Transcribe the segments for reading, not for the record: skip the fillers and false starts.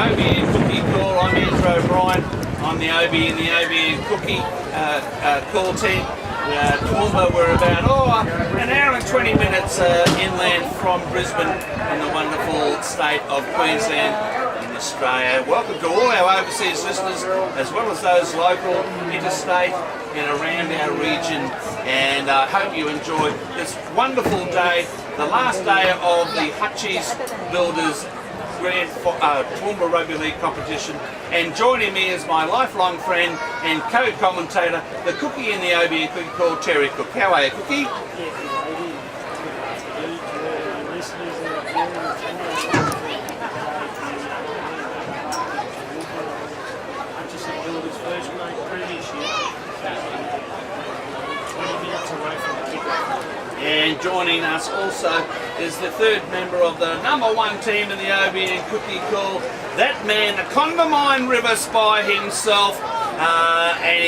OB and Cookie call. I'm Andrew O'Brien. I'm the OB and the OB and Cookie call team. Toowoomba, we're about an hour and 20 minutes inland from Brisbane in the wonderful state of Queensland in Australia. Welcome to all our overseas listeners, as well as those local, interstate and around our region, and I hope you enjoyed this wonderful day, the last day of the Hutchies Builders Grand Toowoomba Rugby League competition, and joining me is my lifelong friend and co-commentator, the Cookie in the OB and Cookie called Terry Cook. How are you, Cookie? And joining us also is the third member of the #1 team in the OB and Cookie call, that man, the Condamine River Spy himself, and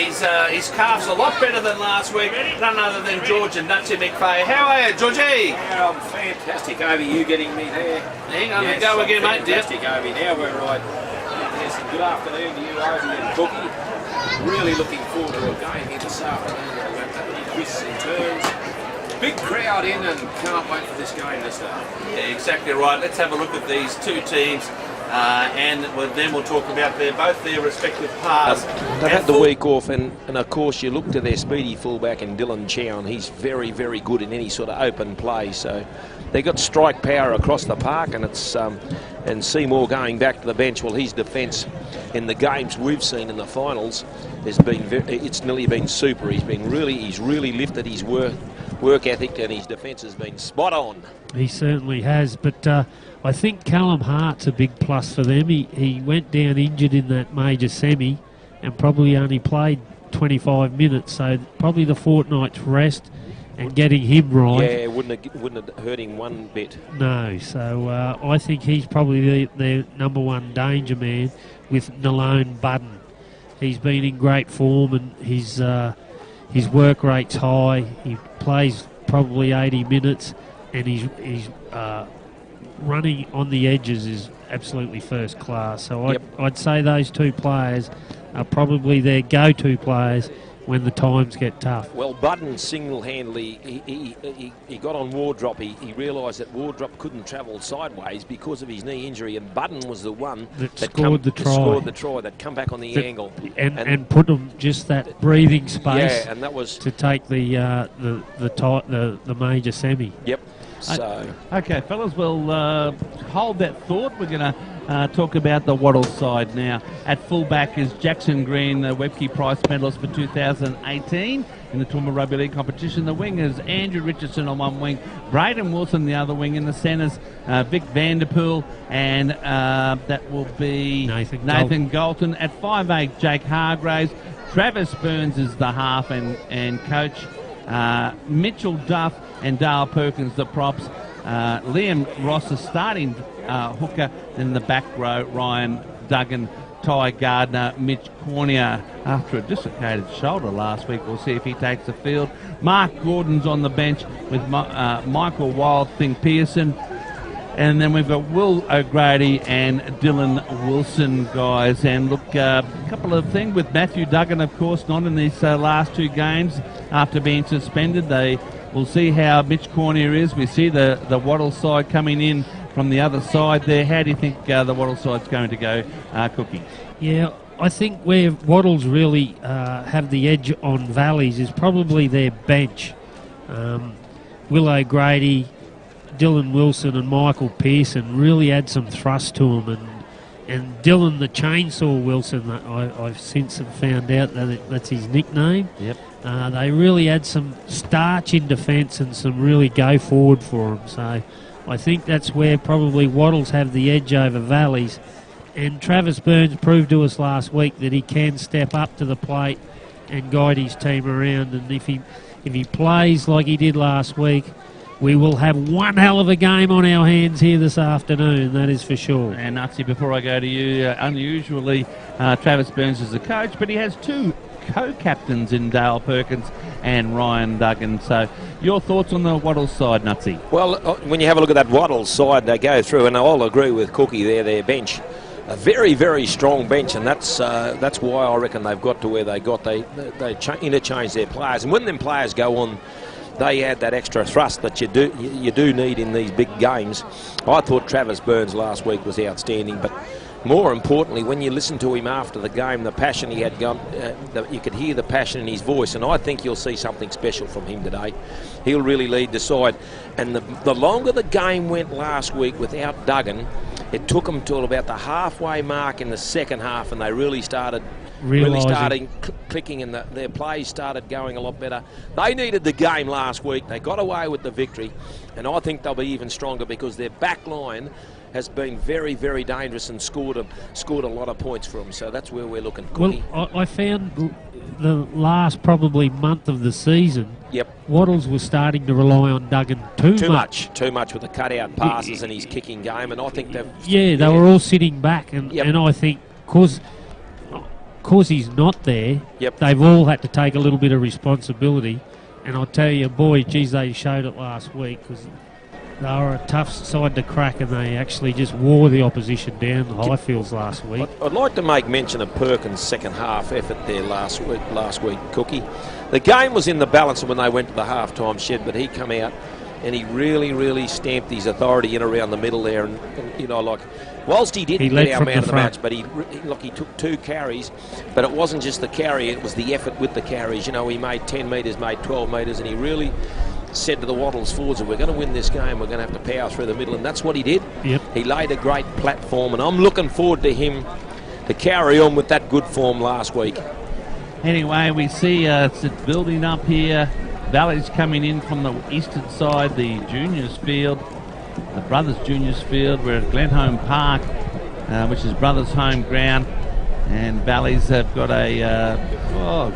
his calf's a lot better than last week, none other than George and Nutsy McFay. How are you, Georgie? Yeah, I'm fantastic. Over you getting me there. Hang on, yes, go again, mate. Fantastic, Obi. Now we're right. Yes, good afternoon to you, Obi and Cookie. Really looking forward to a game here this afternoon. We've got many twists and turns. Big crowd in, and can't wait for this game to start. Yeah, exactly right. Let's have a look at these two teams, and then we'll talk about both their respective paths. They've had the week off, and of course you look to their speedy fullback in Dylan Chow, and he's very, very good in any sort of open play. So they got strike power across the park, and it's and Seymour going back to the bench. Well, his defence in the games we've seen in the finals has been it's nearly been super. He's really lifted his work ethic, and his defence has been spot on. He certainly has, but I think Callum Hart's a big plus for them. He went down injured in that major semi and probably only played 25 minutes, so probably the fortnight's rest and getting him right. Yeah, wouldn't have hurt him one bit. No, so I think he's probably their #1 danger man with Nalone Budden. He's been in great form, and his work rate's high. He plays probably 80 minutes, and he's running on the edges is absolutely first class. So I'd say those two players are probably their go-to players when the times get tough. Well, Budden single-handedly, he got on Wardrop. He realised that Wardrop couldn't travel sideways because of his knee injury, and Budden was the one that scored the try, that come back on the angle. And put them just that breathing space, yeah, and that was to take the major semi. Yep. So okay, fellas, we'll hold that thought. We're going to talk about the Waddle side now. At fullback is Jackson Green, the Webke Prize medalist for 2018 in the Toowoomba Rugby League competition. The wingers, Andrew Richardson on one wing, Braden Wilson the other wing. In the centres, Vic Vanderpool, and that will be Nathan Galton. At 5'8", Jake Hargraves. Travis Burns is the half and coach. Mitchell Duff and Dale Perkins the props. Liam Ross is starting hooker. In the back row, Ryan Duggan, Ty Gardner, Mitch Cornier after a dislocated shoulder last week. We'll see if he takes the field. Mark Gordon's on the bench with Michael Wildthing Pearson. And then we've got Will O'Grady and Dylan Wilson, guys. And look, a couple of things with Matthew Duggan, of course, not in these last two games after being suspended. We'll see how Mitch Cornier is. We see the Waddle side coming in from the other side there. How do you think the Waddle side's going to go, Cookie? Yeah, I think where Waddles really have the edge on Valleys is probably their bench. Will O'Grady, Dylan Wilson and Michael Pearson really add some thrust to them, and Dylan the Chainsaw Wilson, I've since found out that's his nickname. Yep. They really add some starch in defence and some really go forward for them. So I think that's where probably Waddles have the edge over Valleys. And Travis Burns proved to us last week that he can step up to the plate and guide his team around. And if he plays like he did last week, we will have one hell of a game on our hands here this afternoon, that is for sure. And Nutsy, before I go to you, unusually Travis Burns is the coach, but he has two co-captains in Dale Perkins and Ryan Duggan. So your thoughts on the Waddles side, Nutsy? Well, when you have a look at that Waddles side, they go through, and I'll agree with Cookie there, their bench a very, very strong bench, and that's why I reckon they've got to where they got. They interchange their players, and when them players go on, they add that extra thrust that you do need in these big games. I thought Travis Burns last week was outstanding, but more importantly, when you listen to him after the game, the passion he had gone, you could hear the passion in his voice, and I think you'll see something special from him today. He'll really lead the side, and the longer the game went last week without Duggan, it took them till about the halfway mark in the second half, and they really started clicking, and their plays started going a lot better. They needed the game last week. They got away with the victory, and I think they'll be even stronger because their back line has been very, very dangerous and scored a lot of points for them. So that's where we're looking. Cookie. Well, I found the last probably month of the season, Waddles was starting to rely on Duggan too much with the cutout passes and his kicking game, and I think they've... Yeah, they were all sitting back, and I think because he's not there, they've all had to take a little bit of responsibility, and I'll tell you, boy, geez, they showed it last week because they were a tough side to crack, and they actually just wore the opposition down the Highfields last week. I'd like to make mention of Perkins' second half effort there last week, Cookie. The game was in the balance when they went to the half-time shed, but he come out and he really, really stamped his authority in around the middle there. And whilst he didn't get our man of the match, but he took 2 carries, but it wasn't just the carry, it was the effort with the carries. He made 10 metres, made 12 metres, and he really said to the Waddles forwards, if we're going to win this game, we're going to have to power through the middle, and that's what he did. He laid a great platform, and I'm looking forward to him to carry on with that good form last week. Anyway, we see it's building up here. Valley's coming in from the eastern side, the juniors field, the Brothers Juniors field. We're at Glenholme Park, which is Brothers' home ground, and Valleys have got a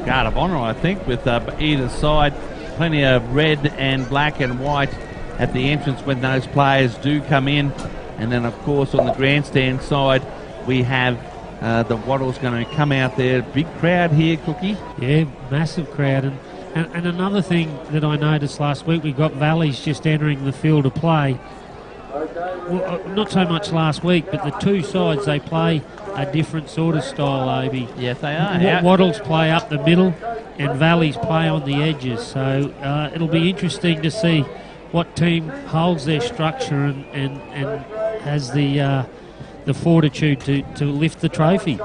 guard of honour, I think, with either side. Plenty of red and black and white at the entrance when those players do come in. And then, of course, on the grandstand side, we have the Waddles going to come out there. Big crowd here, Cookie. Yeah, massive crowd. And another thing that I noticed last week, we got Valleys just entering the field of play. Well, not so much last week, but the two sides, they play a different sort of style, Obi. Yes, they are. Waddles play up the middle and Valleys play on the edges. So it'll be interesting to see what team holds their structure and has the fortitude to lift the trophy.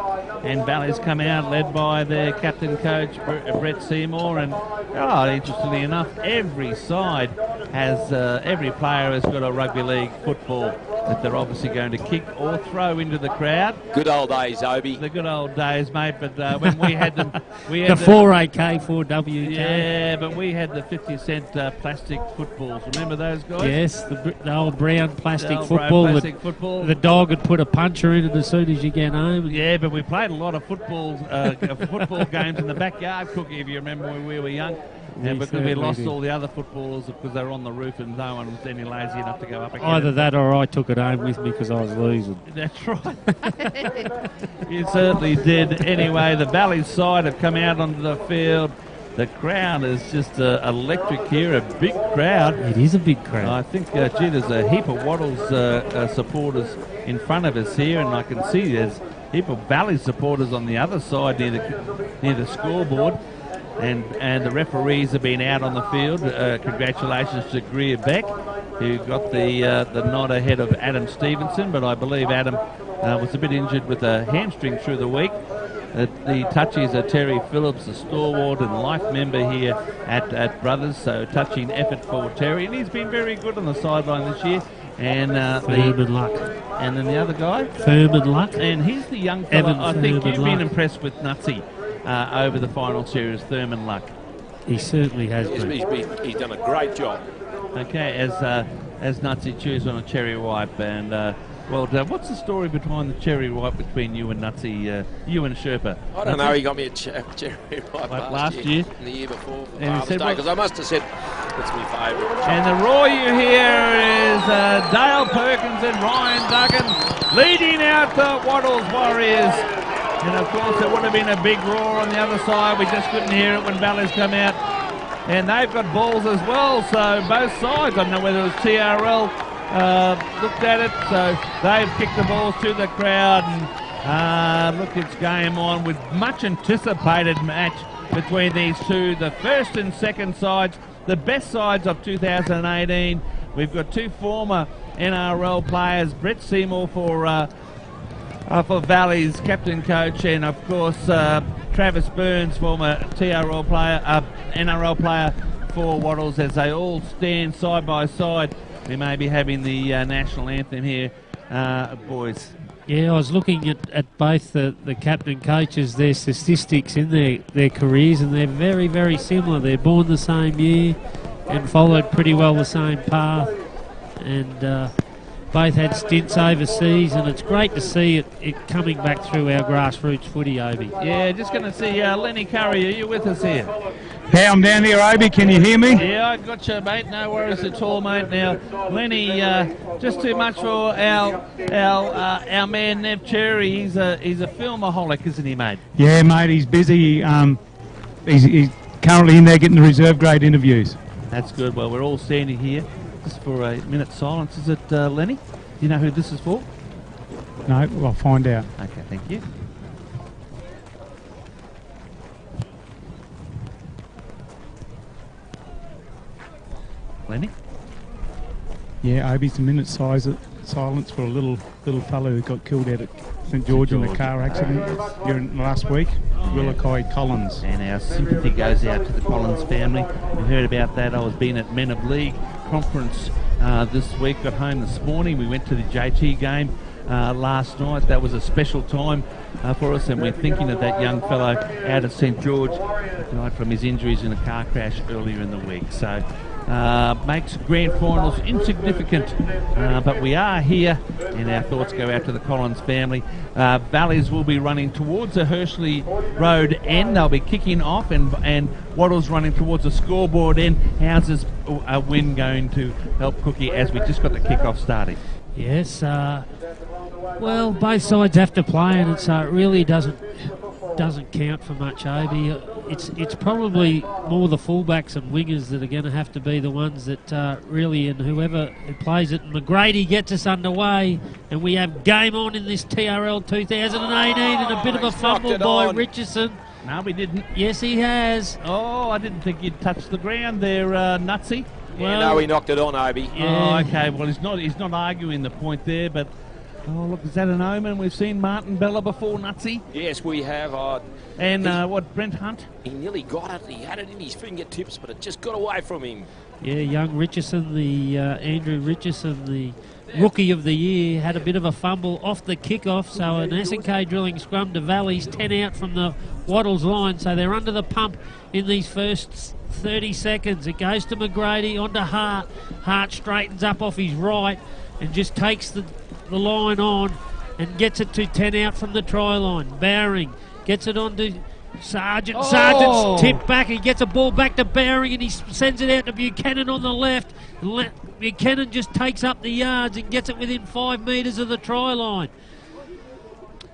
And Valleys come out led by their captain coach Brett Seymour, and interestingly enough, every side has every player has got a rugby league football that they're obviously going to kick or throw into the crowd. Good old days, Obi. The good old days, mate. But when we had them, the 4AK, 4WK. Yeah, but we had the 50-cent plastic footballs. Remember those guys? Yes, the old brown plastic football. The dog would put a puncher in it as soon as you get home. Yeah, but we played a lot of football games in the backyard, Cookie, if you remember when we were young. And because we lost all the other footballers because they were on the roof and no one was any lazy enough to go up again. Either that or I took it home with me because I was losing. That's right. You certainly did. Anyway, the Valley side have come out onto the field. The crowd is just electric here, a big crowd. It is a big crowd. I think, there's a heap of Waddles supporters in front of us here, and I can see there's a heap of Valley supporters on the other side near the scoreboard. And the referees have been out on the field. Congratulations to Greer Beck, who got the nod ahead of Adam Stevenson, but I believe Adam was a bit injured with a hamstring through the week. The touchies are Terry Phillips, the stalwart and life member here at Brothers, so touching effort for Terry, and he's been very good on the sideline this year. And Thurman Luck. And then the other guy? Thurman Luck. And he's the young fella. I think you've been impressed with Nutsy over the final series, Thurman Luck. He certainly has been. He's done a great job. Okay, as Nutsy chews on a cherry wipe. And what's the story behind the cherry wipe between you and Nutsy, you and Sherpa? I don't know. He got me a cherry wipe last year, and the year before for and Father's Day, because I must have said it's my favourite. And the roar you hear is Dale Perkins and Ryan Duggan leading out the Waddles Warriors. And of course there would have been a big roar on the other side. We just couldn't hear it when Valleys come out. And they've got balls as well, so both sides. I don't know whether it was TRL looked at it. So they've kicked the balls to the crowd, and look, it's game on with much anticipated match between these two, the first and second sides, the best sides of 2018. We've got two former NRL players, Brett Seymour for Valley's captain coach, and of course Travis Burns, former TRL player, NRL player for Wattles, as they all stand side by side. We may be having the national anthem here, boys. Yeah, I was looking at both the captain coaches, their statistics in their careers, and they're very, very similar. They're born the same year and followed pretty well the same path, and both had stints overseas, and it's great to see it coming back through our grassroots footy, Obi. Yeah, just going to see Lenny Curry, are you with us here? Yeah, I'm down here, Obi. Can you hear me? Yeah, I got you, mate. No worries at all, mate. Now, Lenny, just too much for our man Nev Cherry. He's a filmaholic, isn't he, mate? Yeah, mate. He's busy. He's currently in there getting the reserve grade interviews. That's good. Well, we're all standing here just for a minute's silence. Is it Lenny? Do you know who this is for? No, I'll find out. Okay, thank you. Lenny? Yeah, Obi's a minute's silence for a little fellow who got killed out at St George in a car accident during last week. Willokai Collins. And our sympathy goes out to the Collins family. We heard about that. I was being at Men of League conference this week. Got home this morning. We went to the JT game last night. That was a special time for us, and we're thinking of that young fellow out of St George who died from his injuries in a car crash earlier in the week. So makes grand finals insignificant, but we are here, and our thoughts go out to the Collins family. Valleys will be running towards the Hershey Road end. They'll be kicking off, and Wattles running towards the scoreboard end. How's this win going to help Cookie as we just got the kick-off starting? Yes, well, both sides have to play, and it really doesn't count for much, Obi. It's probably more the fullbacks and wingers that are going to have to be the ones that really, and whoever plays it. McGrady gets us underway, and we have game on in this TRL 2018, and a bit of a fumble by Richardson. No, we didn't. Yes, he has. Oh, I didn't think he'd touched the ground there, Nutsy. Well, no, he knocked it on, Obi. Yeah. Oh, okay. Well, he's not arguing the point there, but oh, look, is that an omen? We've seen Martin Bella before, Nutsy. Yes, we have. And what, Brent Hunt? He nearly got it. He had it in his fingertips, but it just got away from him. Yeah, young Richardson, the Andrew Richardson, the rookie of the year, had a bit of a fumble off the kickoff. So an SNK drilling scrum to Valleys, 10 out from the Wattles line. So they're under the pump in these first 30 seconds. It goes to McGrady, onto Hart. Hart straightens up off his right and just takes the line on and gets it to 10 out from the try line. Bowring gets it on to Sargent. Sargent's tipped back. He gets a ball back to Bowring, and he sends it out to Buchanan on the left. Buchanan just takes up the yards and gets it within 5 metres of the try line.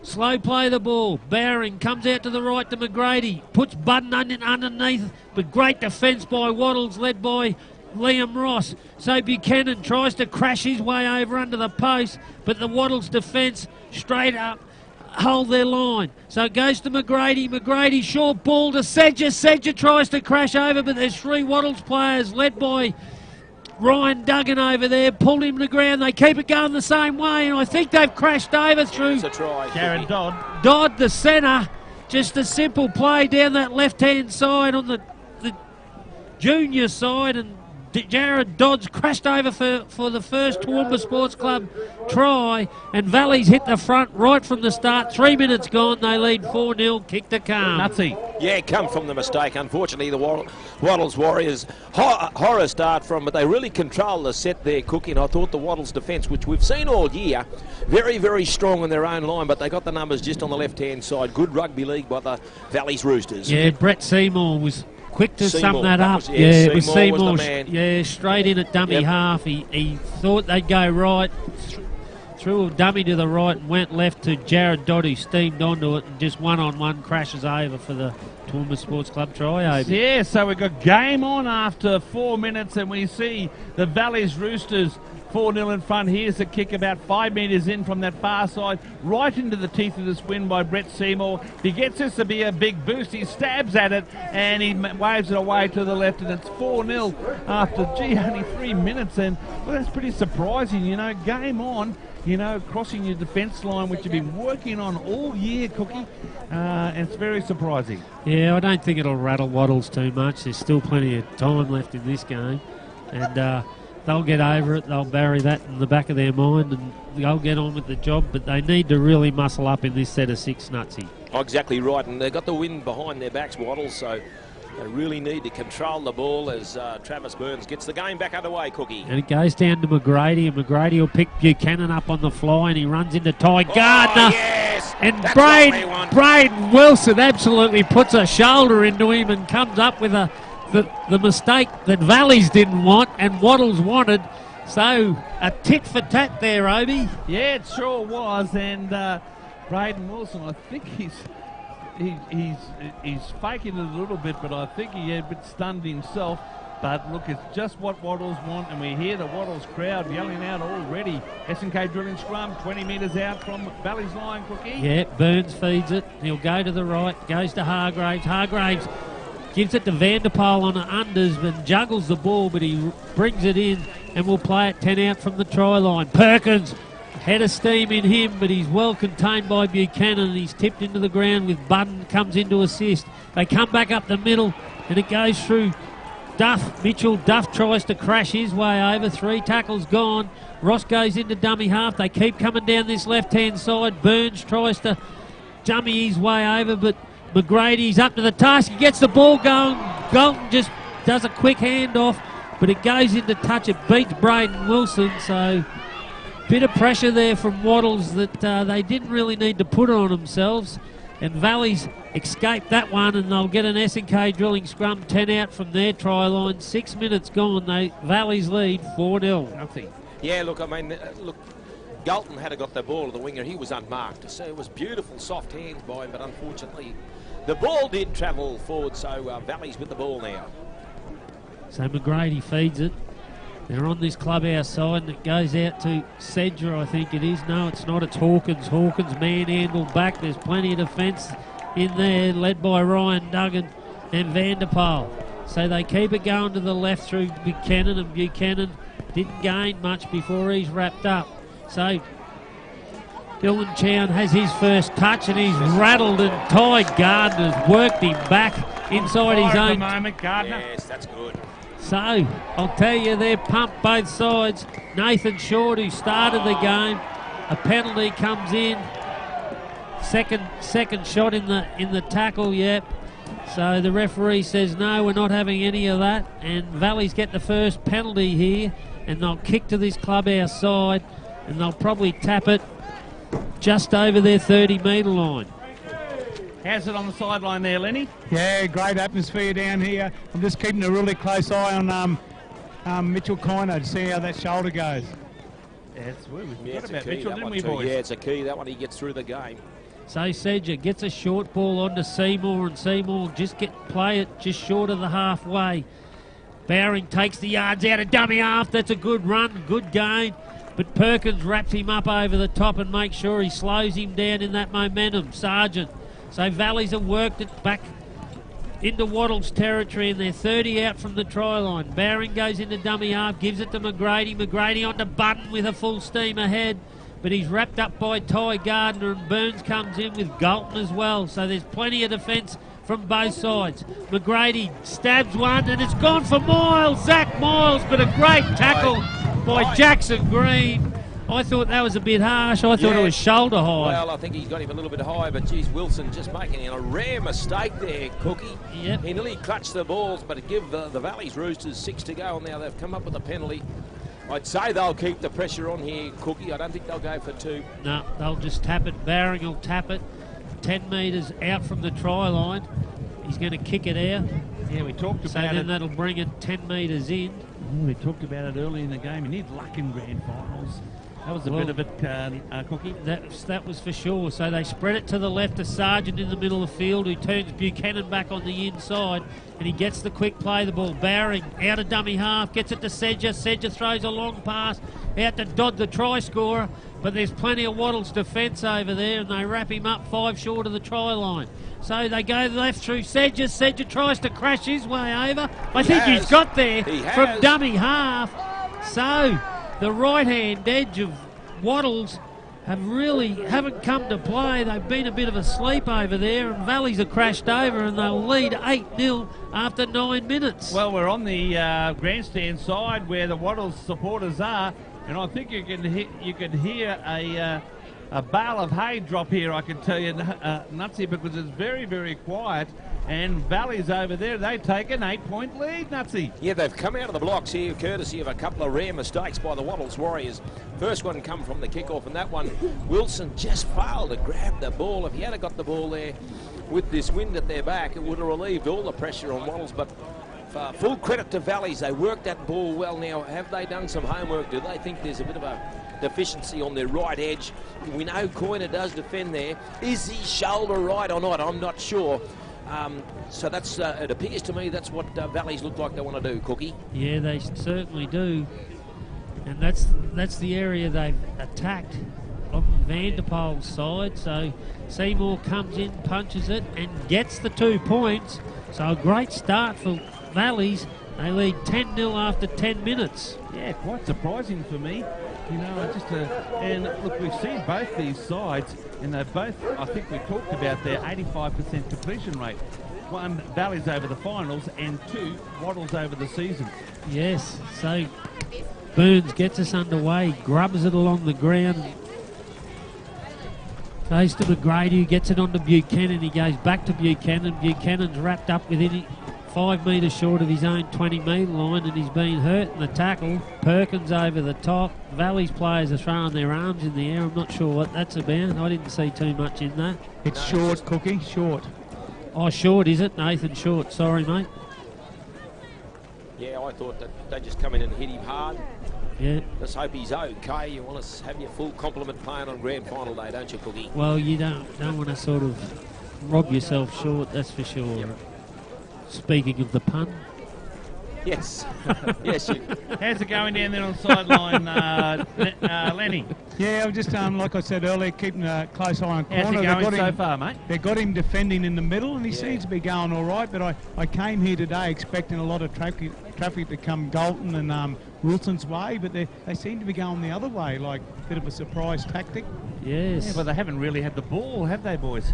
Slow play the ball. Bowring comes out to the right to McGrady. Puts Budden underneath, but great defence by Wattles, led by Liam Ross. So Buchanan tries to crash his way over under the post, but the Wattles defence straight up hold their line. So it goes to McGrady. McGrady short ball to Sedger. Sedger tries to crash over, but there's 3 Wattles players led by Ryan Duggan over there. Pulled him to the ground. They keep it going the same way, and I think they've crashed over through Jared Dodd. Dodd, the centre. Just a simple play down that left-hand side on the junior side, and Jared Dodds crashed over for the first Toowoomba Sports Club try, and Valleys hit the front right from the start. 3 minutes gone, they lead 4-0, kick to calm. Nutsy. Yeah, come from the mistake. Unfortunately, the Wattles Warriors, horror start from, but they really control the set there, Cookie. And I thought the Wattles defence, which we've seen all year, very, very strong in their own line, but they got the numbers just on the left-hand side. Good rugby league by the Valleys Roosters. Yeah, Brett Seymour was quick to Seymour, sum that up. It was Seymour. Straight in at dummy half. He thought they'd go right, threw a dummy to the right and went left to Jared Dodd, who steamed onto it and just one-on-one crashes over for the Toowoomba Sports Club try. Yeah, so we've got game on after 4 minutes, and we see the Valleys Roosters 4-0 in front. Here's a kick about 5 metres in from that far side, right into the teeth of this wind by Brett Seymour. He gets this to be a big boost. He stabs at it and he waves it away to the left, and it's 4-0 after, only 3 minutes. And well, that's pretty surprising, game on. Crossing your defence line, which you've been working on all year, Cookie, and it's very surprising. Yeah, I don't think it'll rattle Wattles too much. There's still plenty of time left in this game, and they'll get over it. They'll bury that in the back of their mind, and they'll get on with the job, but they need to really muscle up in this set of 6, Nutsy. Oh, exactly right, and they've got the wind behind their backs, Wattles, so they really need to control the ball as Travis Burns gets the game back underway, Cookie. And it goes down to McGrady, and McGrady will pick Buchanan up on the fly, and he runs into Ty Gardner. Yes! And That's what we want. Braden Wilson absolutely puts a shoulder into him and comes up with the mistake that Valleys didn't want and Wattles wanted. So a tit for tat there, Obi. Yeah, it sure was. And Braden Wilson, I think he's faking it a little bit, but I think he a bit stunned himself. But look, it's just what Wattles want, and we hear the Wattles crowd yelling out already. S&K drilling scrum, 20 metres out from Valley's line, Cookie. Yeah, Burns feeds it. He'll go to the right, goes to Hargraves. Hargraves gives it to Vanderpoel on the unders, but juggles the ball, but he brings it in and will play it 10 out from the try line. Perkins, head of steam in him, but he's well contained by Buchanan, and he's tipped into the ground with Budden, comes in to assist. They come back up the middle, and it goes through Duff. Mitchell Duff tries to crash his way over. 3 tackles gone. Ross goes into dummy half. They keep coming down this left-hand side. Burns tries to dummy his way over, but McGrady's up to the task. He gets the ball going. Galton just does a quick handoff, but it goes into touch. It beats Braden Wilson, so bit of pressure there from Wattles that they didn't really need to put on themselves. And Valleys escaped that one, and they'll get an S&K drilling scrum, 10 out from their try line. 6 minutes gone. Valleys lead 4-0. Nothing. Yeah, look, Galton had got the ball to the winger. He was unmarked. So it was beautiful, soft hands by him, but unfortunately the ball did travel forward, so Valleys with the ball now. So McGrady feeds it. They're on this clubhouse side, and it goes out to Sedger, I think it is. No, it's not. It's Hawkins. Hawkins manhandled back. There's plenty of defence in there, led by Ryan Duggan and Vanderpoel. So they keep it going to the left through Buchanan, and Buchanan didn't gain much before he's wrapped up. So Dylan Chown has his first touch, and he's rattled, and Ty Gardner's worked him back inside his own. Moment, Gardner. Yes, that's good. So, I'll tell you, they're pumped both sides. Nathan Short, who started the game, a penalty comes in. Second shot in the tackle, yep. So the referee says, no, we're not having any of that. And Valleys get the first penalty here, and they'll kick to this clubhouse side, and they'll probably tap it just over their 30-metre line. How's it on the sideline there, Lenny? Yeah, great atmosphere down here. I'm just keeping a really close eye on Mitchell Kiner to see how that shoulder goes. Yeah, it's we Yeah, forgot it's a about key, Mitchell, that didn't one we, too. boys? Yeah, it's a key. That one, he gets through the game. So Sedger gets a short ball onto Seymour, and Seymour play it just short of the halfway. Bowring takes the yards out of dummy half. That's a good run, good gain. But Perkins wraps him up over the top and makes sure he slows him down in that momentum. Sargent. So Valleys have worked it back into Wattles territory, and they're 30 out from the try line. Bowring goes into dummy half, gives it to McGrady. McGrady onto Budden with a full steam ahead, but he's wrapped up by Ty Gardner, and Burns comes in with Galton as well. So there's plenty of defence from both sides. McGrady stabs one, and it's gone for Miles. Zach Miles, but a great tackle by Jackson Green. I thought that was a bit harsh. I thought it was shoulder high. Well, I think he got him a little bit high, but geez, Wilson just making a rare mistake there, Cookie. Yep. He nearly clutched the balls, but it give the Valleys Roosters 6 to go. Now they've come up with a penalty. I'd say they'll keep the pressure on here, Cookie. I don't think they'll go for 2. No, they'll just tap it. Bowring will tap it. 10 metres out from the try line. He's going to kick it out. Yeah, we talked So about then it. that'll bring it 10 metres in. We talked about it early in the game. You need luck in grand finals. That was a bit of it, Cookie. That was for sure. So they spread it to the left to Sargent in the middle of the field, who turns Buchanan back on the inside, and he gets the quick play. The ball Bowring out of dummy half, gets it to Sedger. Sedger throws a long pass out to Dodd, the try scorer, but there's plenty of Wattles defence over there, and they wrap him up 5 short of the try line. So they go left through Sedger. Sedger tries to crash his way over. I think he's got there from dummy half. So the right-hand edge of Wattles haven't come to play. They've been a bit of a sleep over there, and Valleys have crashed over, and they'll lead 8-0 after 9 minutes. Well, we're on the grandstand side where the Wattles supporters are, and I think you can hear a bale of hay drop here, I can tell you, Nutsy, because it's very, very quiet. And Valley's over there, they take an 8-point lead, Nutsy. Yeah, they've come out of the blocks here, courtesy of a couple of rare mistakes by the Wattles Warriors. First one come from the kickoff, and that one, Wilson just failed to grab the ball. If he had got the ball there with this wind at their back, it would have relieved all the pressure on Wattles. But full credit to Valleys, they worked that ball well. Now, have they done some homework? Do they think there's a bit of a deficiency on their right edge? We know Coyner does defend there. Is he shoulder right or not? I'm not sure. So that's it appears to me that's what Valleys look like they want to do, Cookie. Yeah, they certainly do. And that's the area they've attacked on Vanderpoel's side. So Seymour comes in, punches it, and gets the 2 points. So a great start for Valleys. They lead 10-0 after 10 minutes. Yeah, quite surprising for me. You know, and look, we've seen both these sides, and they're both, I think we talked about their 85% completion rate. One, Valleys over the finals, and 2, Wattles over the season. Yes, so Burns gets us underway, grubs it along the ground. Goes to McGrady, who gets it onto Buchanan. He goes back to Buchanan. Buchanan's wrapped up within 5 metres short of his own 20-metre line, and he's been hurt in the tackle. Perkins over the top. Valley's players are throwing their arms in the air. I'm not sure what that's about. I didn't see too much in that. It's short, Cookie, short. Oh, short, is it? Nathan Short. Sorry, mate. Yeah, I thought that they just come in and hit him hard. Yeah. Let's hope he's okay. You want to have your full complement playing on grand final day, don't you, Cookie? Well, you don't want to sort of rob yourself short, that's for sure. Yep. Speaking of the pun. Yes. Yes, you. How's it going down there on the sideline, Lenny? Yeah, I'm just, like I said earlier, keeping a close eye on Corner. How's it going so far, mate? They got him defending in the middle, and he seems to be going all right, but I came here today expecting a lot of traffic to come Galton and Wilson's way, but they seem to be going the other way, like a bit of a surprise tactic. Yes. Yeah, but they haven't really had the ball, have they, boys?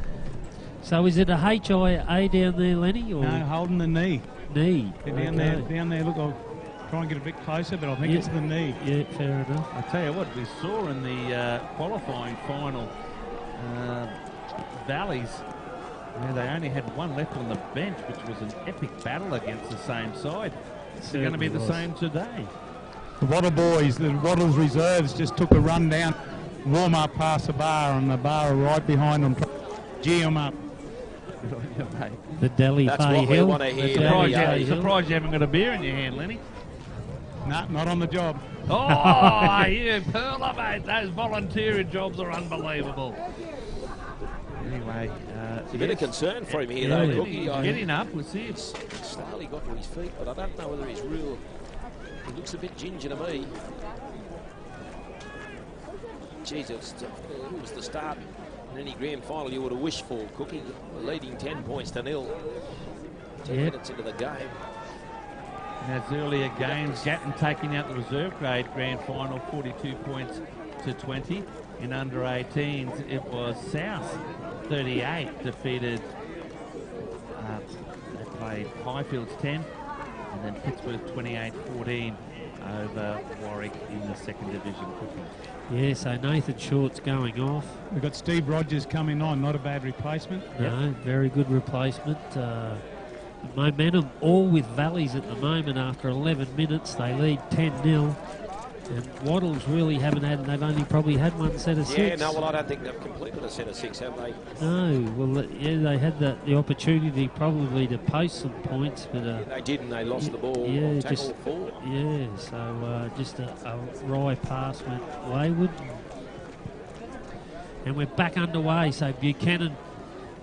So is it a HIA down there, Lenny? Or? No, holding the knee. Knee. Down there, look, I'll try and get a bit closer, but I think it's the knee. Yeah, fair enough. I tell you what, we saw in the qualifying final, Valleys, they only had one left on the bench, which was an epic battle against the same side. It's going to be the same today. The Wattle boys, the Wattles reserves, just took a run down, warm up past the bar, and the bar right behind them, gee them up. The Delhi That's Fay what we Hill. want to hear. Surprised you haven't got a beer in your hand, Lenny. Nah, not on the job. Oh, you pearler, mate. Those volunteer jobs are unbelievable. Anyway, it's a bit of concern for him here, though. He's getting up. We'll see. He's slowly got to his feet, but I don't know whether he's real. He looks a bit ginger to me. Jeez, it was the start in any grand final you would have wished for, Cookie. Leading 10 points to 0. 10 minutes into the game. And as earlier games, Gatton taking out the reserve grade grand final, 42 points to 20. In under 18s, it was South 38 defeated. They played Highfields 10, and then Pittsburgh 28-14 over Warwick in the second division. Cooking. Yeah, so Nathan Short's going off. We've got Steve Rogers coming on, not a bad replacement. No, very good replacement. Momentum all with Valleys at the moment after 11 minutes. They lead 10-0. And Waddles really haven't had, they've only probably had one set of 6. Yeah, no, well, I don't think they've completed a set of 6, have they? No, well, yeah, they had the opportunity probably to post some points, but... They did, and they lost the ball. Yeah, tackle just forward. yeah. So just a wry pass went wayward, and we're back underway. So Buchanan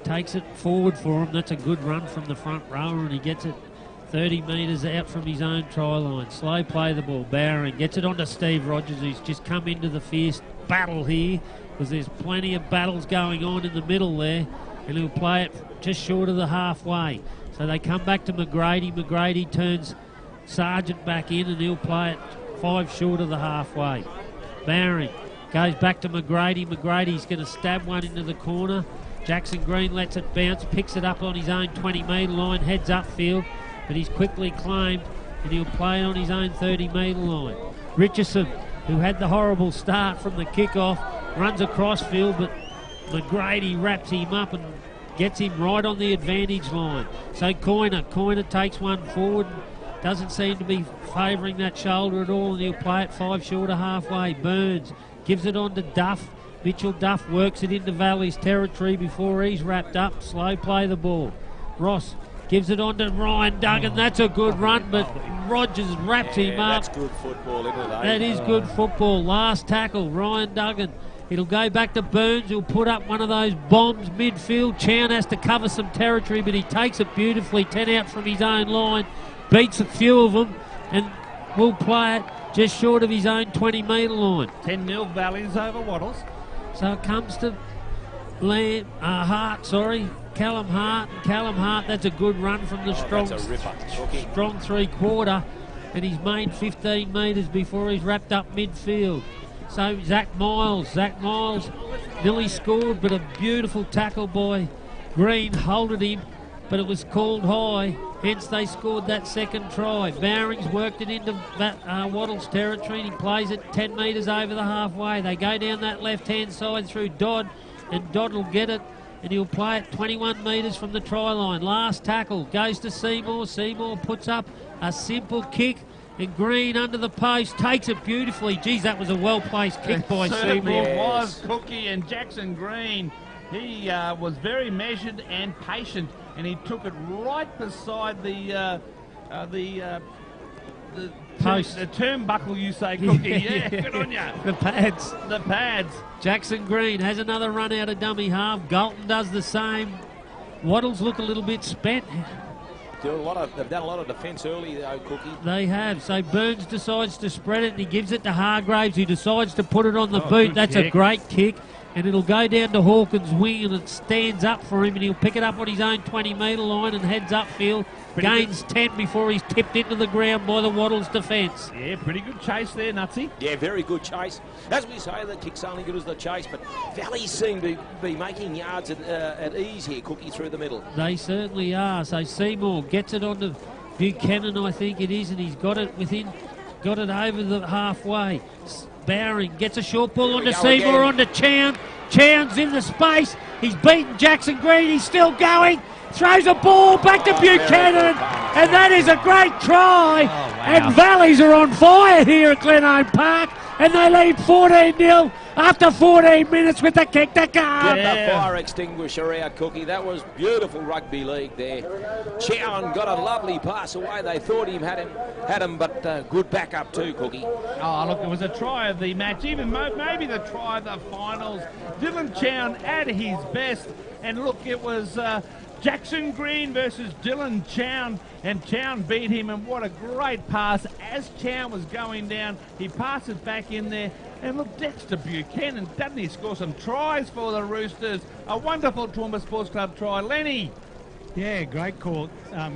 takes it forward for him. That's a good run from the front rower, and he gets it 30 metres out from his own try line. Slow play the ball. Bowring gets it onto Steve Rogers, who's just come into the fierce battle here, because there's plenty of battles going on in the middle there, and he'll play it just short of the halfway. So they come back to McGrady. McGrady turns Sargent back in, and he'll play it 5 short of the halfway. Bowring goes back to McGrady. McGrady's going to stab one into the corner. Jackson Green lets it bounce, picks it up on his own 20-metre line, heads upfield, but he's quickly claimed, and he'll play it on his own 30-metre line. Richardson, who had the horrible start from the kick-off, runs across field, but McGrady wraps him up and gets him right on the advantage line. So Coyner takes one forward, doesn't seem to be favouring that shoulder at all, and he'll play it 5 short of halfway. Burns gives it on to Duff. Mitchell Duff works it into Valley's territory before he's wrapped up. Slow play the ball. Ross gives it on to Ryan Duggan. That's a good run, but Rogers wraps him up. That's good football, isn't it? That is good football. Last tackle, Ryan Duggan. It'll go back to Burns, who'll put up one of those bombs midfield. Chown has to cover some territory, but he takes it beautifully. 10 out from his own line, beats a few of them, and will play it just short of his own 20-metre line. 10-0 Valleys over Waddles. So it comes to Callum Hart. And Callum Hart, that's a good run from the strong 3/4, and he's made 15 metres before he's wrapped up midfield. So Zach Miles nearly scored, but a beautiful tackle by Green holded him, but it was called high, hence they scored that second try. Bowring's worked it into Waddle's territory, and he plays it 10 metres over the halfway. They go down that left-hand side through Dodd, and Dodd will get it, and he'll play it 21 metres from the try line. Last tackle goes to Seymour. Seymour puts up a simple kick, and Green under the post takes it beautifully. Geez, that was a well-placed kick by Seymour. It was Cookie, and Jackson Green, he was very measured and patient, and he took it right beside the post. The turnbuckle, you say, Cookie. Yeah, good on you. The pads. The pads. Jackson Green has another run out of dummy half. Galton does the same. Waddles look a little bit spent. They've done a lot of defence early, though, Cookie. They have. So Burns decides to spread it, and he gives it to Hargraves, who decides to put it on the boot. That's a great kick, and it'll go down to Hawkins' wing, and it stands up for him, and he'll pick it up on his own 20-metre line and heads upfield. Gains 10 before he's tipped into the ground by the Waddles defence. Yeah, pretty good chase there, Nutsy. Yeah, very good chase. As we say, the kick's only good as the chase, but Valley seem to be making yards at ease here, Cookie, through the middle. They certainly are. So Seymour gets it onto Buchanan, I think it is, and he's got it over the halfway. Bowring gets a short ball onto Seymour, onto Chown. Chown's in the space. He's beaten Jackson Green. He's still going. Throws a ball back to Buchanan, and that is a great try. And Valleys are on fire here at Glenholme Park, and they lead 14-0 after 14 minutes with the kick to come. Got the fire extinguisher out, Cookie. That was beautiful rugby league there. Chown got a lovely pass away. They thought he had him, but good backup too, Cookie. Oh, look, it was a try of the match, even maybe the try of the finals. Dylan Chown at his best, and look, it was Jackson Green versus Dylan Chown, and Chown beat him, and what a great pass. As Chown was going down, he passes back in there, and look, Dexter Buchanan, doesn't he score some tries for the Roosters? A wonderful Toowoomba Sports Club try. Lenny. Yeah, great call.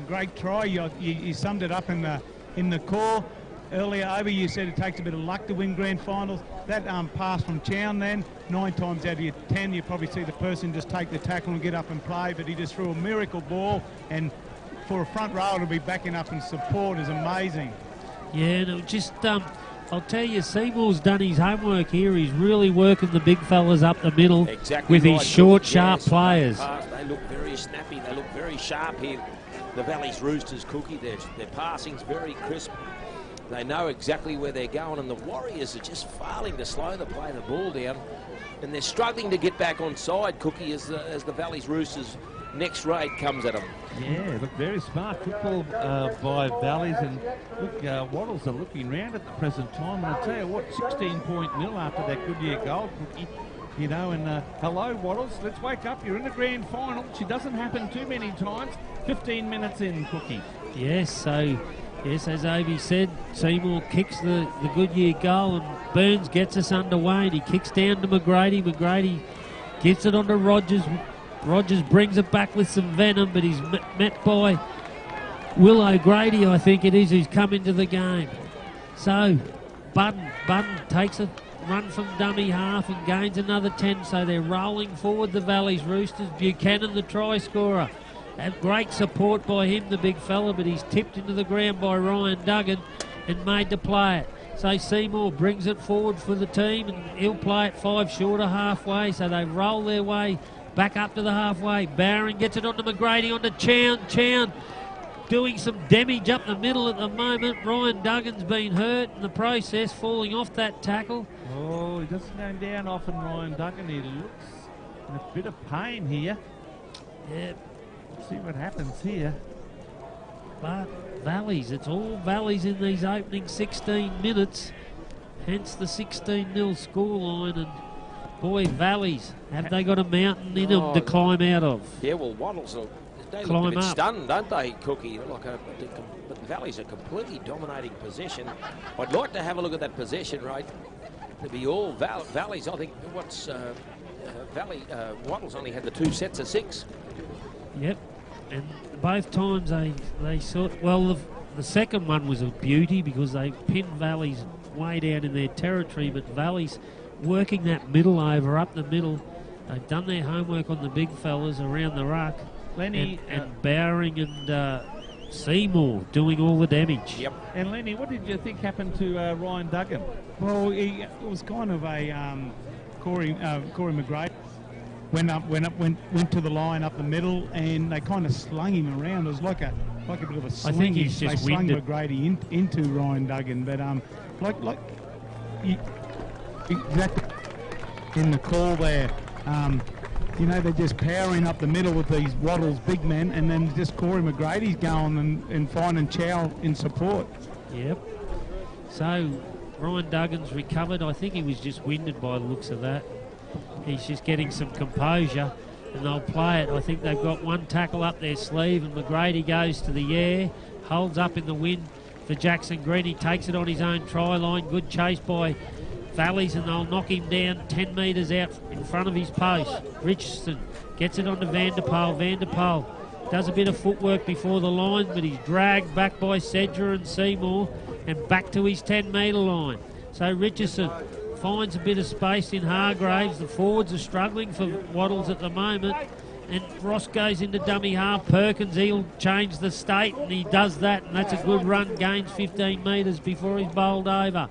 Great try. You summed it up in the call. Earlier over, you said it takes a bit of luck to win grand finals. That pass from Chown then, 9 times out of your 10, you probably see the person just take the tackle and get up and play, but he just threw a miracle ball, and for a front rower to be backing up and support is amazing. Yeah, no, just, I'll tell you, Seymour's done his homework here. He's really working the big fellas up the middle with his short, sharp players. They look very snappy. They look very sharp here. The Valley's Roosters, Cookie, their passing's very crisp. They know exactly where they're going, and the Warriors are just failing to slow the ball down, and they're struggling to get back on side, Cookie, as the Valley's Roosters' next raid comes at them. Yeah, look, very smart football by Valleys, and look, Waddles are looking round at the present time, and I tell you what, 16-point nil after that Goodyear goal, Cookie. You know, and hello, Waddles, let's wake up. You're in the grand final, which doesn't happen too many times. 15 minutes in, Cookie. Yes, so, yes, as Avi said, Seymour kicks the Goodyear goal, and Burns gets us underway, and he kicks down to McGrady. McGrady gives it on to Rogers. Rogers brings it back with some venom, but he's met by Will O'Grady, I think it is, who's come into the game. So, Budden takes a run from dummy half and gains another 10, so they're rolling forward, the Valley's Roosters. Buchanan, the try scorer. Have great support by him, the big fella, but he's tipped into the ground by Ryan Duggan and made to play it. So Seymour brings it forward for the team, and he'll play it 5 short of halfway, so they roll their way back up to the halfway. Barron gets it onto McGrady, onto Chown doing some damage up the middle at the moment. Ryan Duggan's been hurt in the process, falling off that tackle. Oh, he doesn't go down often, Ryan Duggan. He looks in a bit of pain here. Yeah. See what happens here. But Valleys, it's all Valleys in these opening 16 minutes. Hence the 16-0 scoreline. And boy, Valleys, have they got a mountain in them to climb out of? Yeah, well, Waddles are... They Climb look a bit up. stunned, don't they, Cookie? But the Valley's a completely dominating possession. I'd like to have a look at that possession rate. It'd be all Valleys. I think Waddles only had the 2 sets of 6. Yep, and both times they sort. Well, the second one was a beauty because they pinned Valleys way down in their territory, but Valleys working that middle over up the middle. They've done their homework on the big fellas around the ruck. Lenny and Bowering and Seymour doing all the damage. Yep. And Lenny, what did you think happened to Ryan Duggan? Well, it was kind of a Corey McGrady went to the line up the middle, and they kind of slung him around. It was like a bit of a sling. I think he's they just slung winded. McGrady into Ryan Duggan, but exactly in the call there. You know, they're just powering up the middle with these Waddles big men, and then just Corey McGrady's going and finding Chow in support. Yep. So Ryan Duggan's recovered. I think he was just winded by the looks of that. He's just getting some composure, and they'll play it. I think they've got one tackle up their sleeve, and McGrady goes to the air, holds up in the wind for Jackson Green. He takes it on his own try line. Good chase by Valleys, and they'll knock him down 10 metres out in front of his post. Richardson gets it onto Vanderpoel. Vanderpoel does a bit of footwork before the line, but he's dragged back by Sedger and Seymour and back to his 10-metre line. So Richardson finds a bit of space in Hargraves. The forwards are struggling for Waddles at the moment, and Ross goes into dummy half. Perkins, he'll change the state, and he does that, and that's a good run. Gains 15 metres before he's bowled over.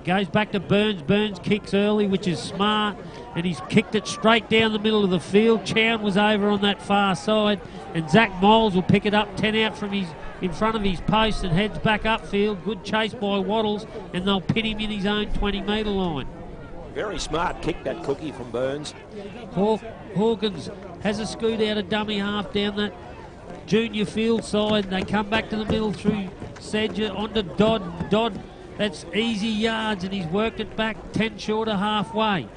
Goes back to Burns. Burns kicks early, which is smart, and he's kicked it straight down the middle of the field. Chown was over on that far side, and Zach Miles will pick it up 10 out from in front of his post and heads back upfield. Good chase by Waddles, and they'll pin him in his own 20-metre line. Very smart kick, that Cookie, from Burns. Hawkins has a scoot out of dummy half down that junior field side. They come back to the middle through Sedger onto Dodd. Dodd, that's easy yards, and he's worked it back 10 short of halfway.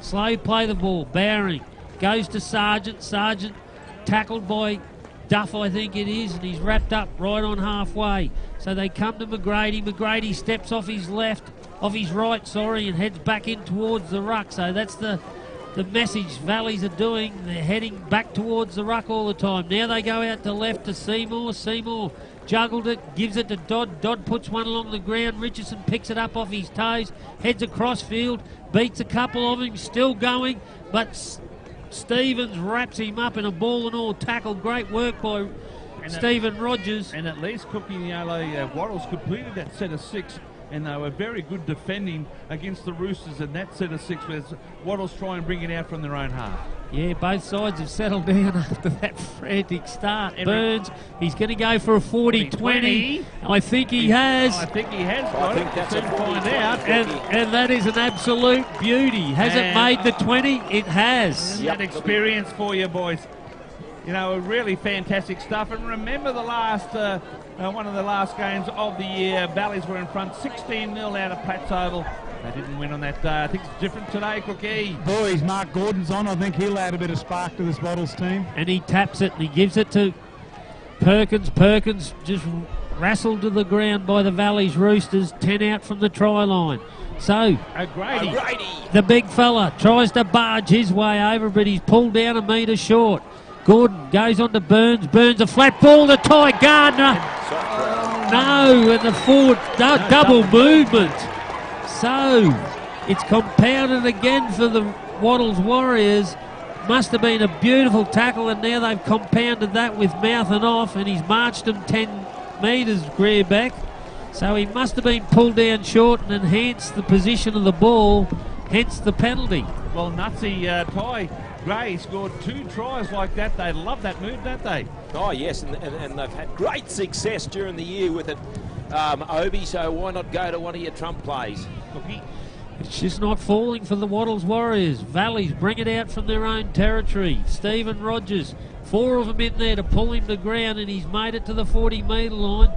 Slow play the ball. Bowering goes to Sargent. Sargent tackled by Duff, I think it is, and he's wrapped up right on halfway. So they come to McGrady. McGrady steps off his right, and heads back in towards the ruck. So that's the message Valleys are doing. They're heading back towards the ruck all the time. Now they go out to left to Seymour. Seymour juggled it, gives it to Dodd. Dodd puts one along the ground. Richardson picks it up off his toes, heads across field, beats a couple of them, still going, but Stevens wraps him up in a ball and all tackle. Great work by Stephen Rogers. And at least Cookie and the Waddles completed that set of 6, and they were very good defending against the Roosters in that set of 6, where Waddles try and bring it out from their own half. Yeah, both sides have settled down after that frantic start. Burns, he's going to go for a 40-20. I think he has. I think he has. I think that's a find out. And that is an absolute beauty. Has it made the 20? It has. That experience for you, boys. You know, really fantastic stuff. And remember the last, one of the last games of the year, Valleys were in front 16-0 out of Platts Oval. They didn't win on that day. I think it's different today, Cookie. Boys, Mark Gordon's on. I think he'll add a bit of spark to this Bottles team. And he taps it and he gives it to Perkins. Perkins just wrestled to the ground by the Valleys Roosters. 10 out from the try line. So, O'Grady, the big fella, tries to barge his way over, but he's pulled down a metre short. Gordon goes on to Burns. Burns a flat ball to Ty Gardner. No, and the forward double movement. So, it's compounded again for the Wattles Warriors. Must have been a beautiful tackle, and now they've compounded that with mouth and off, and he's marched them 10 metres, Greer back. So he must have been pulled down short and enhanced the position of the ball, hence the penalty. Well, Nutsy, Ty Gray scored 2 tries like that. They love that move, don't they? Oh, yes, and they've had great success during the year with it, Obi, so why not go to one of your trump plays? Cookie. It's just not falling for the Wattles Warriors. Valleys bring it out from their own territory. Stephen Rogers, 4 of them in there to pull him to ground, and he's made it to the 40-metre line.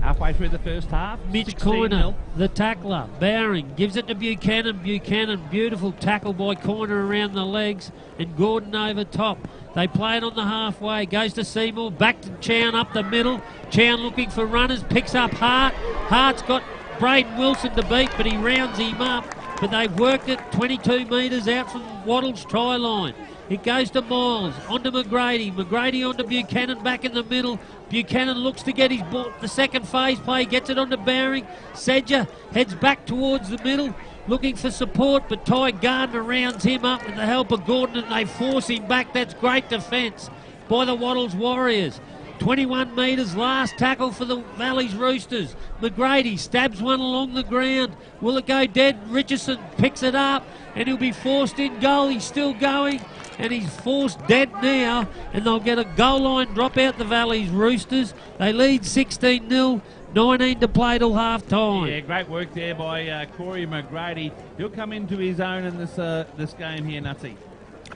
Halfway through the first half, Mitch Coyner, the tackler. Bowring gives it to Buchanan. Buchanan, beautiful tackle by Coyner around the legs, and Gordon over top. They play it on the halfway. Goes to Seymour, back to Chown up the middle. Chown looking for runners, picks up Hart. Hart's got Braden Wilson to beat, but he rounds him up. But they've worked it 22 metres out from Wattles' try line. It goes to Miles, onto McGrady. McGrady onto Buchanan, back in the middle. Buchanan looks to get his ball, the second phase play, gets it onto Bowring. Sedger heads back towards the middle, looking for support, but Ty Gardner rounds him up with the help of Gordon, and they force him back. That's great defence by the Wattles Warriors. 21 metres, last tackle for the Valleys Roosters. McGrady stabs one along the ground. Will it go dead? Richardson picks it up, and he'll be forced in goal. He's still going, and he's forced dead now, and they'll get a goal line drop out the Valleys Roosters. They lead 16-0, 19 to play till half-time. Yeah, great work there by Corey McGrady. He'll come into his own in this game here, Nutsy.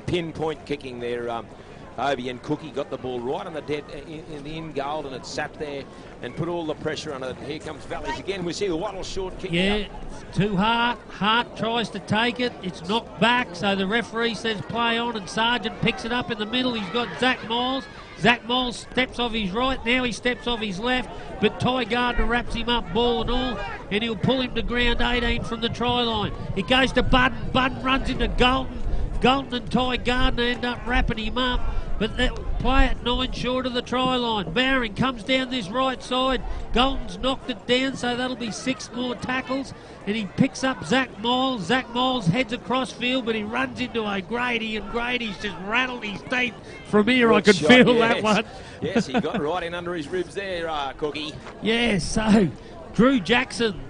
Pinpoint kicking there. Obi and Cookie got the ball right on the dead in the in goal, and it sat there and put all the pressure on it. Here comes Valleys again. We see the Wattle short kick. Yeah, to Hart. Hart tries to take it. It's knocked back, so the referee says play on, and Sargent picks it up in the middle. He's got Zach Miles. Zach Miles steps off his right. Now he steps off his left, but Ty Gardner wraps him up, ball and all, and he'll pull him to ground 18 from the try line. It goes to Budden. Budden runs into Galton. Galton and Ty Gardner end up wrapping him up, but they'll play it 9 short of the try line. Bowring comes down this right side. Galton's knocked it down, so that'll be 6 more tackles, and he picks up Zach Miles. Zach Miles heads across field, but he runs into O'Grady, and Grady's just rattled his teeth. From here, I could feel that one. Yes, he got right in under his ribs there, Cookie. Yeah, so Drew Jackson,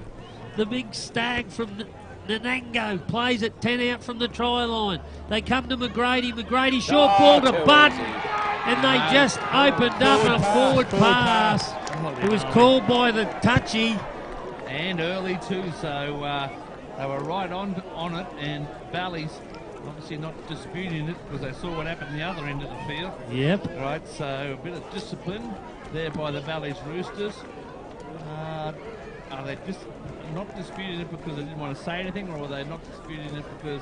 the big stag from Nanango, plays it 10 out from the try line. They come to McGrady. McGrady short ball to Budden, and they just opened up a forward pass. It was called by the touchy. And early too, so they were right on it, and Valleys obviously not disputing it because they saw what happened the other end of the field. Yep. Right, so a bit of discipline there by the Valleys Roosters. Are they just not disputing it because they didn't want to say anything, or are they not disputing it because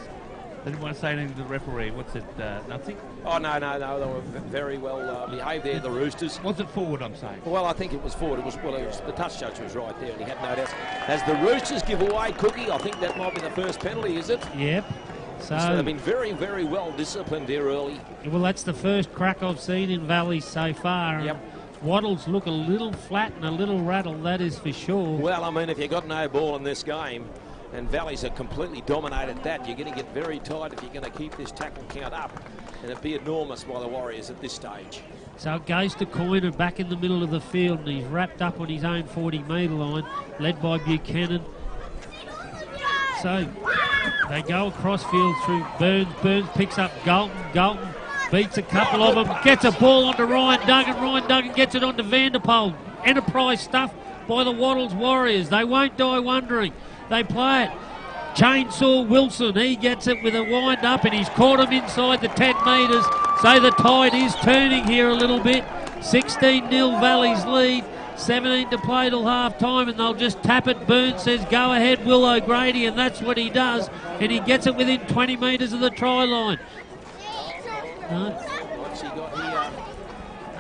they didn't want to say anything to the referee? What's it, Nutsy? Oh, no, they were very well behaved there, the Roosters. Was it forward, I'm saying? Well, I think it was forward. It was the touch judge was right there, and he had no doubt. As the Roosters give away Cookie, I think that might be the first penalty, is it? Yep. So they've been very, very well disciplined here early. Well, that's the first crack I've seen in Valleys so far. Yep. Wattles look a little flat and a little rattled, that is for sure. Well, I mean, if you've got no ball in this game, and Valleys have completely dominated that, you're going to get very tight if you're going to keep this tackle count up, and it'd be enormous by the Warriors at this stage. So it goes to Coyner back in the middle of the field, and he's wrapped up on his own 40-metre line, led by Buchanan. So They go across field through Burns. Burns picks up Galton. Galton beats a couple of them. Gets a ball onto Ryan Duggan. Ryan Duggan gets it onto Vanderpoel. Enterprise stuff by the Wattles Warriors. They won't die wondering. They play it. Chainsaw Wilson, he gets it with a wind up and he's caught him inside the 10 metres. So the tide is turning here a little bit. 16-0 Valley's lead. 17 to play till half time and they'll just tap it. Burns says go ahead Will O'Grady, and that's what he does, and he gets it within 20 metres of the try line. What's he got here?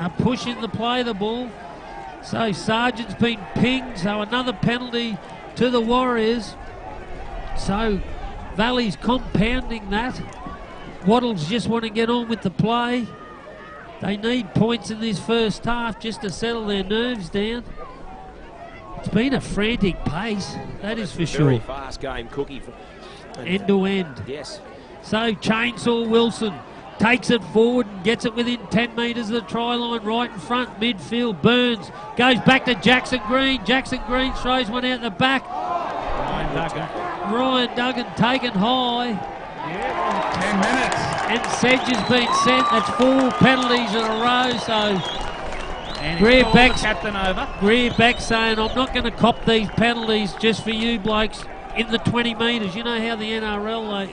A push in the play the ball. So Sargent's been pinged, so another penalty to the Warriors. So Valley's compounding that. Wattles just want to get on with the play. They need points in this first half just to settle their nerves down. It's been a frantic pace, that is for sure. Very fast game, Cookie. End to end. Yes. So Chainsaw Wilson takes it forward and gets it within 10 metres of the try line, right in front, midfield. Burns goes back to Jackson Green. Jackson Green throws one out the back. Ryan Duggan taken high. 10 minutes. And Sedge has been sent. That's 4 penalties in a row. So And Greer Beck's captain over. Greer Beck saying, I'm not going to cop these penalties just for you blokes in the 20 metres. You know how the NRL,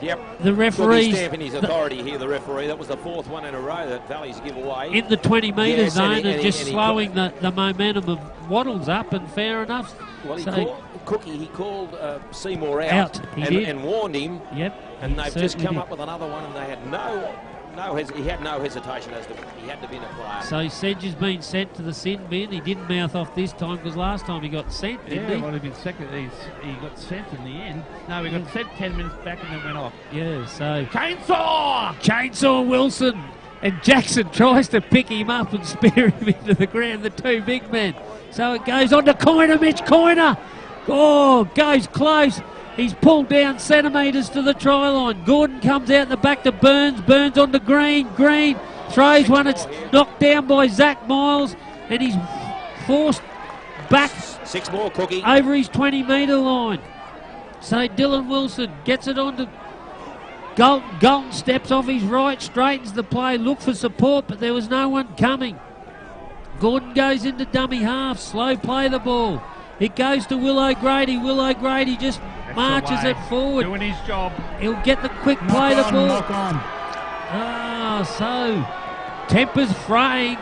Yep. the referees, stamping his authority here, the referee. That was the 4th one in a row that Valley's give away. in the 20 metre Yes, zone and he- and just and he slowing the momentum of Wattles up, and fair enough. Well, he So- called Cookie. He called Seymour out, Out, he and, did. and warned him. Yep. And he they've just certainly come did. up with another one, and they had he had no hesitation as to he had to be in a player. So Sedge has been sent to the sin bin. He didn't mouth off this time because last time he got sent, didn't Yeah, he? well, he got sent in the end. No, he got sent 10 minutes back and then went off. Yeah, so Chainsaw! Wilson, and Jackson tries to pick him up and spear him into the ground, the 2 big men. So it goes on to Coiner, Mitch Coiner. Oh, goes close. He's pulled down centimetres to the try line. Gordon comes out the back to Burns. Burns on to Green. Green throws one. It's knocked down by Zach Miles, and he's forced back 6 more, Cookie. over his 20 metre line. So Dylan Wilson gets it on to Galton. Galton steps off his right, straightens the play, look for support, but there was no one coming. Gordon goes into dummy half, slow play the ball. It goes to Will O'Grady. Will O'Grady just marches it forward. Doing his job. He'll get the quick play the ball. Knock on. So tempers fraying.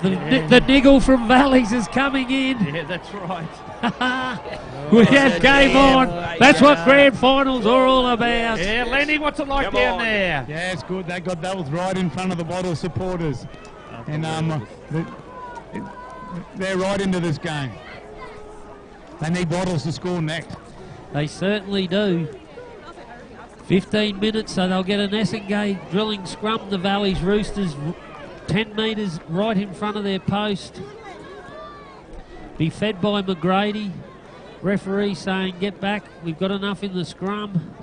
The niggle from Valleys is coming in. Yeah, that's right. We have game on. That's what grand finals are all about. Yeah, Lenny, what's it like Come down on. there? Yeah, it's good. They got that was right in front of the Wattle supporters. And they're right into this game. They need Wattles to score next. They certainly do. 15 minutes, so they'll get an Essengate drilling scrum. The Valleys Roosters 10 metres right in front of their post. Be fed by McGrady. Referee saying, get back, we've got enough in the scrum.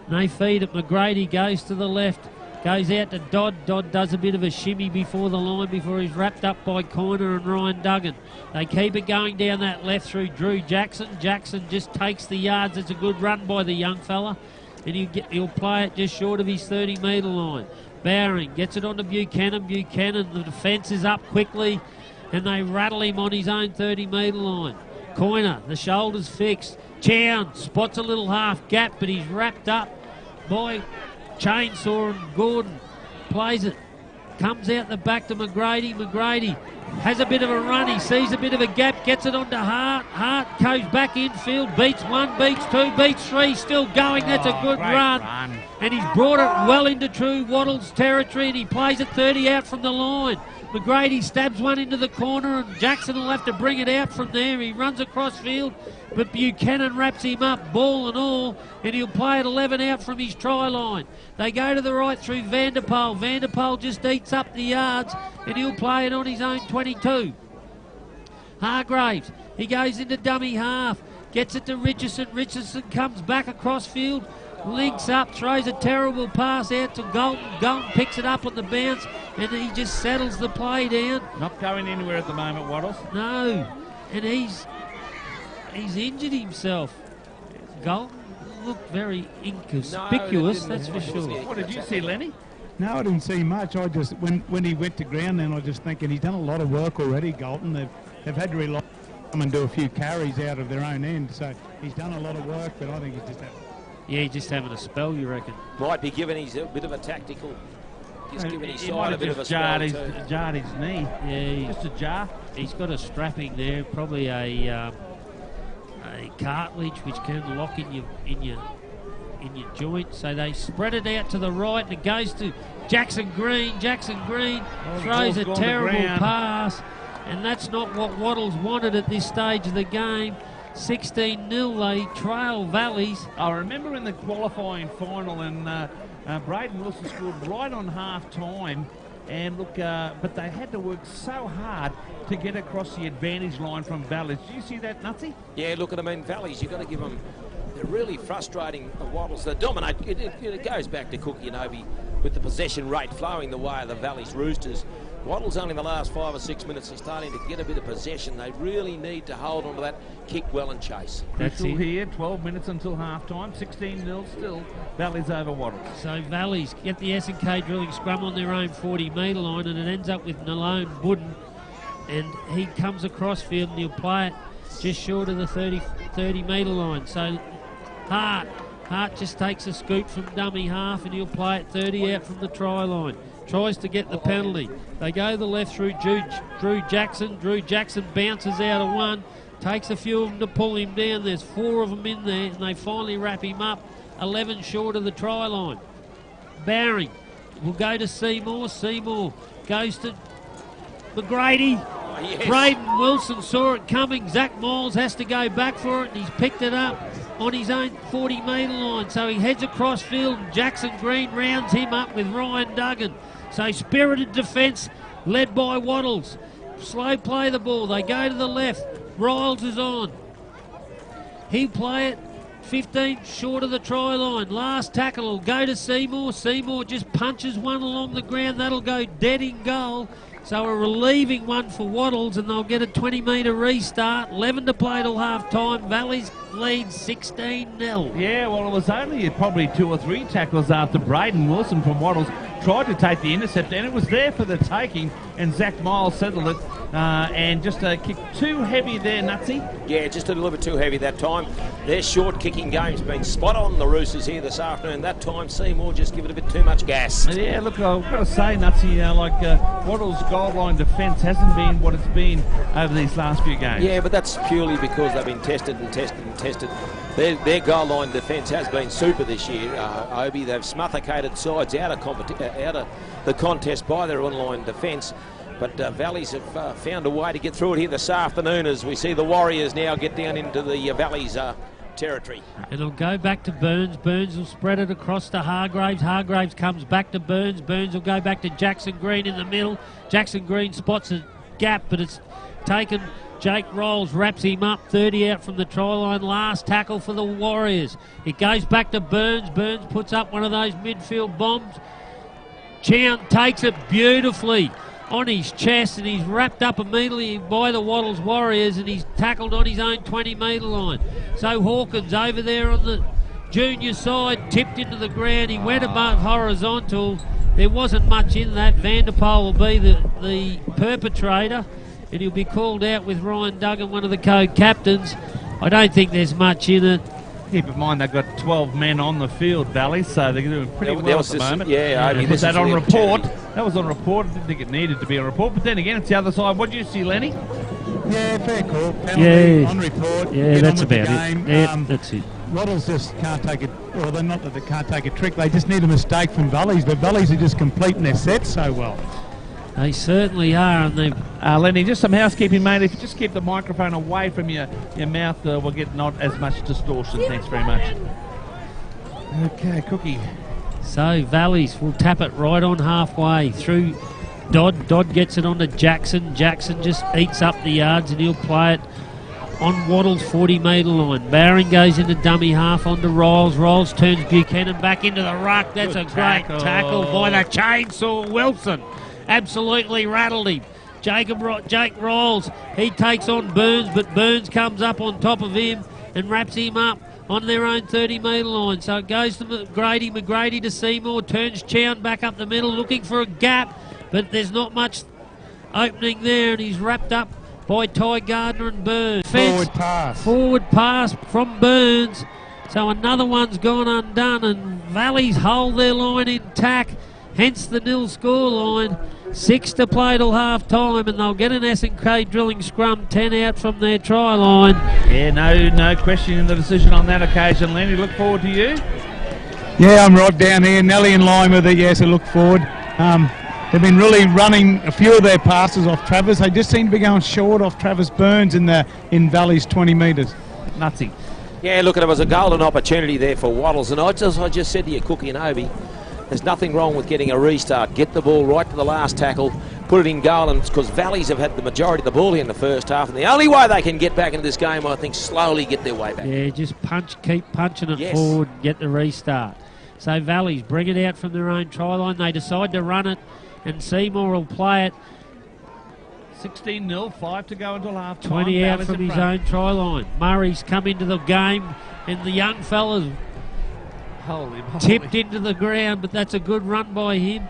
And they feed it. McGrady goes to the left, goes out to Dodd. Dodd does a bit of a shimmy before the line before he's wrapped up by Coiner and Ryan Duggan. They keep it going down that left through Drew Jackson. Jackson just takes the yards. It's a good run by the young fella. And he'll play it just short of his 30 metre line. Bowring gets it onto Buchanan. Buchanan, the defence is up quickly, and they rattle him on his own 30 metre line. Coiner, the shoulders fixed. Chown spots a little half gap, but he's wrapped up by Chainsaw, and Gordon plays it. Comes out the back to McGrady. McGrady has a bit of a run. He sees a bit of a gap, gets it onto Hart. Hart goes back infield, beats 1, beats 2, beats 3, still going. That's a good Great run. run. And he's brought it well into true Wattles territory, and he plays it 30 out from the line. McGrady stabs one into the corner, and Jackson will have to bring it out from there. He runs across field, but Buchanan wraps him up, ball and all, and he'll play it 11 out from his try line. They go to the right through Vanderpoel. Vanderpoel just eats up the yards, and he'll play it on his own 22. Hargraves, he goes into dummy half, gets it to Richardson. Richardson comes back across field, links up, throws a terrible pass out to Galton. Galton picks it up on the bounce, and he just settles the play down. Not going anywhere at the moment, Wattles. No, and he's injured himself. Galton looked very inconspicuous, No, that's for sure. What did you see, Lenny? No, I didn't see much. I just when he went to ground, then I was just thinking he's done a lot of work already. Galton, they've had to rely on him and do a few carries out of their own end. So he's done a lot of work, but I think he's just Yeah, just having a spell, you reckon? Might be giving his a bit of a tactical. Just giving his He side might a have bit of a just spell jarred too. his knee. Yeah, Just a jar. he's got a strapping there, probably a cartilage which can lock in your joint. So they spread it out to the right, and it goes to Jackson Green. Jackson Green throws a ball's gone to terrible ground. pass, and that's not what Wattles wanted at this stage of the game. 16-0, they trail Valleys. I remember in the qualifying final, and Braden Wilson scored right on half time. And look, but they had to work so hard to get across the advantage line from Valleys. Do you see that, Nutsy? Yeah, look at them in Valleys. You've got to give them. They're really frustrating the Wattles. They dominate. It goes back to Cookie and Obi with the possession rate flowing the way of the Valleys Roosters. Wattles only in the last 5 or 6 minutes are starting to get a bit of possession. They really need to hold on to that, kick well and chase. That's Crucial it. here, 12 minutes until half time, 16-0 still. Valleys over Wattles. So Valleys get the S&K drilling scrum on their own 40-metre line, and it ends up with Nalone Budden, and he comes across field and he'll play it just short of the 30-metre line. So Hart just takes a scoot from dummy half, and he'll play it 30 out from the try line. Tries to get the penalty. They go the left through Drew Jackson. Drew Jackson bounces out of one, takes a few of them to pull him down. There's 4 of them in there, and they finally wrap him up 11 short of the try line. Bowring will go to Seymour. Seymour goes to McGrady. Yes. Braden Wilson saw it coming. Zach Miles has to go back for it, and he's picked it up on his own 40-metre line. So he heads across field, and Jackson Green rounds him up with Ryan Duggan. So spirited defence led by Wattles. Slow play the ball. They go to the left. Riles is on. He'll play it 15 short of the try line. Last tackle will go to Seymour. Seymour just punches one along the ground. That'll go dead in goal. So a relieving one for Wattles, and they'll get a 20-metre restart. 11 to play till half-time. Valleys leads 16-0. Yeah, well, it was only probably 2 or 3 tackles after Braden Wilson from Wattles tried to take the intercept, and it was there for the taking, and Zach Miles settled it, and just a kick too heavy there, Nutsy. Yeah, just a little bit too heavy that time. Their short kicking game's been spot on the Roosters here this afternoon. That time, Seymour just give it a bit too much gas. Yeah, look, I've got to say, Nutsy, Wattles' goal line defence hasn't been what it's been over these last few games. Yeah, but that's purely because they've been tested and tested and tested. Their goal line defence has been super this year, Obi. They've smothicated sides out of the contest by their online defence. But Valleys have found a way to get through it here this afternoon as we see the Warriors now get down into the Valleys territory. And it'll go back to Burns. Burns will spread it across to Hargraves. Hargraves comes back to Burns. Burns will go back to Jackson Green in the middle. Jackson Green spots a gap, but it's taken. Jake Rolls wraps him up, 30 out from the try line. Last tackle for the Warriors. It goes back to Burns. Burns puts up one of those midfield bombs. Chown takes it beautifully on his chest, and he's wrapped up immediately by the Wattles Warriors, and he's tackled on his own 20-metre line. So Hawkins over there on the junior side, tipped into the ground. He went above horizontal. There wasn't much in that. Vanderpoel will be the perpetrator, and he'll be called out with Ryan Duggan, one of the co-captains. I don't think there's much in it. Keep in mind they've got 12 men on the field, Valley, so they're doing pretty well at the moment. Yeah, Obi, Was this that is on the report? opportunity. That was on report. I didn't think it needed to be on report, but then again, it's the other side. What do you see, Lenny? Yeah, fair call. Penalty Yeah. on report. Yeah, Get that's on with the about it. game. Yeah, that's it. Wattles just can't take it. Well, they're not that they can't take a trick. They just need a mistake from Valleys, but Valleys are just completing their sets so well. They certainly are, and they've Lenny, just some housekeeping, mate. If you just keep the microphone away from your mouth, we'll get not as much distortion. Thanks very much. Okay, Cookie. So Valleys will tap it right on halfway through Dodd. Dodd gets it on to Jackson. Jackson just eats up the yards, and he'll play it on Wattles' 40-metre line. Bowring goes into dummy half onto Riles. Riles turns Buchanan back into the ruck. That's Good a great tackle by the chainsaw Wilson. Absolutely rattled him. Jake Riles, he takes on Burns, but Burns comes up on top of him and wraps him up on their own 30-metre line. So it goes to McGrady. McGrady to Seymour. Turns Chown back up the middle, looking for a gap. But there's not much opening there, and he's wrapped up by Ty Gardner and Burns. Forward pass from Burns. So another one's gone undone, and Valleys hold their line intact, hence the nil score line. 6 to play till half time, and they'll get an S&K drilling scrum, 10 out from their try line. Yeah, no question in the decision on that occasion. Lenny, look forward to you. Yeah, I'm right down here. Nelly in line with it. Yes, I look forward. They've been really running a few of their passes off Travis. They just seem to be going short off Travis Burns in Valley's 20 metres. Nothing. Yeah, look, it was a golden opportunity there for Waddles, and I just said to you, Cookie and Obi, there's nothing wrong with getting a restart. Get the ball right to the last tackle, put it in goal, and because Valleys have had the majority of the ball in the first half, and the only way they can get back into this game, I think, slowly get their way back. Yeah, just keep punching it forward, get the restart. So Valleys bring it out from their own try line. They decide to run it, and Seymour will play it. 16-0, 5 to go until half time. 20 out from his own try line. Murray's come into the game, and the young fellas tipped into the ground, but that's a good run by him.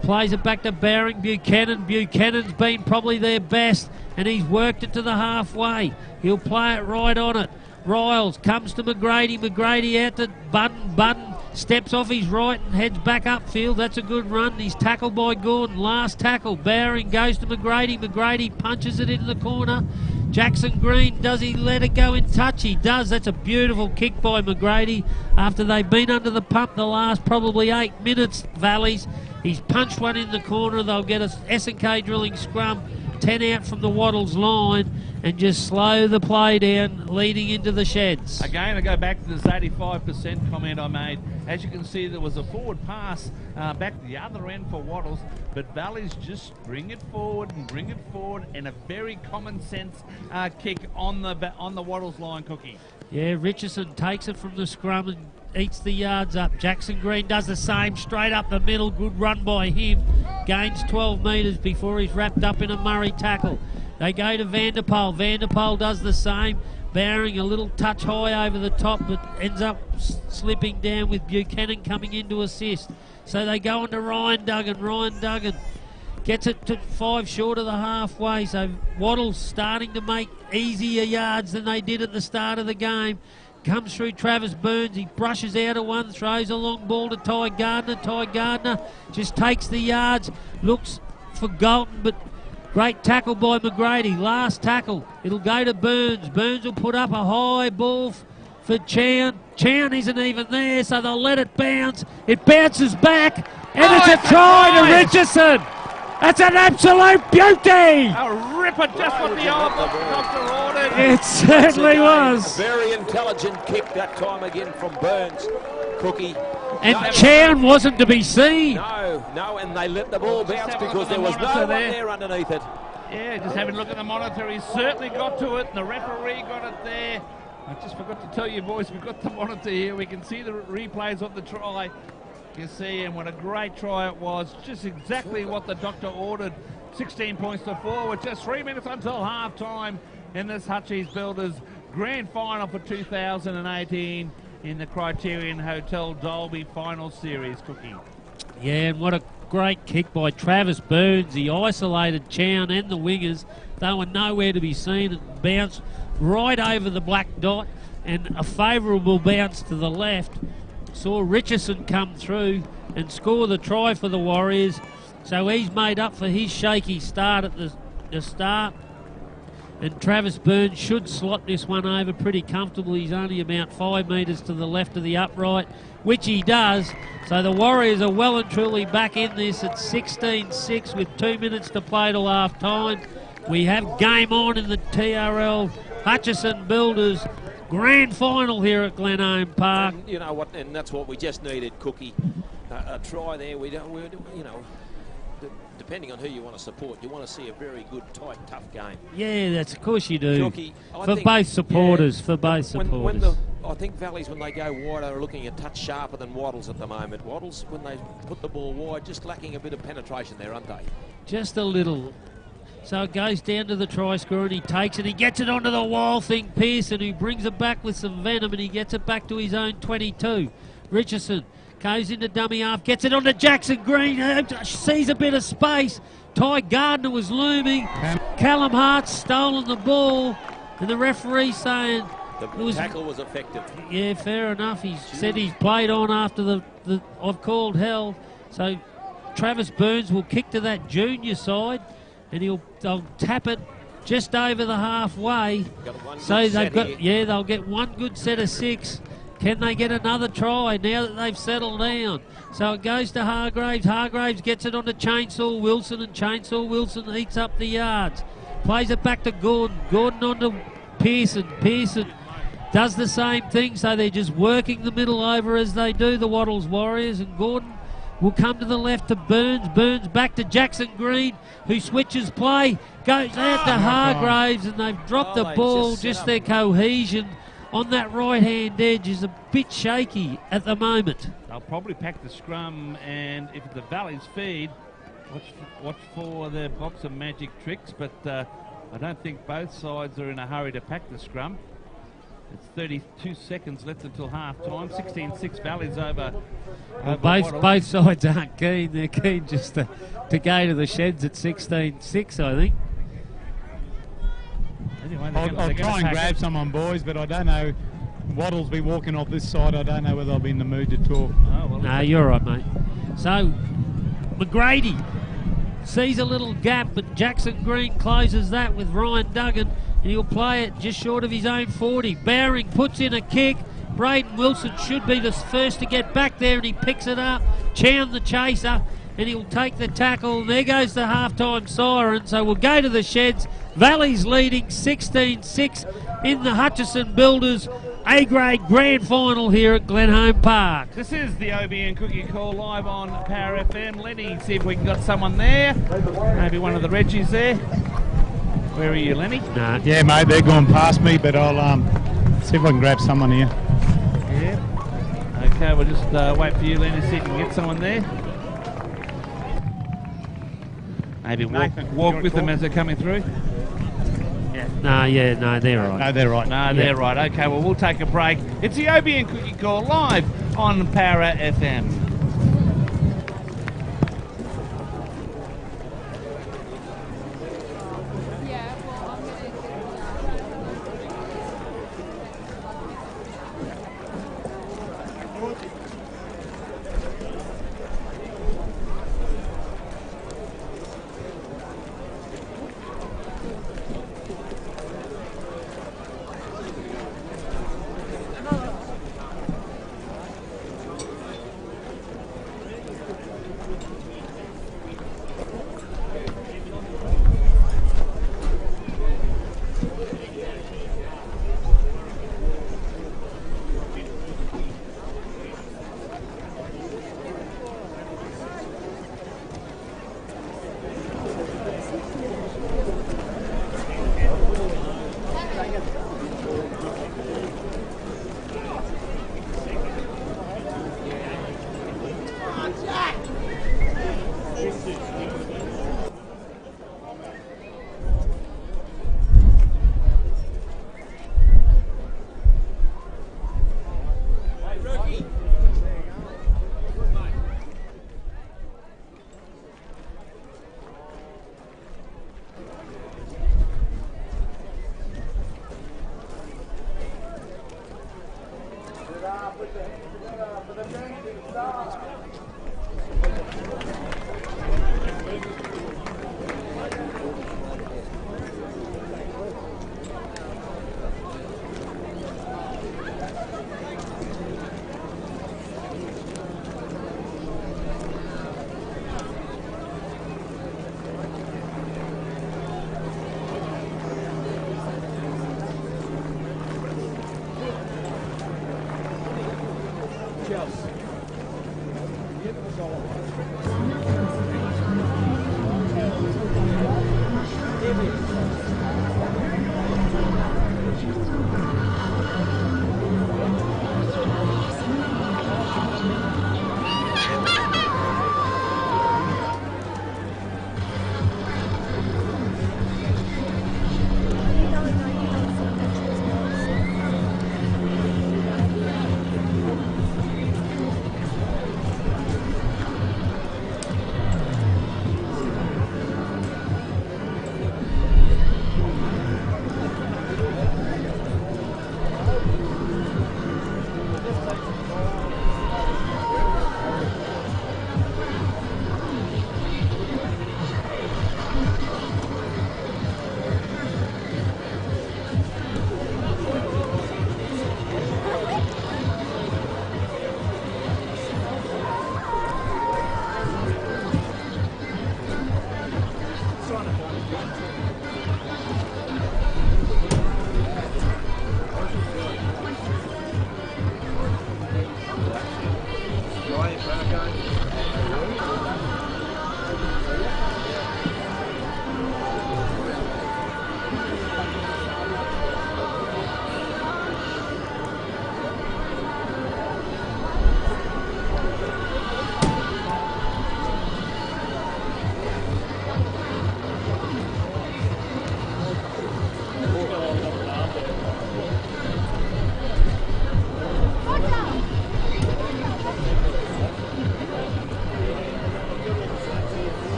Plays it back to Bowring. Buchanan. Buchanan's been probably their best, and he's worked it to the halfway. He'll play it right on it. Riles comes to McGrady. McGrady out to Budden. Budden steps off his right and heads back upfield. That's a good run. He's tackled by Gordon. Last tackle. Bowring goes to McGrady. McGrady punches it into the corner. Jackson Green, does he let it go in touch? He does. That's a beautiful kick by McGrady after they've been under the pump the last probably 8 minutes, Valleys. He's punched one in the corner. They'll get a S&K drilling scrum, 10 out from the Waddles line, and just slow the play down leading into the sheds. Again, I go back to this 85% comment I made. As you can see, there was a forward pass back to the other end for Waddles, but Valleys just bring it forward and a very common sense kick on the Waddles line, Cookie. Yeah, Richardson takes it from the scrum and eats the yards up. Jackson Green does the same, straight up the middle. Good run by him. Gains 12 metres before he's wrapped up in a Murray tackle. They go to Vanderpoel. Vanderpoel does the same. Bowring a little touch high over the top, but ends up slipping down with Buchanan coming in to assist. So they go on to Ryan Duggan. Ryan Duggan gets it to 5 short of the halfway. So Waddles starting to make easier yards than they did at the start of the game. Comes through Travis Burns. He brushes out of one, throws a long ball to Ty Gardner. Ty Gardner just takes the yards, looks for Galton, but great tackle by McGrady. Last tackle. It'll go to Burns. Burns will put up a high ball for Chown. Chown isn't even there, so they'll let it bounce. It bounces back, and it's a try to Richardson. That's an absolute beauty. A ripper, just what the old doctor ordered. It certainly was. A very intelligent kick that time again from Burns, Cookie. And Chown wasn't to be seen. No, and they let the ball bounce because there was no one there underneath it. Yeah, just having a look at the monitor, he certainly got to it, and the referee got it there. I just forgot to tell you, boys, we've got the monitor here. We can see the replays of the try. You see, and what a great try it was. Just exactly what the doctor ordered. 16 points to 4 with just 3 minutes until half-time in this Hutchies Builders Grand Final for 2018 in the Criterion Hotel Dolby Final Series, Cookie. Yeah, and what a great kick by Travis Burns. He isolated Chown and the wingers. They were nowhere to be seen. It bounced right over the black dot, and a favourable bounce to the left. Saw Richardson come through and score the try for the Warriors. So he's made up for his shaky start at the start. And Travis Burns should slot this one over pretty comfortably. He's only about 5 metres to the left of the upright, which he does. So the Warriors are well and truly back in this at 16-6 with 2 minutes to play till half time. We have game on in the TRL Hutchison Builders Grand Final here at Glenelg Park. And you know what? And that's what we just needed, Cookie. A try there. Depending on who you want to support, you want to see a very good, tight, tough game. Yeah, that's of course you do. Cookie, for both supporters. I think Valleys, when they go wide, are looking a touch sharper than Waddles at the moment. Waddles, when they put the ball wide, just lacking a bit of penetration there, aren't they? Just a little. So it goes down to the try scorer and he takes it. He gets it onto the wild thing, Pearson, who brings it back with some venom, and he gets it back to his own 22. Richardson goes into dummy half, gets it onto Jackson Green, sees a bit of space. Ty Gardner was looming. Callum Hart's stolen the ball, and the referee saying The tackle was effective. yeah, fair enough. He said he's played on after the I've called held. So Travis Burns will kick to that junior side, and they'll tap it just over the halfway. So they'll get one good set of 6. Can they get another try now that they've settled down? So it goes to Hargraves. Hargraves gets it onto Chainsaw Wilson, and Chainsaw Wilson eats up the yards. Plays it back to Gordon. Gordon onto Pearson. Pearson does the same thing, so they're just working the middle over as they do, the Wattles Warriors, and Gordon will come to the left to Burns. Burns back to Jackson Green, who switches play, goes out to Hargraves, and they've dropped the ball. Just their cohesion on that right-hand edge is a bit shaky at the moment. They'll probably pack the scrum, and if the Valleys feed, watch for their box of magic tricks, but I don't think both sides are in a hurry to pack the scrum. It's 32 seconds left until half-time. 16-6 Valleys over Both sides aren't keen. They're keen just to go to the sheds at 16-6, I think. Anyway, I'll try and grab someone, boys, but I don't know. Wattles be walking off this side. I don't know whether I'll be in the mood to talk. No, you're right, mate. So, McGrady sees a little gap, but Jackson Green closes that with Ryan Duggan, and he'll play it just short of his own 40. Bowring puts in a kick. Braden Wilson should be the first to get back there, and he picks it up. Chown the chaser, and he'll take the tackle. There goes the halftime siren, so we'll go to the sheds. Valley's leading 16-6 in the Hutchison Builders A-grade grand final here at Glenholme Park. This is the Obie and Cookie Call live on Power FM. Lenny, see if we can got someone there. Maybe one of the Reggies there. Where are you, Lenny? No. Yeah, mate, they're going past me, but I'll see if I can grab someone here. Yeah. Okay, we'll just wait for you, Lenny, see if you can get someone there. Maybe walk with them as they're coming through. No, they're right. No, they're right. No, they're right. Okay, well, we'll take a break. It's the Obie and Cookie Call live on Para FM.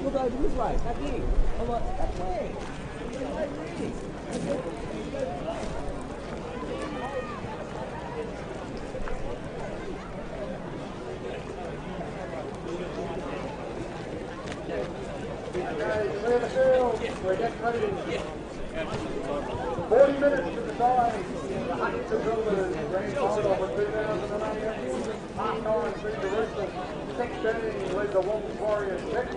Look over this way, back here. I'm like, that's where. Clear the field. We're getting ready. 40 minutes to decide the Huntington Grand Final for 2018. Half-time through Jerusalem. 16 lead the Wolves Warriors 6.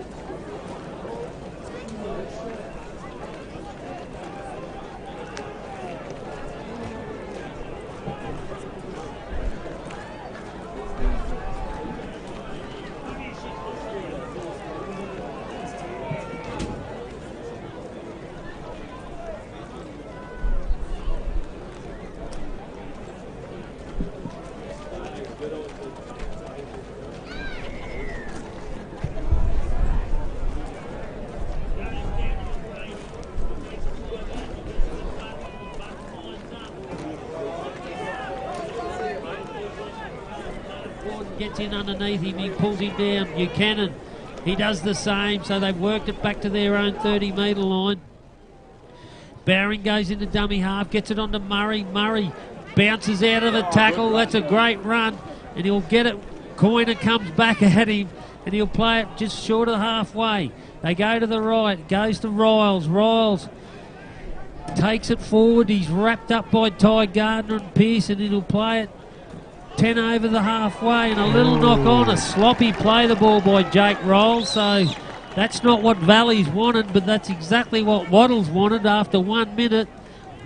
Gets in underneath him, he pulls him down. Buchanan, he does the same, so they've worked it back to their own 30-metre line. Bowring goes into dummy half, gets it onto Murray. Murray bounces out of a tackle. That's a great run, and he'll get it. Coiner comes back at him, and he'll play it just short of halfway. They go to the right, goes to Riles. Riles takes it forward. He's wrapped up by Ty Gardner and Pearson, and he'll play it 10 over the halfway, and a little knock on, a sloppy play the ball by Jake Rolls. So that's not what Valley's wanted, but that's exactly what Waddles wanted. After 1 minute,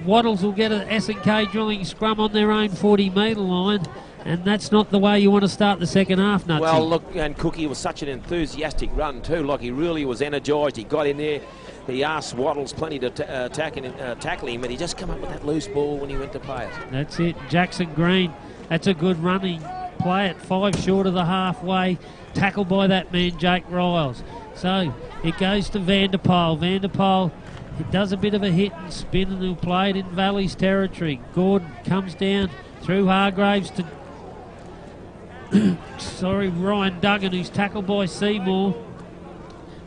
Waddles will get an S&K drilling scrum on their own 40-metre line, and that's not the way you want to start the second half, Nutsy. Well, look, and Cookie was such an enthusiastic run too. Like, he really was energised. He got in there. He asked Waddles plenty to tackle him, and he just come up with that loose ball when he went to play it. That's it. Jackson Green. That's a good running play at 5 short of the halfway. Tackled by that man, Jake Riles. So it goes to Vanderpoel. Vanderpoel, it does a bit of a hit and spin, and he'll play it in Valley's territory. Gordon comes down through Hargraves to Ryan Duggan, who's tackled by Seymour.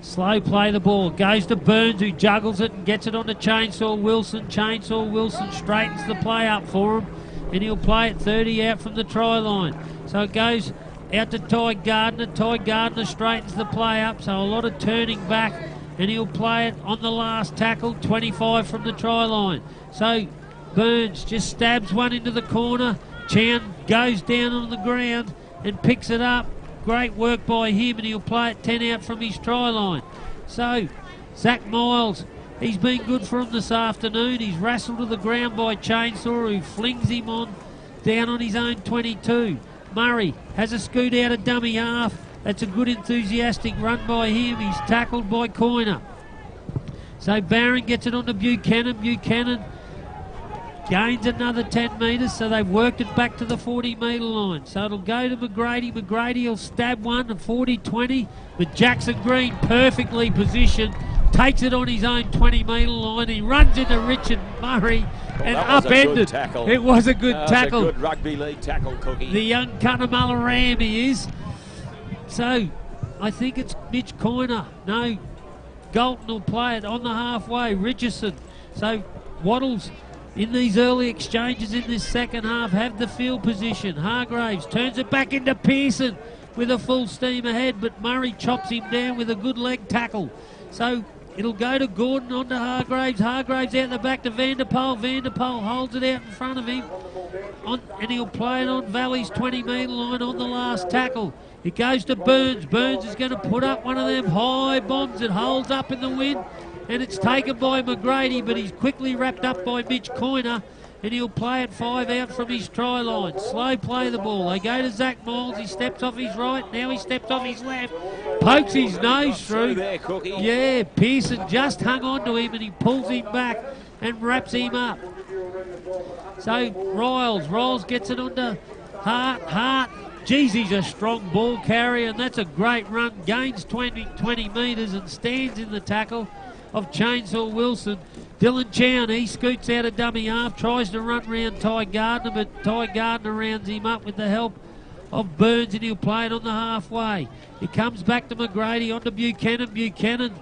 Slow play the ball. Goes to Burns, who juggles it and gets it onto Chainsaw Wilson. Chainsaw Wilson straightens the play up for him, and he'll play it 30 out from the try line. So it goes out to Ty Gardner. Ty Gardner straightens the play up, so a lot of turning back, and he'll play it on the last tackle, 25 from the try line. So Burns just stabs one into the corner. Chan goes down on the ground and picks it up. Great work by him, and he'll play it 10 out from his try line. So Zach Miles, he's been good for him this afternoon. He's wrestled to the ground by Chainsaw, who flings him on down on his own 22. Murray has a scoot out of dummy half. That's a good enthusiastic run by him. He's tackled by Coiner. So Barron gets it onto Buchanan. Buchanan gains another 10 metres, so they've worked it back to the 40-metre line. So it'll go to McGrady. McGrady will stab one at 40-20, but Jackson Green perfectly positioned, takes it on his own 20-metre line. He runs into Richard Murray and upended. It was a good tackle. It was a good rugby league tackle, Cookie. The young Cunnamulla Ram he is. So I think it's Mitch Coiner. No, Galton will play it on the halfway. Richardson. So Waddles, in these early exchanges in this second half, have the field position. Hargraves turns it back into Pearson with a full steam ahead, but Murray chops him down with a good leg tackle. So it'll go to Gordon onto Hargraves. Hargraves out the back to Vanderpoel. Vanderpoel holds it out in front of him, and he'll play it on Valley's 20-metre line on the last tackle. It goes to Burns. Burns is going to put up one of them high bombs. It holds up in the wind, and it's taken by McGrady, but he's quickly wrapped up by Mitch Coiner, and he'll play it 5 out from his try line. Slow play the ball. They go to Zach Miles. He steps off his right. Now he steps off his left. Pokes his nose through. There, Cookie. Yeah, Pearson just hung on to him, and he pulls him back and wraps him up. So Riles gets it onto Hart. Hart Geez, he's a strong ball carrier, and that's a great run. Gains 20 metres and stands in the tackle of Chainsaw Wilson. Dylan Chown, he scoots out a dummy half, tries to run round Ty Gardner, but Ty Gardner rounds him up with the help of Burns, and he'll play it on the halfway. It comes back to McGrady, on to Buchanan. Buchanan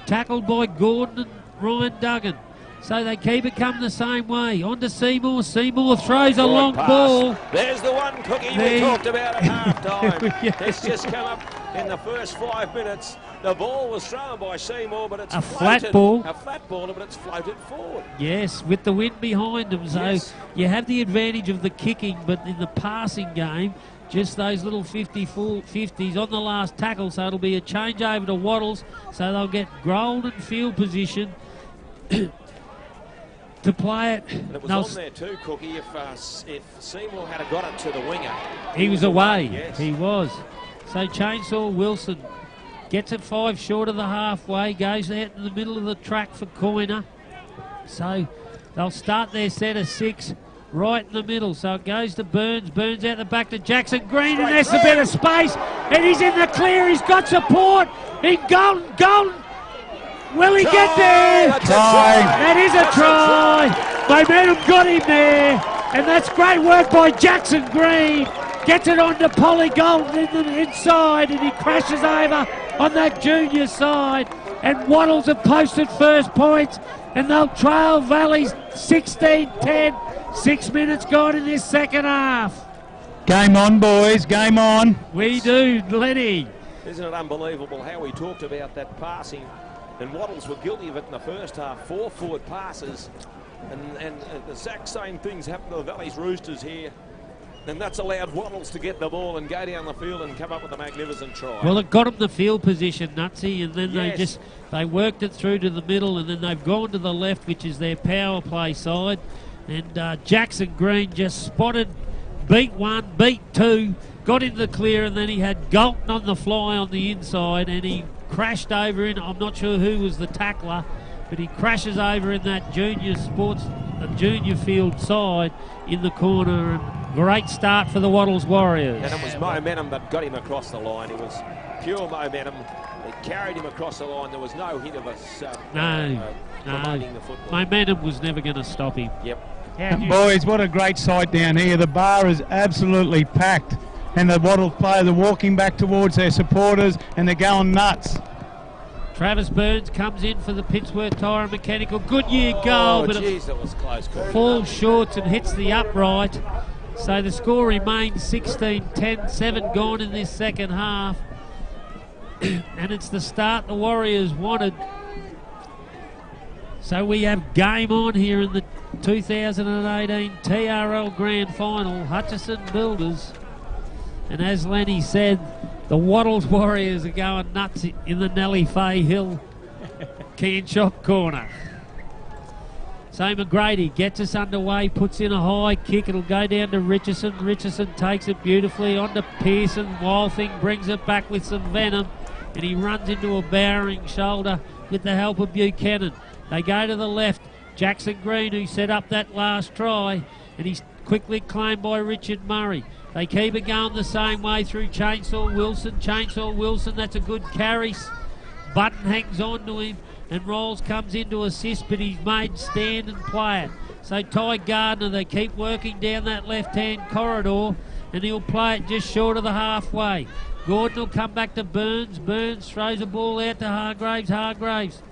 tackled by Gordon and Ryan Duggan. So they keep it coming the same way. On to Seymour. Seymour throws a long ball. There's the one, Cookie, we talked about at half-time. It's just come up in the first 5 minutes. The ball was thrown by Seymour, but it's flat ball. A flat ball, but it's floated forward. Yes, with the wind behind them. So you have the advantage of the kicking, but in the passing game, just those little 50s on the last tackle. So it'll be a change over to Wattles. So they'll get golden field position to play it. And it was on there too, Cookie, if Seymour had got it to the winger. He was away. Yes. He was. So Chainsaw Wilson gets it 5 short of the halfway, goes out in the middle of the track for Coiner. So they'll start their set of 6 right in the middle. So it goes to Burns. Burns out the back to Jackson Green, and there's a bit of space, and he's in the clear. He's got support. In Golden. Will he get there? That is a try. Momentum got him there. And that's great work by Jackson Green. Gets it on to Polly Golden in the inside, and he crashes over on that junior side. And Wattles have posted first points, and they'll trail Valleys 16-10. 6 minutes gone in this second half. Game on, boys. Game on. We do, Lenny. Isn't it unbelievable how we talked about that passing? And Wattles were guilty of it in the first half. 4 forward passes. And the exact same things happened to the Valleys Roosters here. And that's allowed Wattles to get the ball and go down the field and come up with a magnificent try. Well, it got them the field position, Nutsy, and then they worked it through to the middle, and then they've gone to the left, which is their power play side. And Jackson Green just spotted, beat 1, beat 2, got in the clear, and then he had Galton on the fly on the inside, and he crashed over in. I'm not sure who was the tackler, but he crashes over in that junior field side in the corner. And great start for the Wattles Warriors. And it was momentum that got him across the line. It was pure momentum. It carried him across the line. There was no hit of us promoting the football. Momentum was never going to stop him. Yep. Boys, what a great sight down here. The bar is absolutely packed. And the Wattles players are walking back towards their supporters, and they're going nuts. Travis Burns comes in for the Pittsworth Tyre and Mechanical. Goodyear goal, but geez, that was close. Falls short and hits the upright. So the score remains 16-10, 7 gone in this second half. And it's the start the Warriors wanted. So we have game on here in the 2018 TRL Grand Final, Hutchison Builders. And as Lenny said, the Wattles Warriors are going nuts in the Nellie Fay Hill can shop corner. So McGrady gets us underway, puts in a high kick. It'll go down to Richardson. Richardson takes it beautifully on to Pearson. Wild Thing brings it back with some venom, and he runs into a bowering shoulder with the help of Buchanan. They go to the left. Jackson Green, who set up that last try, and he's quickly claimed by Richard Murray. They keep it going the same way through Chainsaw Wilson. Chainsaw Wilson, that's a good carry. Button hangs on to him, and Rolls comes in to assist, but he's made stand and play it. So Ty Gardner, they keep working down that left-hand corridor, and he'll play it just short of the halfway. Gordon will come back to Burns. Burns throws a ball out to Hargraves. Hargraves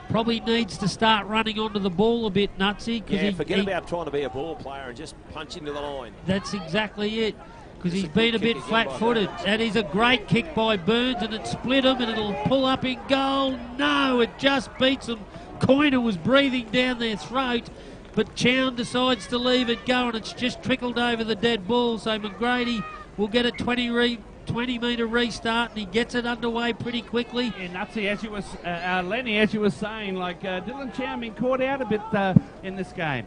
probably needs to start running onto the ball a bit, Nutsy. Yeah, forget about trying to be a ball player and just punch into the line. That's exactly it, because he's been a bit flat-footed. That is a great kick by Burns, and it split him, and it'll pull up in goal. No, it just beats them. Coiner was breathing down their throat, but Chown decides to leave it go, and it's just trickled over the dead ball. So McGrady will get a 20-metre restart, and he gets it underway pretty quickly. Yeah, Nutsy, as you was Lenny, as you were saying, like Dylan Chown been caught out a bit in this game.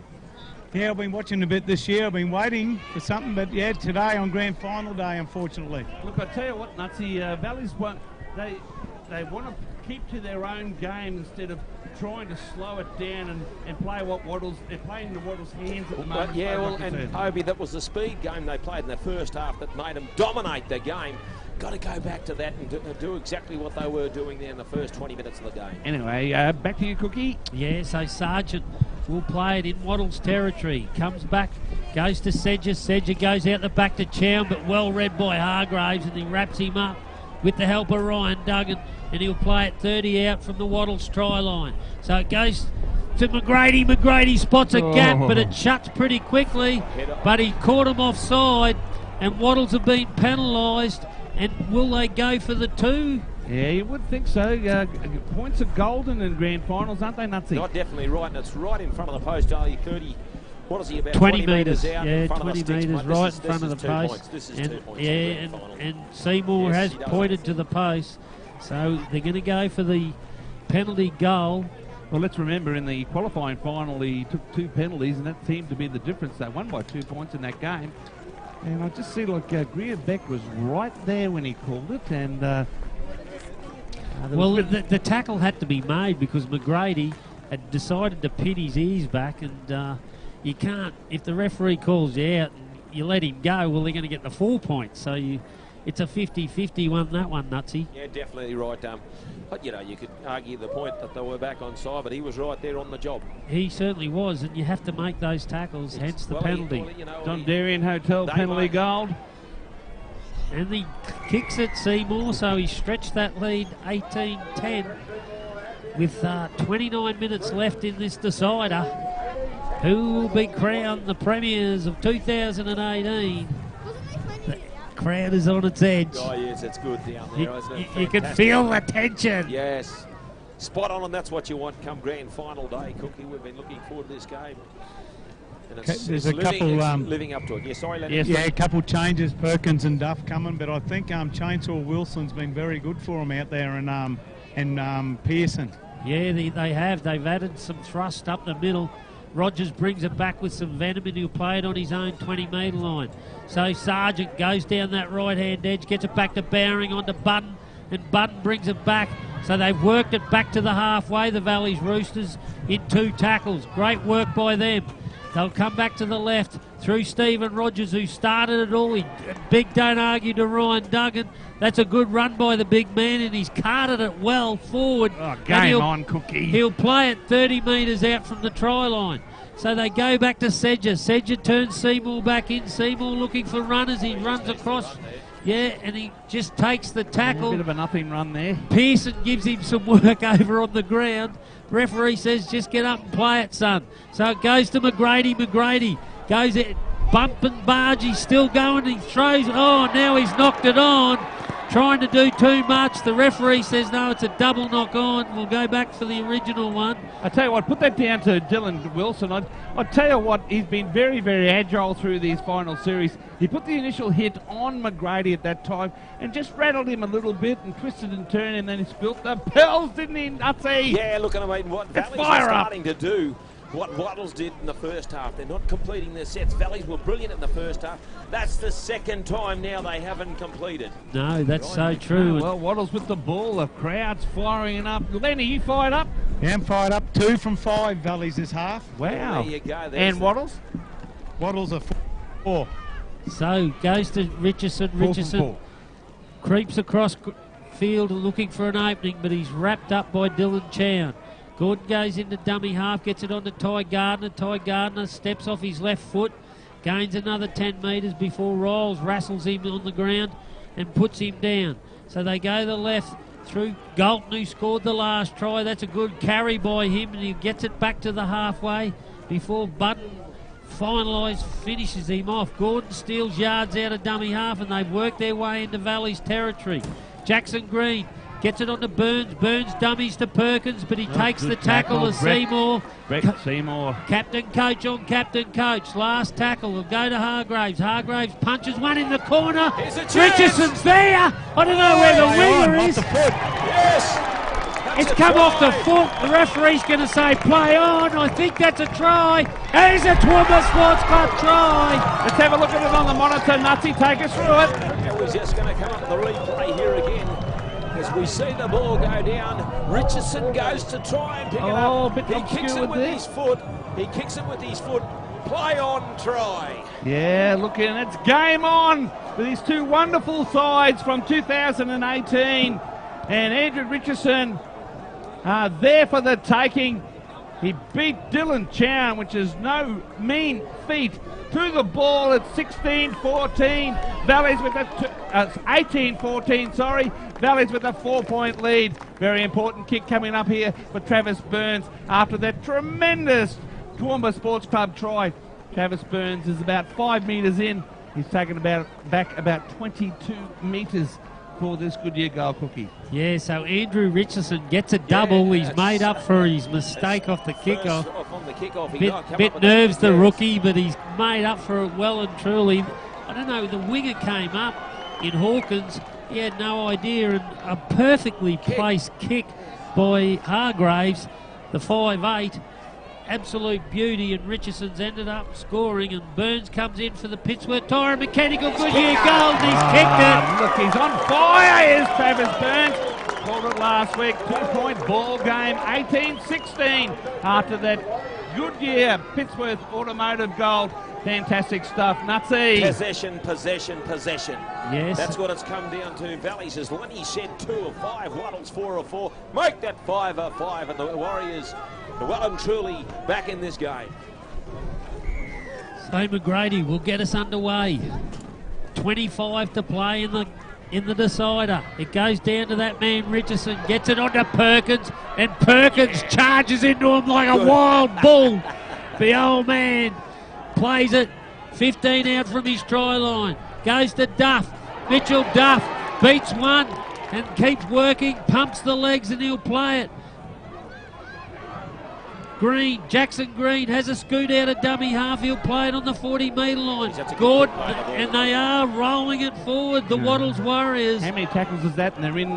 Yeah, I've been watching a bit this year. I've been waiting for something, but yeah, today on Grand Final day, unfortunately. Look, I tell you what, Nutsy, Valleys want to keep to their own game instead of trying to slow it down and play what Waddles, they're playing the Waddles' hands at the moment. Yeah, well, and Obi, that was the speed game they played in the first half that made them dominate the game. Got to go back to that and do exactly what they were doing there in the first 20 minutes of the game. Anyway, back to you, Cookie. Yeah, so Sargent will play it in Waddles' territory. Comes back, goes to Sedger. Sedger goes out the back to Chown, but well read by Hargraves, and he wraps him up with the help of Ryan Duggan, and he'll play it 30 out from the Waddles try line. So it goes to McGrady. McGrady spots a gap, but it shuts pretty quickly. But he caught him offside, and Waddles have been penalised. And will they go for the 2? Yeah, you would think so. Points are golden in grand finals, aren't they, Nutsy? Not definitely right, and it's right in front of the post, only 30. What is he, about 20 metres metres out? yeah, in front 20 of the metres right in front of the post. This is and, 2 points. Yeah, and Seymour has pointed to the post, so they're going to go for the penalty goal. Well, let's remember in the qualifying final he took 2 penalties, and that seemed to be the difference. They won by 2 points in that game. And I just see like Greer Beck was right there when he called it, and well, the tackle had to be made because McGrady had decided to pin his ears back, and you can't, if the referee calls you out and you let him go, well, they're going to get the 4 points. So it's a 50-50 one, that one, Nutsy. Yeah, definitely right. But, you know, you could argue the point that they were back on side, but he was right there on the job. He certainly was, and you have to make those tackles, hence the penalty. John Darien Hotel penalty gold. And he kicks it, Seymour, so he stretched that lead 18-10 with 29 minutes left in this decider. Who will be crowned the premiers of 2018? Crowd is on its edge. Oh, yes, it's good down there, isn't it? You can feel the tension. Yes. Spot on, and that's what you want come grand final day, Cookie. We've been looking forward to this game. And There's a couple living up to it. Yeah, sorry, Lenny. Yeah, a couple changes, Perkins and Duff coming, but I think Chainsaw Wilson's been very good for them out there, and Pearson. Yeah, they have. They've added some thrust up the middle. Rogers brings it back with some venom, and he'll play it on his own 20-metre line. So Sargent goes down that right-hand edge, gets it back to Bowring onto Button, and Button brings it back. So they've worked it back to the halfway, the Valley's Roosters, in 2 tackles. Great work by them. They'll come back to the left through Stephen Rogers, who started it all. Big don't argue to Ryan Duggan. That's a good run by the big man, and he's carted it well forward. Oh, game on, Cookie. He'll play it 30 metres out from the try line. So they go back to Sedger. Sedger turns Seymour back in. Seymour looking for runners. He runs across. Yeah, and he just takes the tackle. A bit of a nothing run there. Pearson gives him some work over on the ground. Referee says, just get up and play it, son. So it goes to McGrady. McGrady goes it, bump and barge. He's still going. He throws. Oh, now he's knocked it on. Trying to do too much. The referee says, no, it's a double knock on. We'll go back for the original one. I tell you what, put that down to Dylan Wilson. I tell you what, he's been very, very agile through these final series. He put the initial hit on McGrady at that time and just rattled him a little bit and twisted and turned, and then he spilt the pills, didn't he, Nutsy? Yeah, look at him, what Valley's starting to do. What Waddles did in the first half. They're not completing their sets. Valleys were brilliant in the first half. That's the second time now they haven't completed. No, that's so true. Well, Waddles with the ball. The crowd's firing up. Lenny, you fired up? Yeah, I'm fired up. 2 from 5 Valleys this half. Wow. There you go. And Waddles? Waddles are 4. So goes to Richardson. Richardson creeps across field looking for an opening, but he's wrapped up by Dylan Chown. Gordon goes into dummy half, gets it on to Ty Gardner. Ty Gardner steps off his left foot, gains another 10 metres before Riles wrestles him on the ground and puts him down. So they go to the left through Galton, who scored the last try. That's a good carry by him, and he gets it back to the halfway before Button finishes him off. Gordon steals yards out of dummy half, and they've worked their way into Valley's territory. Jackson Green gets it on to Burns. Burns dummies to Perkins, but he takes the tackle of Seymour. Brett Seymour. Captain coach on captain coach. Last tackle will go to Hargraves. Hargraves punches one in the corner. Richardson's there. I don't know where the winger is. Yes. It's come off the foot. The referee's going to say play on. I think that's a try. There's a Toowoomba Sports Club try. Let's have a look at it on the monitor. Nutsy, take us through it. It was just going to come up the replay here again. as we see the ball go down. Richardson goes to try and pick it up. Bit He obscure kicks it with with this. his foot. He kicks it with his foot. Play on, try. Yeah, look, and it's game on with these two wonderful sides from 2018. And Andrew Richardson there for the taking. He beat Dylan Chown, which is no mean feat, to the ball at 16-14. Valleys with a 18-14, sorry. Valleys with a 4-point lead. Very important kick coming up here for Travis Burns after that tremendous Toowoomba Sports Club try. Travis Burns is about 5 metres in. He's taken back about 22 metres for this Goodyear goal, Cookie. Yeah, so Andrew Richardson gets a double. He's made up for his mistake off the kickoff. On the kickoff, Bit nerves the rookie, but he's made up for it well and truly. I don't know, the winger came up in Hawkins. He had no idea, and a perfectly placed kick by Hargraves, the 5'8". Absolute beauty, and Richardson's ended up scoring, and Burns comes in for the Pittsworth Tyre Mechanical Goodyear goal, and he's kicked it. Look, he's on fire. Here's Travis Burns. Called it last week. 2-point ball game, 18-16 after that Goodyear Pittsworth Automotive goal. Fantastic stuff. Nutsy. Possession. Yes. That's what it's come down to. Valleys, as Lenny said, 2 of 5. Waddles 4 of 4. Make that 5 of 5. And the Warriors are well and truly back in this game. So McGrady will get us underway. 25 to play in the decider. It goes down to that man Richardson, gets it onto Perkins, and Perkins charges into him like a wild bull. The old man plays it 15 out from his try line. Goes to Duff. Mitchell Duff beats one and keeps working, pumps the legs, and he'll play it. Green, Jackson Green has a scoot out of dummy half. He'll play it on the 40-metre line. Gordon, and they are rolling it forward, the Waddles Warriors. How many tackles is that? And they're in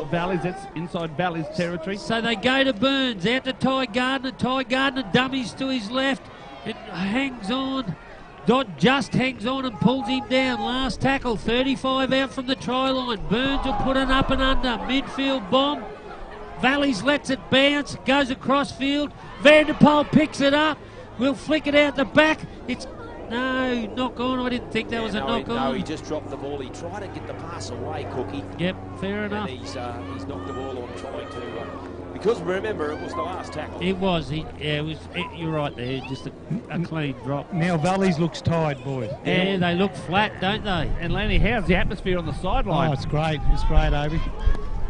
Valleys. That's inside Valleys territory. So they go to Burns, out to Ty Gardner. Ty Gardner dummies to his left. It hangs on. Dodd just hangs on and pulls him down. Last tackle, 35 out from the try line. Burns will put an up and under. Midfield bomb. Valleys lets it bounce, goes across field. Vanderpoel picks it up. We'll flick it out the back. It's no knock on. I didn't think that was a knock on. No, he just dropped the ball. He tried to get the pass away, Cookie. Yep, fair enough. And he's knocked the ball on trying to. Because remember, it was the last tackle. It was. You're right there. Just a clean drop. Now Valleys looks tired, boys. Yeah, they look flat, don't they? And Lanny, how's the atmosphere on the sideline? Oh, it's great. It's great, Obi.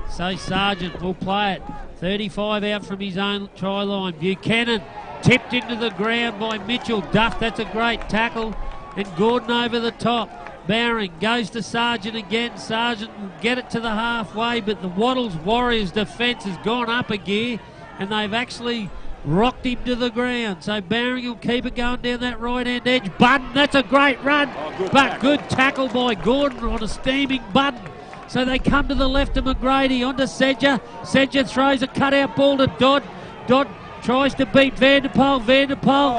So Sargent will play it. 35 out from his own try line. Buchanan tipped into the ground by Mitchell Duff. That's a great tackle. And Gordon over the top. Bowring goes to Sargent again. Sargent will get it to the halfway, but the Waddles Warriors defence has gone up a gear, and they've actually rocked him to the ground. So Bowring will keep it going down that right-hand edge. Budden, that's a great run, good tackle by Gordon on a steaming Budden. So they come to the left of McGrady, onto Sedger. Sedger throws a cutout ball to Dodd. Dodd tries to beat Vanderpoel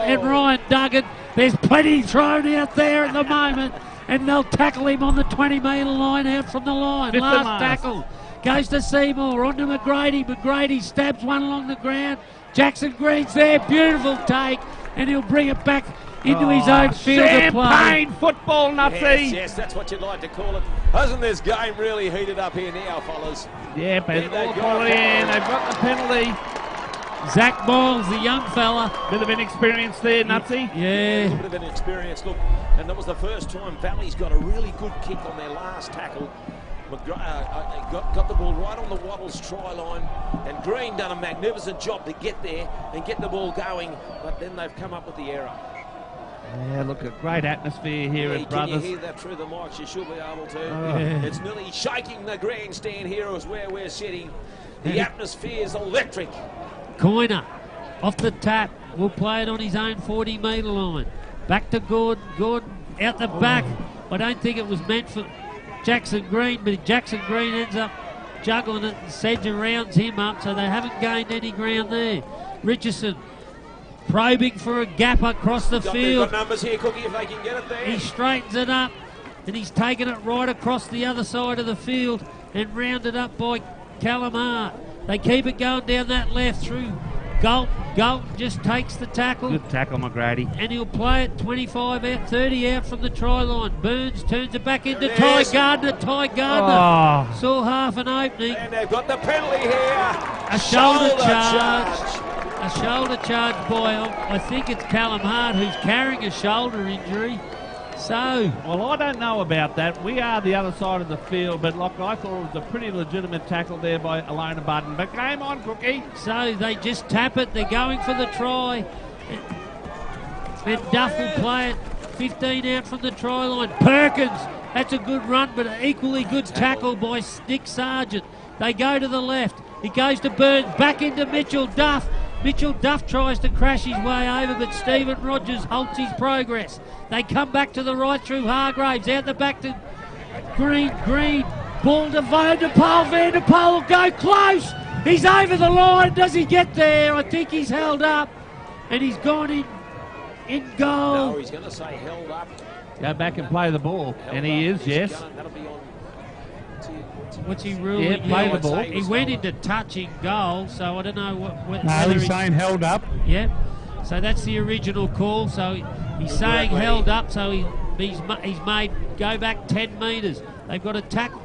and Ryan Duggan. There's plenty thrown out there at the moment, and they'll tackle him on the 20-metre line out from the line. Last tackle goes to Seymour, onto McGrady. McGrady stabs one along the ground. Jackson Green's there, beautiful take, and he'll bring it back into his own field of play. Champagne football, Nutsy. Yes, that's what you'd like to call it. Hasn't this game really heated up here now, fellas? Yeah, but all quality, and they've got the penalty. Zach Miles, the young fella. Bit of inexperience there, Nutsy. A bit of an experience, look, and that was the first time Valley's got a really good kick on their last tackle. Got the ball right on the Waddles try line, and Green done a magnificent job to get there and get the ball going, but then they've come up with the error. Yeah, look, a great atmosphere here at Brothers. Can you hear that through the mics? You should be able to. It's nearly shaking the grandstand here is where we're sitting. The atmosphere is electric. Coiner off the tap. Will play it on his own 40-metre line. Back to Gordon. Gordon out the back. I don't think it was meant for Jackson Green, but Jackson Green ends up juggling it, and Sedger rounds him up, so they haven't gained any ground there. Richardson probing for a gap across the field. Got numbers here, Cookie, if they can get it there. He straightens it up, and he's taken it right across the other side of the field. and rounded up by Calamar. They keep it going down that left through Galton. Galton just takes the tackle. Good tackle, McGrady. And he'll play it 25 out, 30 out from the try line. Burns turns it back into Ty Gardner. Ty Gardner saw half an opening. And they've got the penalty here. A shoulder charge. A shoulder charge by, I think it's Callum Hart, who's carrying a shoulder injury. So, well, I don't know about that. We are the other side of the field, but like I thought it was a pretty legitimate tackle there by Alona Button. But game on, Cookie. So they just tap it. They're going for the try. And Duff will play it 15 out from the try line. Perkins, that's a good run, but an equally good tackle by Nick Sargent. They go to the left. He goes to Burns, back into Mitchell Duff. Mitchell Duff tries to crash his way over, but Stephen Rogers halts his progress. They come back to the right through Hargraves, out the back to Green. Ball to Van der Pol. Van der Pol will go close. He's over the line. Does he get there? I think he's held up, and he's gone in goal. No, he's going to say held up. Go back and play the ball. And he is, yes. That'll be on. What's he ruling? Yeah, play the ball. He went into touching goal, so I don't know what. No, he's saying held up. Yeah. So that's the original call. So he's saying held up. So he's made go back 10 metres. They've got a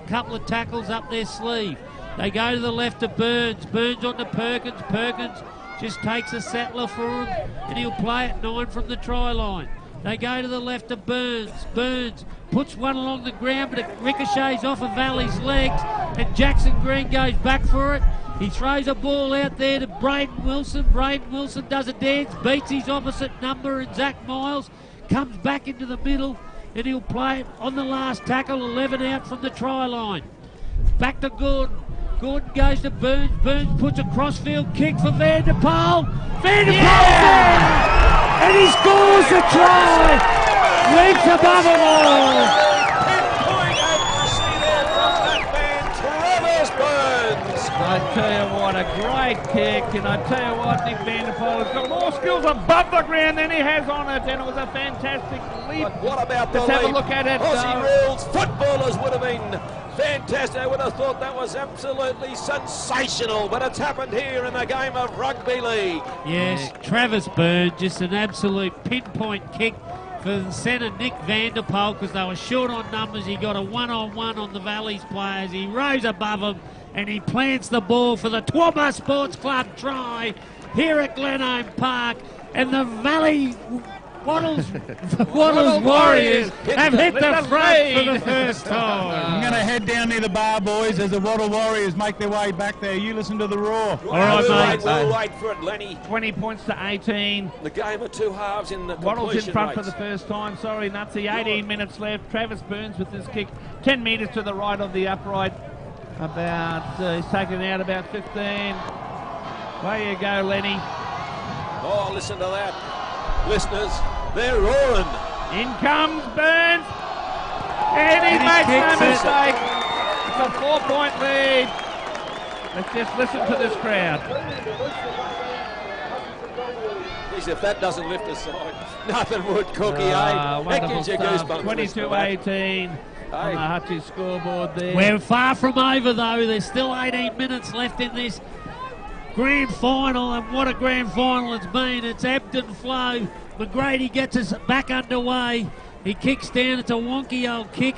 couple of tackles up their sleeve. They go to the left of Burns. Burns on to Perkins. Perkins just takes a settler for him, and he'll play it 9 from the try line. They go to the left of Burns. Burns puts one along the ground, but it ricochets off of Valley's legs, and Jackson Green goes back for it. He throws a ball out there to Braden Wilson. Braden Wilson does a dance, beats his opposite number, and Zach Miles comes back into the middle, and he'll play it on the last tackle, 11 out from the try line. Back to Gordon. Gordon goes to Burns. Burns puts a crossfield kick for Van der Pol. Van der Pol! And he scores the try! Leaps above them all! Pinpoint accuracy there from that man, Travis Burns. I tell you what, a great kick, and I tell you what, Nick Van der Pol has got more skills above the ground than he has on it, and it was a fantastic leap. But what about the Let's have a leap? look at it. Aussie rules footballers would have been fantastic. I would have thought that was absolutely sensational, but it's happened here in the game of rugby league. Yes, Travis Burns, just an absolute pinpoint kick for the centre Nick Van der Pol, because they were short on numbers. He got a one-on-one on the Valleys players. He rose above them, and he plants the ball for the Toowoomba Sports Club try here at Glenholme Park. And the Valley Wattles Warriors have hit the front for the first time. I'm going to head down near the bar, boys, as the Wattle Warriors make their way back there. You listen to the roar. All right, mate. We'll wait for it, Lenny. 20 points to 18. The game of two halves in the Wattles in front rates. for the first time. Sorry, Nutsy. 18 minutes left. Travis Burns with this kick. 10 metres to the right of the upright. He's taken out about 15. Way you go, Lenny. Oh, listen to that. Listeners, they're roaring. In comes Burns. And he makes no mistake. It's a 4-point lead. Let's just listen to this crowd. Geez, if that doesn't lift us side, nothing would, Cookie, eh? That gives you goosebumps. 22-18 on the Hutchie scoreboard there. We're far from over, though. There's still 18 minutes left in this grand final, and what a grand final it's been. It's ebbed and flowed. McGrady gets us back underway. He kicks down. It's a wonky old kick.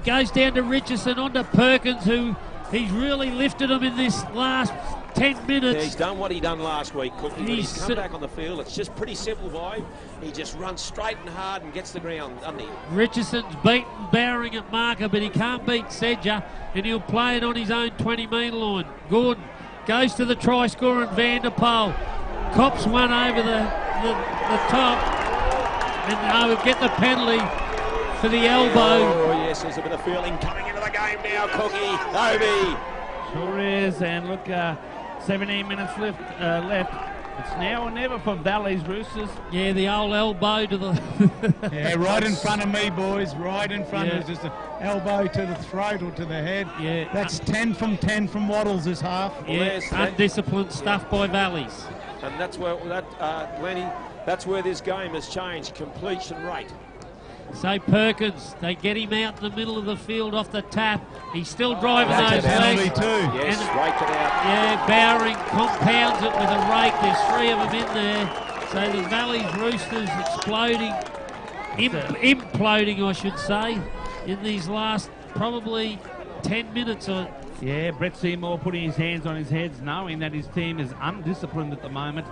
Goes down to Richardson, onto Perkins, who he's really lifted him in this last 10 minutes. Yeah, he's done what he done last week, Cookie. When he's come back on the field, it's just pretty simple vibe. He just runs straight and hard and gets the ground, doesn't he? Richardson's beaten Bowering at marker, but he can't beat Sedger, and he'll play it on his own 20-metre line. Gordon goes to the try scorer, and Van der Pol cops one over the top, and will get the penalty for the elbow. Oh, yes, there's a bit of feeling coming into the game now, Cookie. Obi. Sure is, and look, 17 minutes left. It's now or never for Valley's Roosters. Yeah, the old elbow to the... Yeah, right in front of me, boys. Right in front of us. Just an elbow to the throat or to the head. Yeah. That's 10 from Wattles this half. Yes, undisciplined stuff by Valleys. And that's where Lenny. That's where this game has changed. Completion rate. So Perkins, they get him out in the middle of the field off the tap. He's still driving That's those a penalty legs. too. Yes, And- raked it out. Yeah, Bowering compounds it with a rake. There's 3 of them in there. So the Valley's Roosters exploding, imploding, I should say, in these last probably 10 minutes. Yeah, Brett Seymour putting his hands on his heads, knowing that his team is undisciplined at the moment.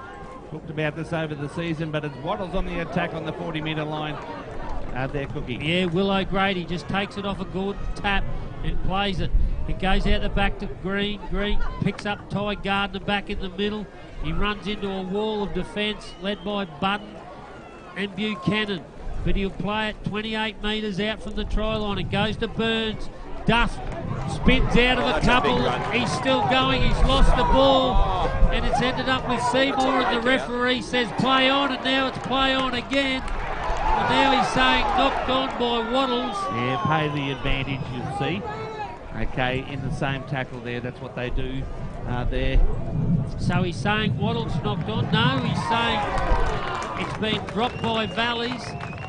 Talked about this over the season, but it's Waddles on the attack on the 40-metre line. There, Cookie. Yeah, Will O'Grady just takes it off a Gordon tap and plays it. It goes out the back to Green. Green picks up Ty Gardner back in the middle. He runs into a wall of defence led by Budden and Buchanan. But he'll play it 28 metres out from the try line. It goes to Burns. Duff spins out of a That's couple. a big run. He's still going. He's lost the ball. And it's ended up with Seymour, and the referee says play on, and now it's play on again. And now he's saying knocked on by Waddles. Yeah, pay the advantage, you'll see. Okay, in the same tackle there, that's what they do there. So he's saying Waddles knocked on. No, he's saying it's been dropped by Valleys.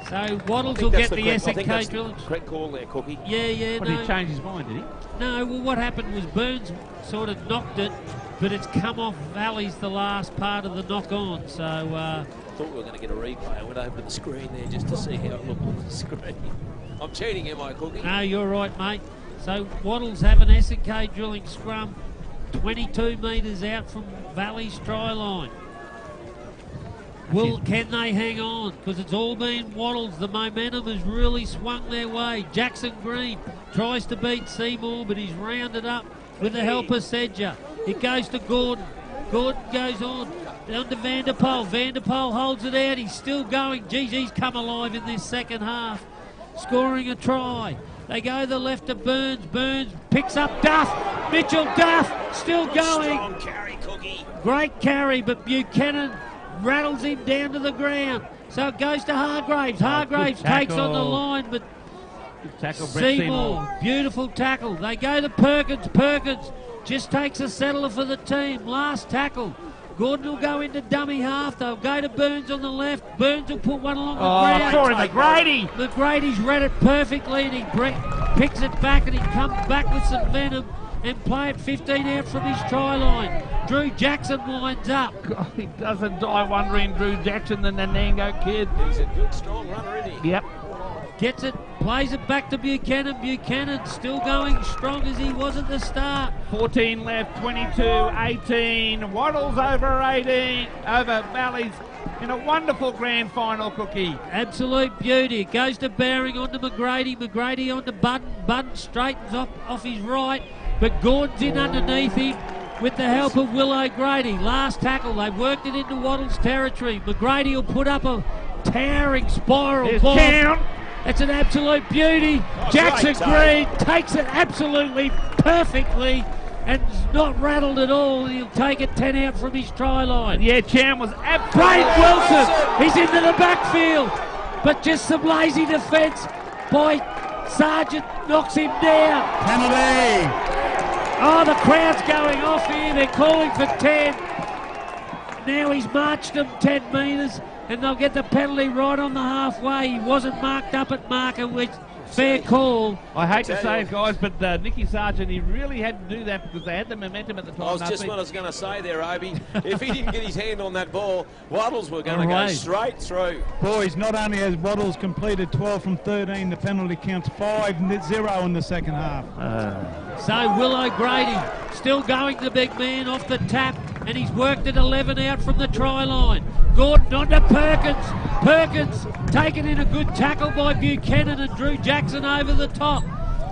So Waddles will get the SNK drill. Correct call there, Cookie. Yeah, What, no. did he change his mind, did he? No, well, what happened was Burns sort of knocked it, but it's come off Valleys the last part of the knock on. So I thought we were going to get a replay. I went over to the screen there just to see how it looked on the screen. I'm cheating, am I, Cookie? no, you're right, mate. So Waddles have an SNK drilling scrum 22 metres out from Valley's try line. Can they hang on? Because it's all been Waddles. The momentum has really swung their way. Jackson Green tries to beat Seymour, but he's rounded up with the help of Sedger. It goes to Gordon. Gordon goes on down to Vanderpoel. Vanderpoel holds it out. He's still going. Geez, he's come alive in this second half, scoring a try. They go the left to Burns. Burns picks up Duff. Mitchell Duff still going. Strong carry, Cookie. Great carry, but Buchanan rattles him down to the ground. So it goes to Hargraves. Hargraves takes on the line, but Good tackle, Brett Seymour, beautiful tackle. They go to Perkins. Perkins just takes a settler for the team. Last tackle. Gordon will go into dummy half. They'll go to Burns on the left. Burns will put one along the ground. Sorry, McGrady. McGrady's read it perfectly, and he picks it back, and he comes back with some venom and play it 15 out from his try line. Drew Jackson lines up. God, he doesn't die wondering Drew Jackson, the Nanango kid. He's a good, strong runner, isn't he? Yep. Gets it, plays it back to Buchanan. Buchanan still going strong as he was at the start. 14 left, 22-18. Waddles over 18, over Valleys in a wonderful grand final, Cookie. Absolute beauty. It goes to Bowering onto McGrady. McGrady onto Budden. Budden straightens off his right, but Gordon's in underneath him with the help of Will O'Grady. Last tackle. They've worked it into Waddles' territory. McGrady will put up a towering spiral There's bomb. count. It's an absolute beauty. Jackson great Green takes it absolutely perfectly and is not rattled at all. He'll take it 10 out from his try line. Yeah, Chan was Great absolutely... Wilson. He's into the backfield, but just some lazy defence by Sargent knocks him down. Penalty. Oh, the crowd's going off here. They're calling for 10. Now he's marched them 10 metres, and they'll get the penalty right on the halfway. He wasn't marked up at marker, which fair call. I hate to say it, guys, but Nicky Sargent, he really had to do that because they had the momentum at the time. I was just what I was going to say there, Obi. If he didn't get his hand on that ball, Waddles were going to go straight through. Boys, not only has Waddles completed 12 from 13, the penalty counts 5-0 in the second half. So Will O'Grady still going the big man off the tap, and he's worked it 11 out from the try line. Gordon onto Perkins. Perkins taken in a good tackle by Buchanan and Drew Jackson over the top.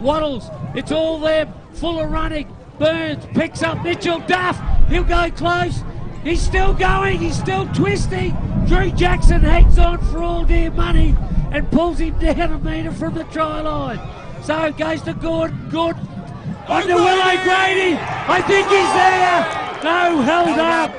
Waddles, it's all there, full of running. Burns picks up Mitchell Duff. He'll go close. He's still going. He's still twisting. Drew Jackson hangs on for all dear money and pulls him down a metre from the try line. So it goes to Gordon. Gordon onto Will O'Grady. I think he's there. No, held up.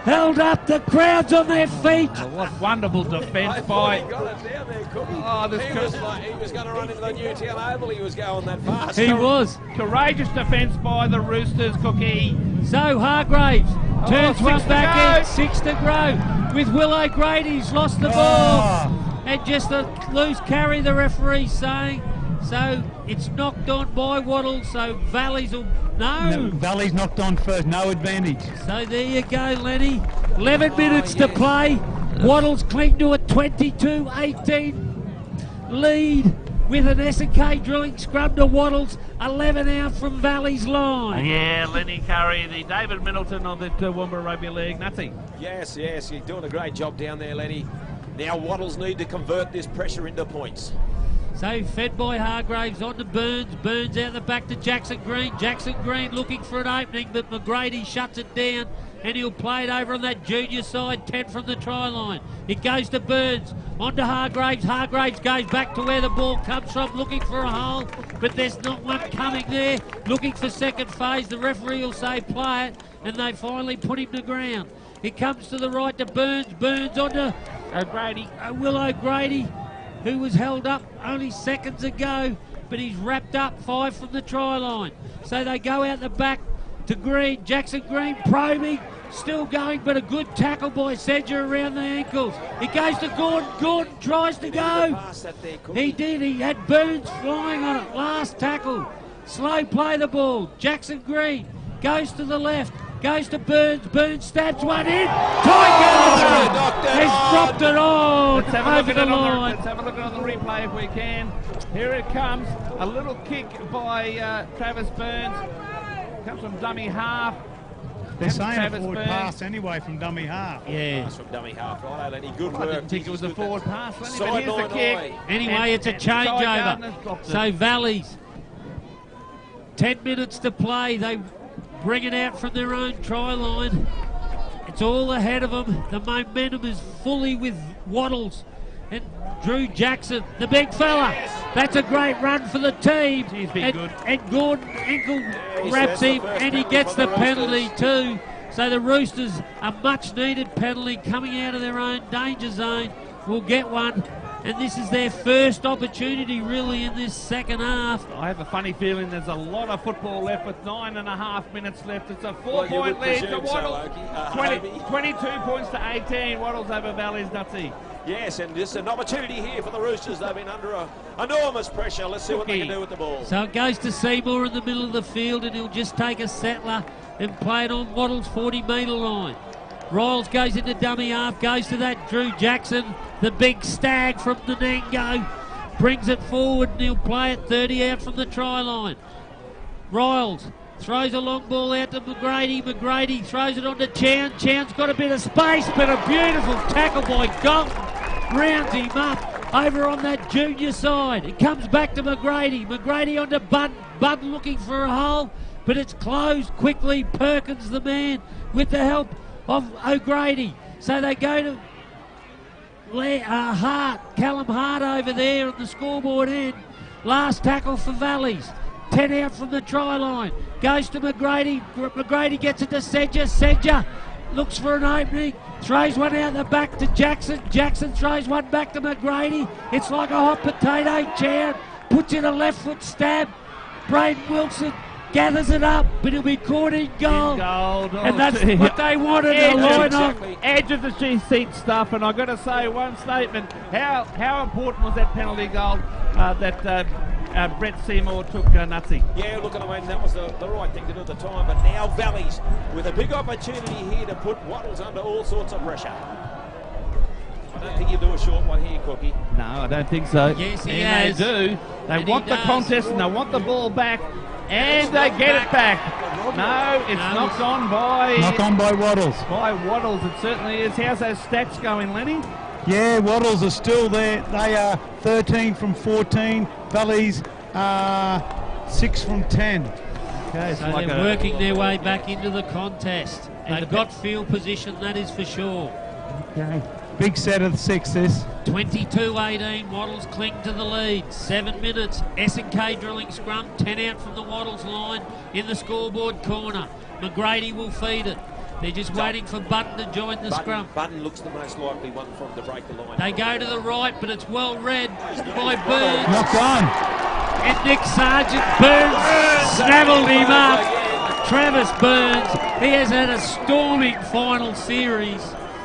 Held up, the crowd's on their feet. Oh, what wonderful defence I by... thought he got it down there, Cookie. Oh, this He was going to run into the Newtown Oval. He was going that fast. He was. Courageous defence by the Roosters, Cookie. So Hargraves turns 6 one to back go. in, 6 to grow. With Will O'Grady, he's lost the ball. and just a loose carry, the referee's saying. So it's knocked on by Waddles, so Valleys will... No. Valley's knocked on first, no advantage. So there you go, Lenny. 11 minutes to play. Waddles cling to a 22-18 lead with an S&K drilling scrum to Waddles, 11 out from Valley's line. Yeah, Lenny Curry, the David Middleton of the Toowoomba Rugby League. Nothing. Yes, you're doing a great job down there, Lenny. Now Waddles need to convert this pressure into points. So fed by Hargraves on to Burns. Burns out the back to Jackson Green. Jackson Green looking for an opening, but McGrady shuts it down, and he'll play it over on that junior side, 10 from the try line. It goes to Burns, on to Hargraves. Hargraves goes back to where the ball comes from, looking for a hole, but there's not one coming there. Looking for second phase. The referee will say play it, and they finally put him to ground. It comes to the right to Burns. Burns on to O'Grady. Will O'Grady, who was held up only seconds ago, but he's wrapped up 5 from the try line. So they go out the back to Green. Jackson Green probing, still going, but a good tackle by Sedger around the ankles. It goes to Gordon. Gordon tries to go. He did. He had Burns flying on it. Last tackle. Slow play the ball. Jackson Green goes to the left. Goes to Burns. Burns stabs one in. Tiger has dropped it on Let's have a look over at the it line. let's have a look at it on the replay if we can. Here it comes. A little kick by Travis Burns. Comes from dummy half. They're saying Travis a forward Burns. pass anyway from dummy half. Yeah. Pass from dummy half, right, Lenny? Good I work. didn't think it was a forward pass, Lenny, but Side here's the line kick. eye. Anyway, it's a Ty Gardner's changeover. dropped it. So Valleys, 10 minutes to play. They bring it out from their own try line. It's all ahead of them. The momentum is fully with Waddles and Drew Jackson, the big fella. That's a great run for the team. He's been and, good. and Gordon ankle he wraps says the him, first and he penalty gets for the the penalty Roosters. too. So the Roosters, a much needed penalty coming out of their own danger zone, will get one. And this is their first opportunity really in this second half. I have a funny feeling there's a lot of football left with 9.5 minutes left. It's a Well, you four-point would lead to presume so, Waddles. Okie. 22 points to 18. Waddles over Valleys, Nutsy. Yes, and this is an opportunity here for the Roosters. They've been under enormous pressure. Let's see what they can do with the ball. So it goes to Seymour in the middle of the field, and he'll just take a settler and play it on Waddles' 40-metre line. Riles goes into dummy half, goes to that Drew Jackson, the big stag from Nanango, brings it forward, and he'll play it 30 out from the try line. Riles throws a long ball out to McGrady. McGrady throws it on to Chown. Chown's got a bit of space, but a beautiful tackle by Galton rounds him up over on that junior side. It comes back to McGrady. McGrady onto Budden. Budden looking for a hole, but it's closed quickly. Perkins the man with the help of O'Grady. So they go to Hart, Callum Hart over there on the scoreboard end. Last tackle for Valleys. 10 out from the try line. Goes to McGrady. McGrady gets it to Sedger. Sedger looks for an opening. Throws one out the back to Jackson. Jackson throws one back to McGrady. It's like a hot potato. Chown puts in a left foot stab. Braden Wilson gathers it up, but he'll be caught in goal. And that's what they wanted to line up. Edge of the seat stuff, and I've got to say one statement. How important was that penalty goal that Brett Seymour took, Nutsy? Yeah, look, I mean, that was the right thing to do at the time, but now Valleys with a big opportunity here to put Waddles under all sorts of pressure. I don't think you do a short one here, Cookie. No, I don't think so. Yes, he and has. they do. They And want he the does. contest, and they want the ball back, and they get it back. No, it's No, knocked on by... Knock on by Waddles. By Waddles, it certainly is. How's those stats going, Lenny? Yeah, Waddles are still there. They are 13 from 14. Valleys are 6 from 10. Okay, it's So like they're a- working their way back into the contest. And They've the- got field position, that is for sure. Okay. Big set of 6 this. 22-18, Waddles cling to the lead. 7 minutes, S&K drilling scrum, 10 out from the Waddles line in the scoreboard corner. McGrady will feed it. They're just waiting for Button to join the scrum. Button looks the most likely one for him to break the line. They go to the right, but it's well read by Burns. Knocked on. And Nick Sargent. Burns snavelled him up. Travis Burns, he has had a storming final series.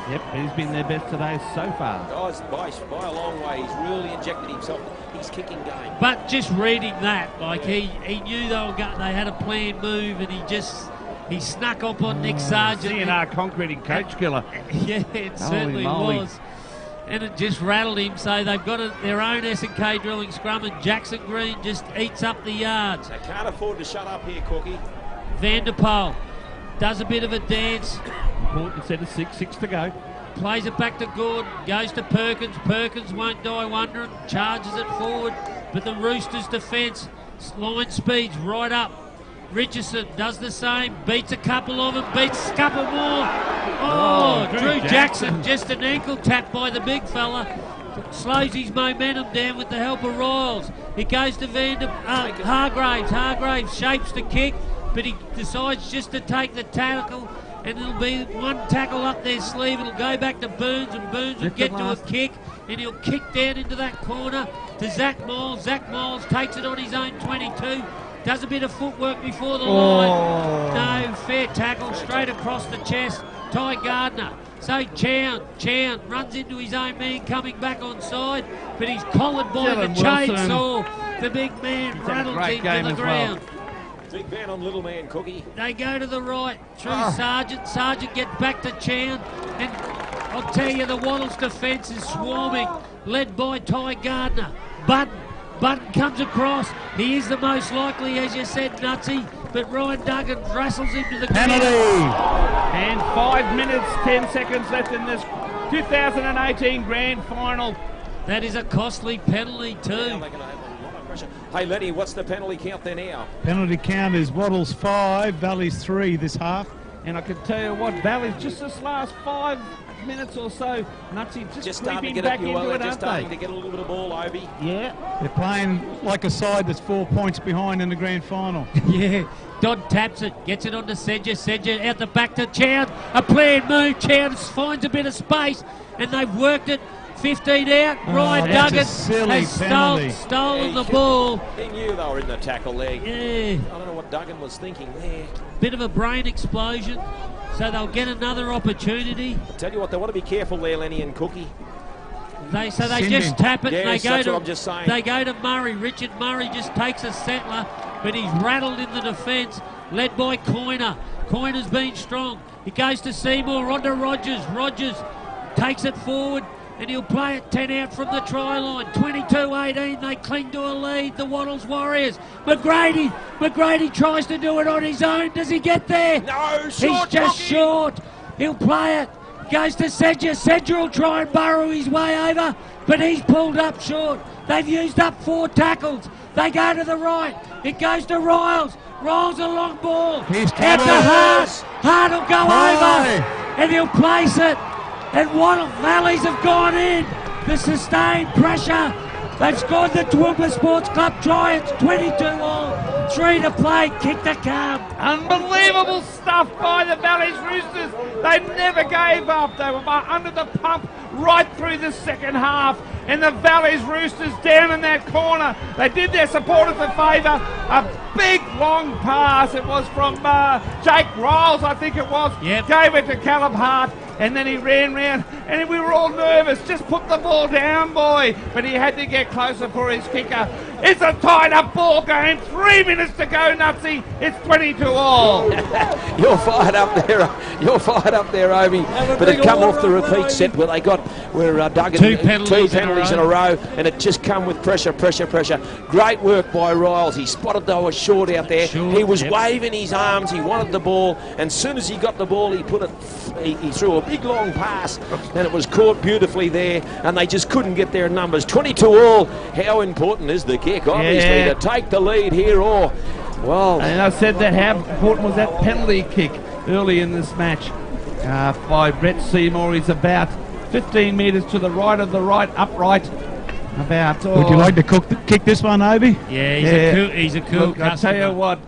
Yep, he's been their best today so far. Guys, by a long way, he's really injected himself. His kicking game. But just reading that, like he knew they had a planned move, and he snuck up on Nick Sargent. CNR concreting coach killer. Yeah, it certainly was. And it just rattled him. So they've got their own S&K drilling scrum, and Jackson Green just eats up the yards. They can't afford to shut up here, Cookie. Vanderpoel does a bit of a dance. Important set of 6 to go. Plays it back to Gordon, goes to Perkins. Perkins won't die wondering, charges it forward. But the Roosters' defence, line speeds right up. Richardson does the same, beats a couple of them, beats a couple more. Oh, Drew Jackson, just an ankle tap by the big fella. Slows his momentum down with the help of Riles. He goes to Hargraves. Hargraves shapes the kick, but he decides just to take the tackle, and it'll be one tackle up their sleeve. It'll go back to Burns, and Burns will get to a kick, and he'll kick down into that corner to Zach Miles. Zach Miles takes it on his own 22. Does a bit of footwork before the line. No, fair tackle, straight across the chest. Ty Gardner. So Chown runs into his own man coming back on side, but he's collared by the chainsaw. The big man rattles him to the ground. Big man on little man, Cookie. They go to the right through Sargent. Sargent gets back to Chown, and I'll tell you, the Wattles defence is swarming, led by Ty Gardner. Button comes across. He is the most likely, as you said, Nutsy, but Ryan Duggan wrestles him to the ground. And 5 minutes, 10 seconds left in this 2018 Grand Final. That is a costly penalty too. Now they're going to have a lot of pressure. Hey, Lenny, what's the penalty count there now? Penalty count is Wattles 5, Valleys 3 this half. And I can tell you what, Valley's just this last 5 minutes or so, Nutsy just starting to creeping get back into it, just aren't starting they? to get a little bit of ball, Obi. Yeah. They're playing like a side that's 4 points behind in the grand final. Yeah, Dodd taps it, gets it onto Sedger. Sedger out the back to Chown. A planned move. Chown finds a bit of space, and they've worked it. 15 out. Ryan Duggan has stolen the ball. He knew they were in the tackle there. Yeah. I don't know what Duggan was thinking there. Bit of a brain explosion, so they'll get another opportunity. I'll tell you what, they want to be careful there, Lenny and Cookie. They just tap it, yes, and that's what I'm just saying. They go to Murray. Richard Murray just takes a settler, but he's rattled in the defence, led by Coyner. Coyner's been strong. He goes to Seymour, onto Rogers. Rogers takes it forward, and he'll play it 10 out from the try line. 22-18, they cling to a lead, the Wattles Warriors. McGrady tries to do it on his own. Does he get there? No, short. He's just short. He'll play it. Goes to Sedger. Sedger will try and burrow his way over, but he's pulled up short. They've used up 4 tackles. They go to the right. It goes to Riles. Riles a long ball. He's out to Hart. Hart will go over, and he'll place it. And Wattle Valleys have gone in. The sustained pressure. They've scored the Toowoomba Sports Club try. It's 22-all. 3 to play. Kick to come. Unbelievable stuff by the Valleys Roosters. They never gave up. They were under the pump right through the second half. And the Valleys Roosters down in that corner. They did their supporters a favour. A big long pass. It was from Jake Riles, I think it was. Yep. Gave it to Callum Hart. And then he ran round, and we were all nervous. Just put the ball down, boy. But he had to get closer for his kicker. It's a tied-up ball game. 3 minutes to go, Nutsy. It's 22-all. You're fired up there. You're fired up there, Obi. But it come off the repeat set where Duggan 2 penalties in a row, and it just come with pressure. Great work by Riles. He spotted they were short out there. He was waving his arms. He wanted the ball, and as soon as he got the ball, he put it. He threw a big long pass, and it was caught beautifully there, and they just couldn't get their numbers. 22-all. How important is the kick, obviously, to take the lead here? And I said that, how important was that penalty kick early in this match by Brett Seymour. He's about 15 metres to the right of the right upright. Would you like to kick this one, Obi? Yeah, he's a cool Look, I tell you what,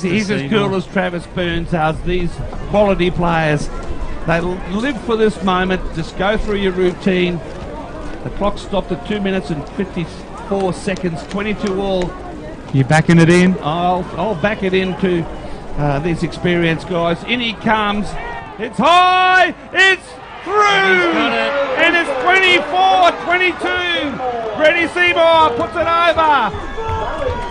he's as cool as Travis Burns does. These quality players, they live for this moment. Just go through your routine. The clock stopped at 2 minutes and 54 seconds. 22-all. You backing it in? I'll back it into these experienced guys. In he comes. It's high. It's through, and it's 24-22. Freddie Seymour puts it over,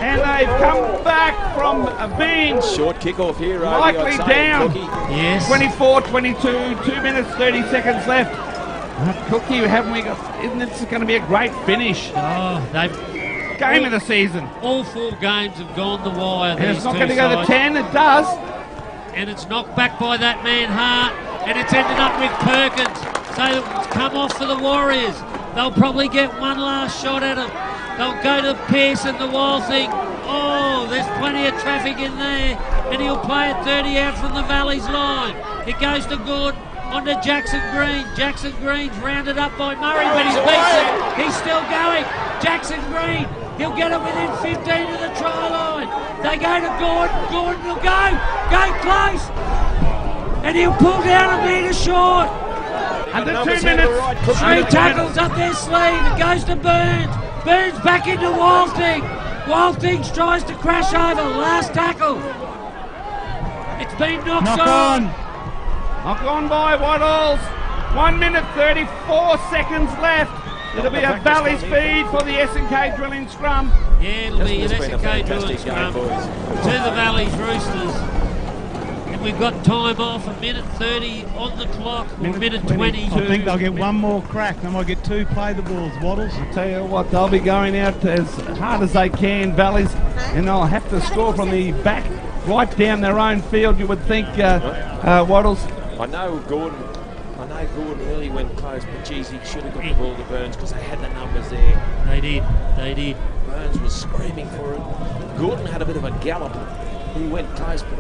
and they've come back from being Short kickoff here. likely down. Yes. 24-22, 2 minutes 30 seconds left. Cookie, haven't we got? Isn't this going to be a great finish? Oh, they've Game of the season. all 4 games have gone the wire. And These it's not two going to go to sides. 10. It does. And it's knocked back by that man Hart, and it's ended up with Perkins. So it's come off for the Warriors. They'll probably get one last shot at him. They'll go to Pearson, the wild thing. Oh, there's plenty of traffic in there, and he'll play it 30 out from the Valley's line. It goes to Gordon, on to Jackson Green. Jackson Green's rounded up by Murray, but he's beaten. He's still going. Jackson Green, he'll get it within 15 of the try line. They go to Gordon. Gordon will go close, and he'll pull down a metre short. Under 2 minutes. 3 tackles up their sleeve. It goes to Burns. Burns back into Walting. Walting tries to crash over. Last tackle. It's been knocked on. Knock on by Waddles. 1 minute 34 seconds left. It'll be a Valley speed for the S&K drilling scrum. Yeah, it'll be an It's been a S&K fantastic drilling game, scrum boys. to the Valley's Roosters. And we've got time off, a minute 30 on the clock, or a minute 20. I think they'll get one more crack. They might get 2 play the balls, Waddles. I'll tell you what, they'll be going out as hard as they can, Valleys, and they'll have to score from the back right down their own field, you would think, Waddles. I know Gordon really went close, but geez, he should have got the ball to Burns because they had the numbers there. They did. Burns was screaming for it. Gordon had a bit of a gallop. He went close, but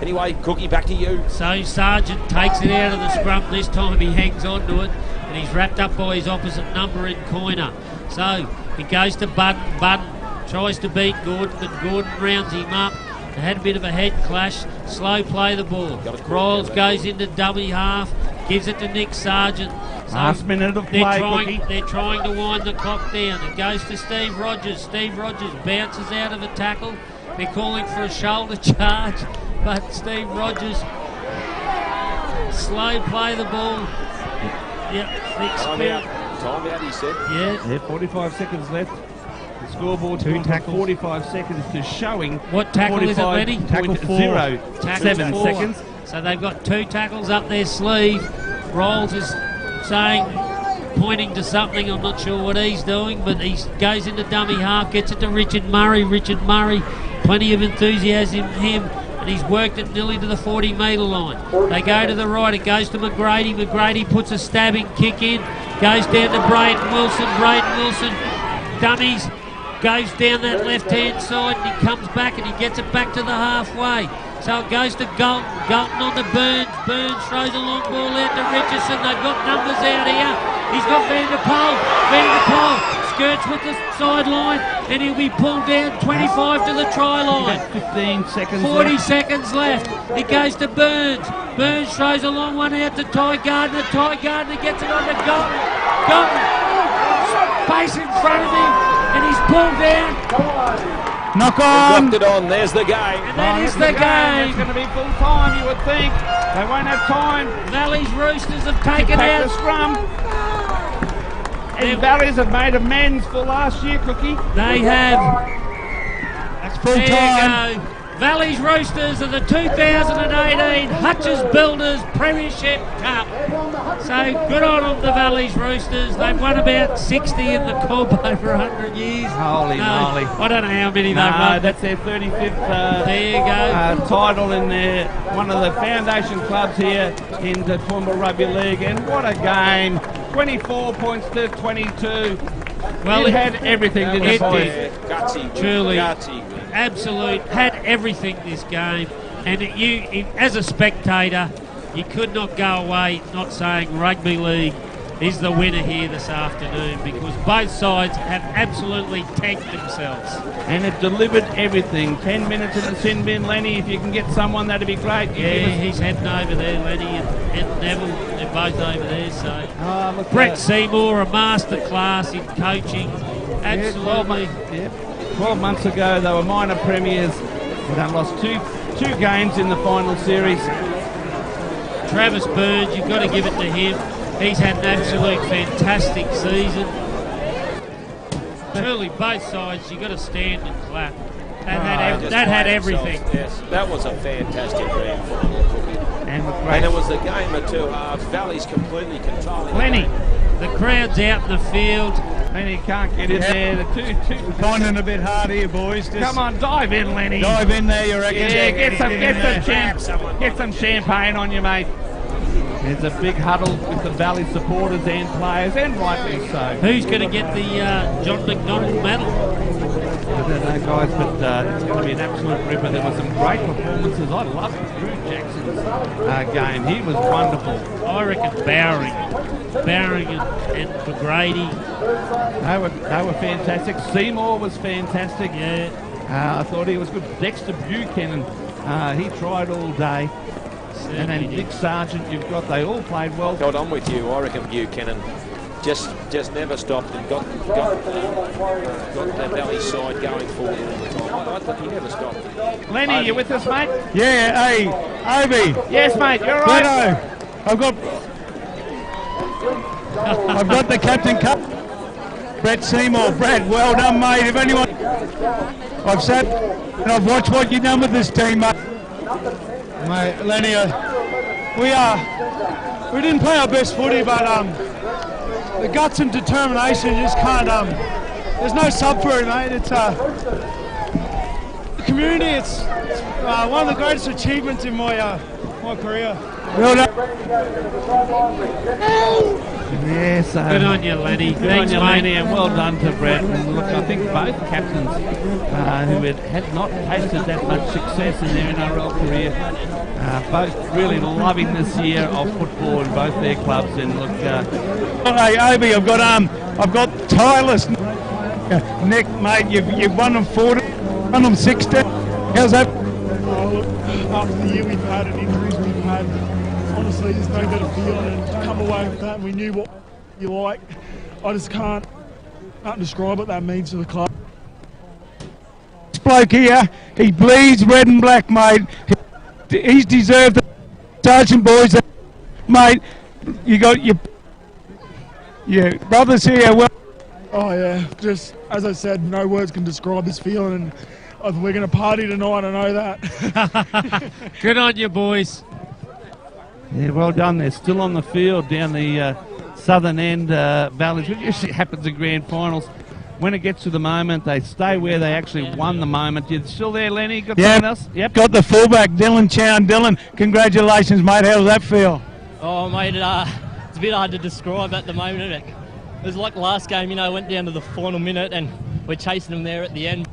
anyway, Cookie, back to you. So Sargent takes it out of the scrum. This time he hangs on to it, and he's wrapped up by his opposite number in Coiner. So he goes to Budden. Budden tries to beat Gordon, but Gordon rounds him up. They had a bit of a head clash. Slow play the ball. Riles goes into dummy half, gives it to Nick Sargent. So Last minute of play, they're trying to wind the clock down. It goes to Steve Rogers. Steve Rogers bounces out of a tackle. They're calling for a shoulder charge, but Steve Rogers slow play the ball. Yep, the experience. Time out, he said. Yeah, 45 seconds left. The scoreboard's 2 gone from tackles. 45 seconds to showing. What tackle is it, Lenny? Tackle 4. 0. Tackle 7 4. seconds. So they've got 2 tackles up their sleeve. Riles is pointing to something. I'm not sure what he's doing, but he goes into dummy half, gets it to Richard Murray. Richard Murray, plenty of enthusiasm in him, and he's worked it nearly to the 40-metre line. They go to the right. It goes to McGrady. McGrady puts a stabbing kick in. Goes down to Braden Wilson. Braden Wilson dummies. Goes down that left-hand side, and he comes back and he gets it back to the halfway. So it goes to Galton. Galton on to Burns. Burns throws a long ball out to Richardson. They've got numbers out here. He's got Van der Poel. Van der Poel skirts with the sideline, and he'll be pulled down 25 to the try line. 15 seconds 40 left. seconds left. It goes to Burns. Burns throws a long one out to Ty Gardner. Ty Gardner gets it on to Galton. Galton, space in front of him, and he's pulled down. Knock on. Dropped it on. There's the game. And that is the game. It's going to be full time, you would think. They won't have time. Valley's Roosters have taken Back out. the scrum. And Valleys have made amends for last year, Cookie. They have. That's full There time. you go. Valley's Roosters are the 2018 Hutchers Builders Premiership Cup. So good on them, the Valley's Roosters. They've won about 60 in the comp over 100 years. Holy moly. I don't know how many they've No, won. that's their 35th There you go. title in their, one of the foundation clubs here in the Toowoomba Rugby League. And what a game. 24 points to 22. Well, it had everything, didn't it, it boys? did. Gutsy win. Truly. Gutsy win. Absolute, had everything this game, and as a spectator, you could not go away not saying rugby league is the winner here this afternoon, because both sides have absolutely tanked themselves. And it delivered everything. 10 minutes in the sin bin, Lenny. If you can get someone, that'd be great. Yeah, he's heading over there, Lenny and Neville. They're both over there. So Look, Brett Seymour, a masterclass in coaching. Absolutely. 12 months ago, they were minor premiers. They lost two games in the final series. Travis Burns, you've got to give it to him. He's had an absolute fantastic season. Truly, both sides, you've got to stand and clap. That had everything. Yes, that was a fantastic grand final, Cookie. And it was the game of two halves. Valley's completely controlling. Lenny. The crowd's out in the field. Lenny can't get in there. The two. Finding it a bit hard here, boys. Just Come on, dive in, Lenny. dive in there, you reckon? Yeah, get some champagne on you, mate. There's a big huddle with the Valley supporters and players, and rightly so. Who's going to get the John McDonald medal? I don't know, guys, but it's going to be an absolute ripper. There were some great performances. I loved Drew Jackson's game. He was wonderful. I reckon Bowring and McGrady. They were fantastic. Seymour was fantastic. Yeah. I thought he was good. Dexter Buchanan, he tried all day. And then Dick Sargent, they all played well. Got on with you. I reckon Buchanan just never stopped and got the Valley side going forward all the time. I thought he never stopped. Lenny, you with us, mate? Yeah, hey, Obi. Yes, mate, you're right. I've got the captain cup. Brett Seymour. Brett, well done, mate. If anyone, I've sat and I've watched what you've done with this team, mate. Mate, Lenny, we didn't play our best footy, but the guts and determination just can't. There's no sub for it, mate. It's the community. It's one of the greatest achievements in my career. Well done. Yes, Good on you, Lenny. Good on you, Lenny, and well done to Brett. And look, I think both captains who had not tasted that much success in their NRL career, both really loving this year of football in both their clubs. And look, hey, Obi, I've got tireless Nick, mate. You've won them 40, won them 60. How's that? Oh, look, after the year we've had and injuries we've had, honestly, there's no better feeling, and to come away with that, and we knew what you like. I just can't describe what that means to the club. This bloke here, he bleeds red and black, mate. He's deserved the Sergeant boys, mate. You got your brothers here. Well, Oh yeah, just as I said, no words can describe this feeling, and we're going to party tonight. I know that. Good on you, boys. yeah, well done. They're still on the field down the southern end valleys, which usually happens in grand finals. When it gets to the moment, they stay where they actually won the moment. You're still there, Lenny? Got someone else? Yep. Got the fullback, Dylan Chown. Dylan, congratulations, mate. How does that feel? Oh, mate, it's a bit hard to describe at the moment. It was like last game, went down to the final minute and we're chasing them there at the end.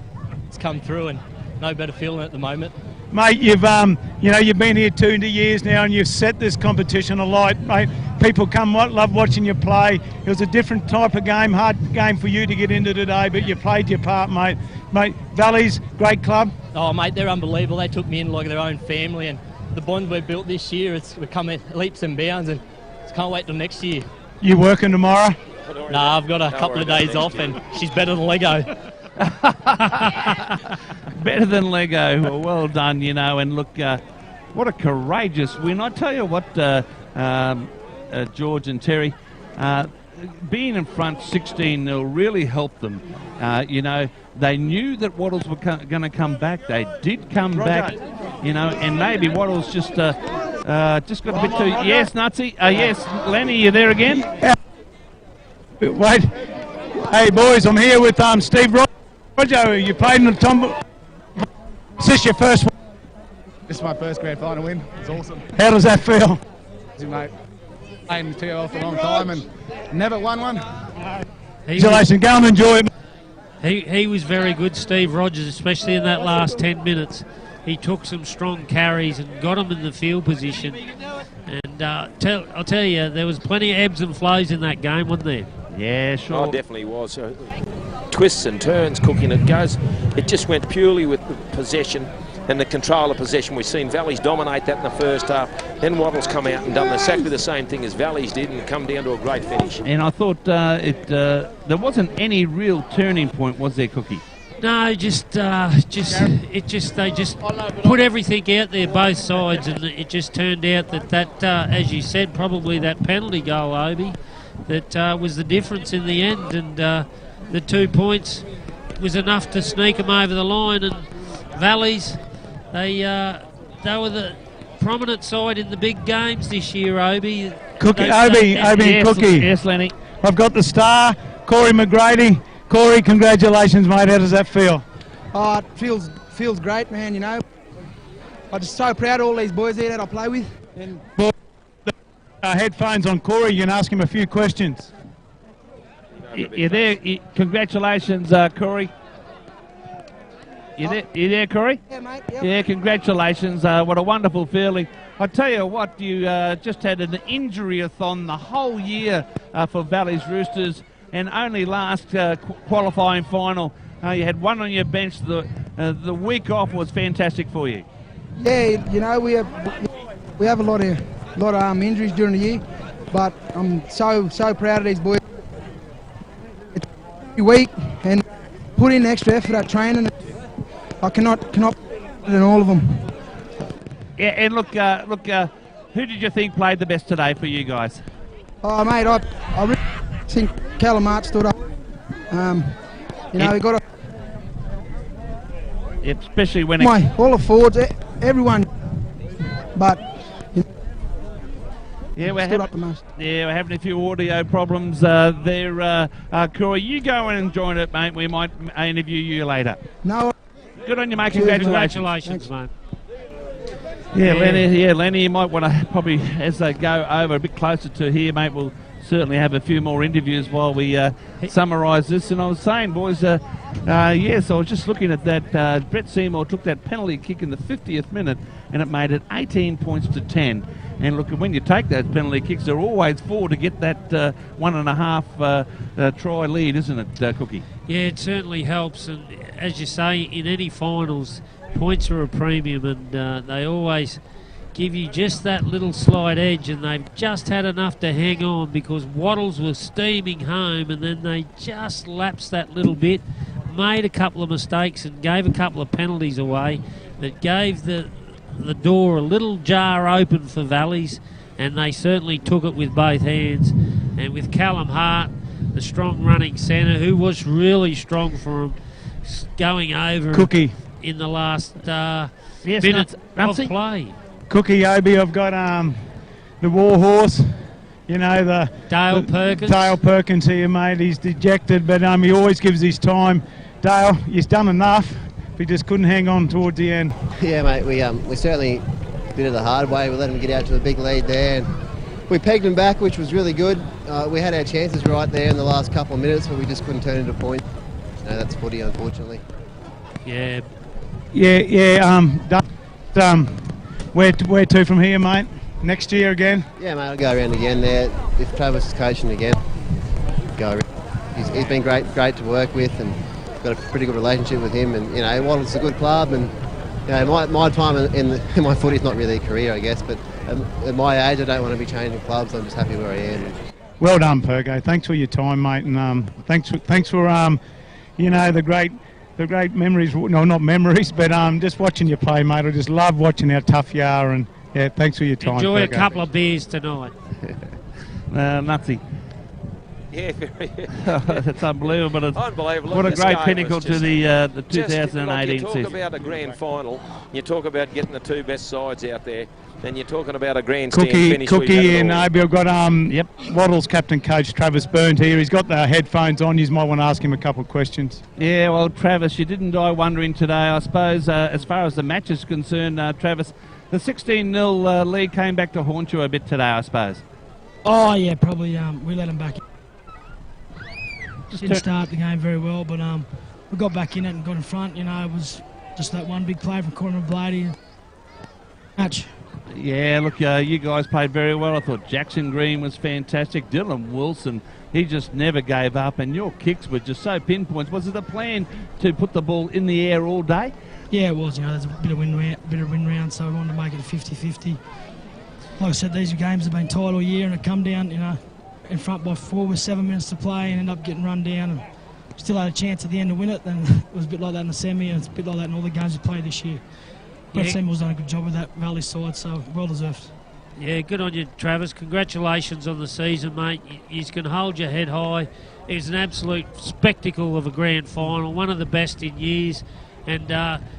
It's come through and no better feeling at the moment. Mate, you've been here 2 years now and you've set this competition alight, mate. People love watching you play. It was a different type of game, hard game for you to get into today, but you played your part, mate. Mate, Valley's great club. Oh, mate, they're unbelievable. They took me in like their own family, and the bond we've built this year, we've come at leaps and bounds, and just can't wait till next year. You working tomorrow? Nah, I've got a couple of days off, and she's better than Lego. Better than Lego. Well done, and look, what a courageous win. I tell you what, George and Terry, being in front 16-0 really helped them. They knew that Wattles were going to come back. They did come back, and maybe Wattles just got a bit too... Yes, Nutsy. Yes, Lenny, you there again? Wait. Hey, boys, I'm here with Steve Roger. You played in the Tom... Is this your first one? This is my first grand final win. It's awesome. How does that feel? Mate, playing the TRL for a long time and never won one. Congratulations, go and enjoy it. He was very good, Steve Rogers, especially in that last 10 minutes. He took some strong carries and got him in the field position. And I'll tell you, there was plenty of ebbs and flows in that game, wasn't there? Yeah, sure. Oh, definitely was. Twists and turns, cooking it goes. It just went purely with the possession and the control of possession. We've seen Valleys dominate that in the first half. Then Wattles come out and done exactly the same thing as Valleys did and come down to a great finish. And I thought there wasn't any real turning point, was there, Cookie? No, they just put everything out there, both sides, and it just turned out that as you said, probably that penalty goal, Obi, that was the difference in the end, and the 2 points was enough to sneak them over the line. And Valleys, they were the prominent side in the big games this year, Obi. Cookie, Obi, Yes, Cookie. yes, Lenny. I've got the star, Corey McGrady. Corey, congratulations, mate. How does that feel? Oh, it feels great, man, you know. I'm just so proud of all these boys there that I play with. And Headphones on Corey, you can ask him a few questions. You're there. Congratulations, Corey. You there, Corey? yeah, mate. Yep. Yeah, congratulations. What a wonderful feeling. I tell you what, you just had an injury-a-thon the whole year for Valley's Roosters, and only last qualifying final, you had one on your bench. The week off was fantastic for you. Yeah, you know, we have a lot of injuries during the year, but I'm so proud of these boys. Every week and put in extra effort at training. I cannot put in all of them. Yeah, and look, who did you think played the best today for you guys? Oh, mate, I really think Callum Hart stood up. You know, he got especially when all the forwards, everyone, but yeah, stood up the most. Yeah, we're having a few audio problems there. Corey, you go and join it, mate. We might interview you later. No. Good on you, mate. Cheers, Congratulations, mate. Yeah, Lenny, you might want to probably, as they go over a bit closer to here, mate, we'll certainly have a few more interviews while we summarise this. And I was saying, boys, yes, I was just looking at that. Brett Seymour took that penalty kick in the 50th minute, and it made it 18 points to 10. And look, when you take those penalty kicks, they're always for to get that 1.5 try lead, isn't it, Cookie? Yeah, it certainly helps. And as you say, in any finals, points are a premium, and they always give you just that little slight edge, and they've just had enough to hang on because Waddles was steaming home, and then they just lapsed that little bit, made a couple of mistakes and gave a couple of penalties away that gave the door a little jar open for Valleys, and they certainly took it with both hands. And with Callum Hart, the strong running centre, who was really strong for him, going over Cookie in the last Yes, minute of Nancy? play. Cookie, Obi, I've got the war horse, you know, the Dale Perkins. Dale Perkins here, mate. He's dejected, but he always gives his time. Dale, he's done enough. He just couldn't hang on towards the end. Yeah, mate, we certainly did it the hard way. We let him get out to a big lead there, and we pegged him back, which was really good. We had our chances right there in the last couple of minutes, but we just couldn't turn it into points. No, that's footy, unfortunately. Yeah. Where to from here, mate? Next year again? Yeah, mate, I'll go around again there. If Travis is coaching again, go around. He's been great to work with, and got a pretty good relationship with him. And you know, while it's a good club, and you know, my time in my footy is not really a career, I guess. But at my age, I don't want to be changing clubs. I'm just happy where I am. Well done, Pergo. Thanks for your time, mate, and thanks for you know, the great memories. No, not memories, but just watching you play, mate. I just love watching how tough you are, and yeah, thanks for your time. Enjoy Pergo. a couple of beers tonight. Nutsy. Yeah, that's unbelievable. Unbelievable. What a This great game pinnacle was to the 2018 you talk season. about a grand final, you talk about getting the two best sides out there, then you're talking about a grandstand finish. Cookie and Obi, I've got Waddles captain coach Travis Burnt here. He's got the headphones on. You might want to ask him a couple of questions. Yeah, well, Travis, you didn't die wondering today, I suppose, as far as the match is concerned, Travis. The 16-0 lead came back to haunt you a bit today, I suppose. Oh, yeah, probably. We let them back in. Didn't start the game very well, but we got back in it and got in front. You know, it was just that one big play from Corner Blady. Match. Yeah, look, you guys played very well. I thought Jackson Green was fantastic. Dylan Wilson, he just never gave up, and your kicks were just so pinpoints. Was it a plan to put the ball in the air all day? Yeah, it was. You know, there's a bit of win round, so we wanted to make it a 50-50. Like I said, these games have been tight all year, and it come down, you know, in front by 4 with 7 minutes to play and end up getting run down. And still had a chance at the end to win it, then it was a bit like that in the semi, and it's a bit like that in all the games we played this year. Brett Seymour's done a good job with that Valley side, so well deserved. Yeah, good on you, Travis. Congratulations on the season, mate. You can hold your head high. It was an absolute spectacle of a grand final, one of the best in years. And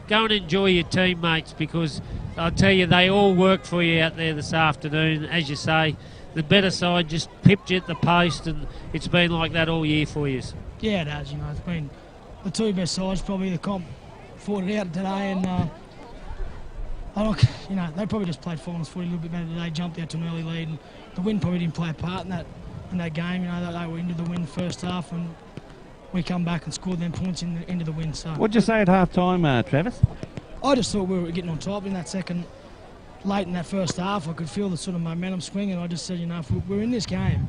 go and enjoy your teammates, because I'll tell you, they all worked for you out there this afternoon. As you say, the better side just pipped you at the post, and it's been like that all year for you. Yeah, it has. You know, it's been the two best sides. Probably the comp fought it out today, and you know, they probably just played finals footy a little bit better today. Jumped out to an early lead, and the wind probably didn't play a part in that game. You know, they were into the win first half, and we come back and scored them points in the end of the win. So what'd you say at half time, Travis? I just thought we were getting on top in that second. Late in that first half, I could feel the sort of momentum swing, and I just said, you know, if we're in this game,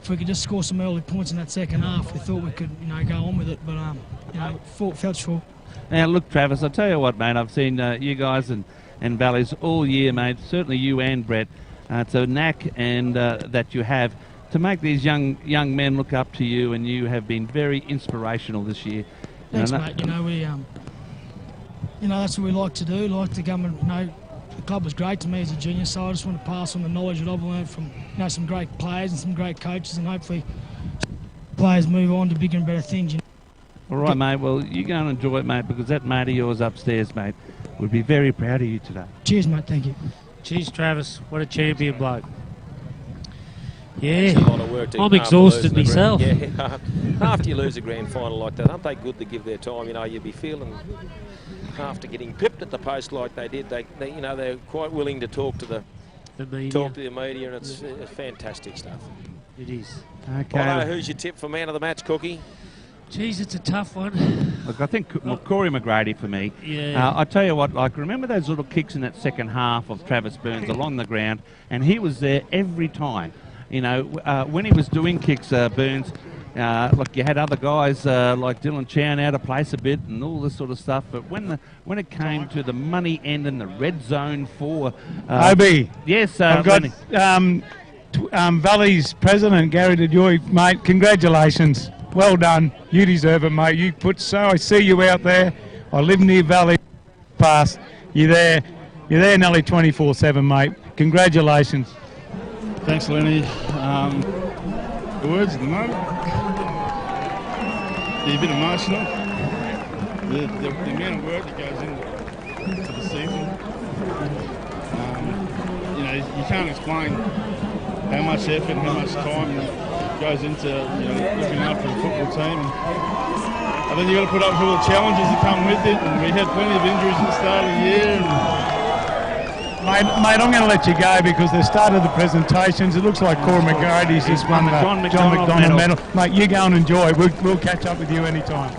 if we could just score some early points in that second half, we thought we could, you know, go on with it. But you know, felt short. Now look, Travis, I'll tell you what, mate. I've seen you guys and Valleys all year, mate. Certainly you and Brett. It's a knack and that you have to make these young men look up to you, and you have been very inspirational this year. Thanks, mate. You know, we, you know, that's what we like to do. Like to come and, you know, the club was great to me as a junior, so I just want to pass on the knowledge that I've learned from, you know, some great players and some great coaches, and hopefully players move on to bigger and better things. You know. All right, mate. Well, you go and enjoy it, mate, because that mate of yours upstairs, mate, would be very proud of you today. Cheers, mate. Thank you. Cheers, Travis. What a champion bloke. That's Yeah, a lot of work to I'm after exhausted losing the myself. Yeah, after you lose a grand final like that, aren't they good to give their time? You know, you'd be feeling after getting pipped at the post like they did. They you know, they're quite willing to talk to the media, and it's fantastic stuff. It is. Okay. Righto, who's your tip for man of the match, Cookie? Geez, it's a tough one. Look, I think Corey McGrady for me. Yeah. I tell you what, like, remember those little kicks in that second half of Travis Burns along the ground, and he was there every time. You know, when he was doing kicks, Burns, look, you had other guys like Dylan Chown out of place a bit and all this sort of stuff. But when it came to the money end and the red zone for OB. Yes, I've got Valley's president Gary DeJoy, mate. Congratulations, well done. You deserve it, mate. You put I see you out there. I live near Valley. Pass. You're there nearly 24/7, mate. Congratulations. Thanks, Lenny. The words at the moment, they're a bit emotional. The amount of work that goes into the season, you know, you can't explain how much effort and how much time goes into, you know, looking after the football team. And then you've got to put up with all the challenges that come with it. And we had plenty of injuries at the start of the year. And Mate, I'm going to let you go because they started the presentations. It looks like Corey McGrady's just won the John McDonald medal. Mate, you go and enjoy. We'll catch up with you anytime.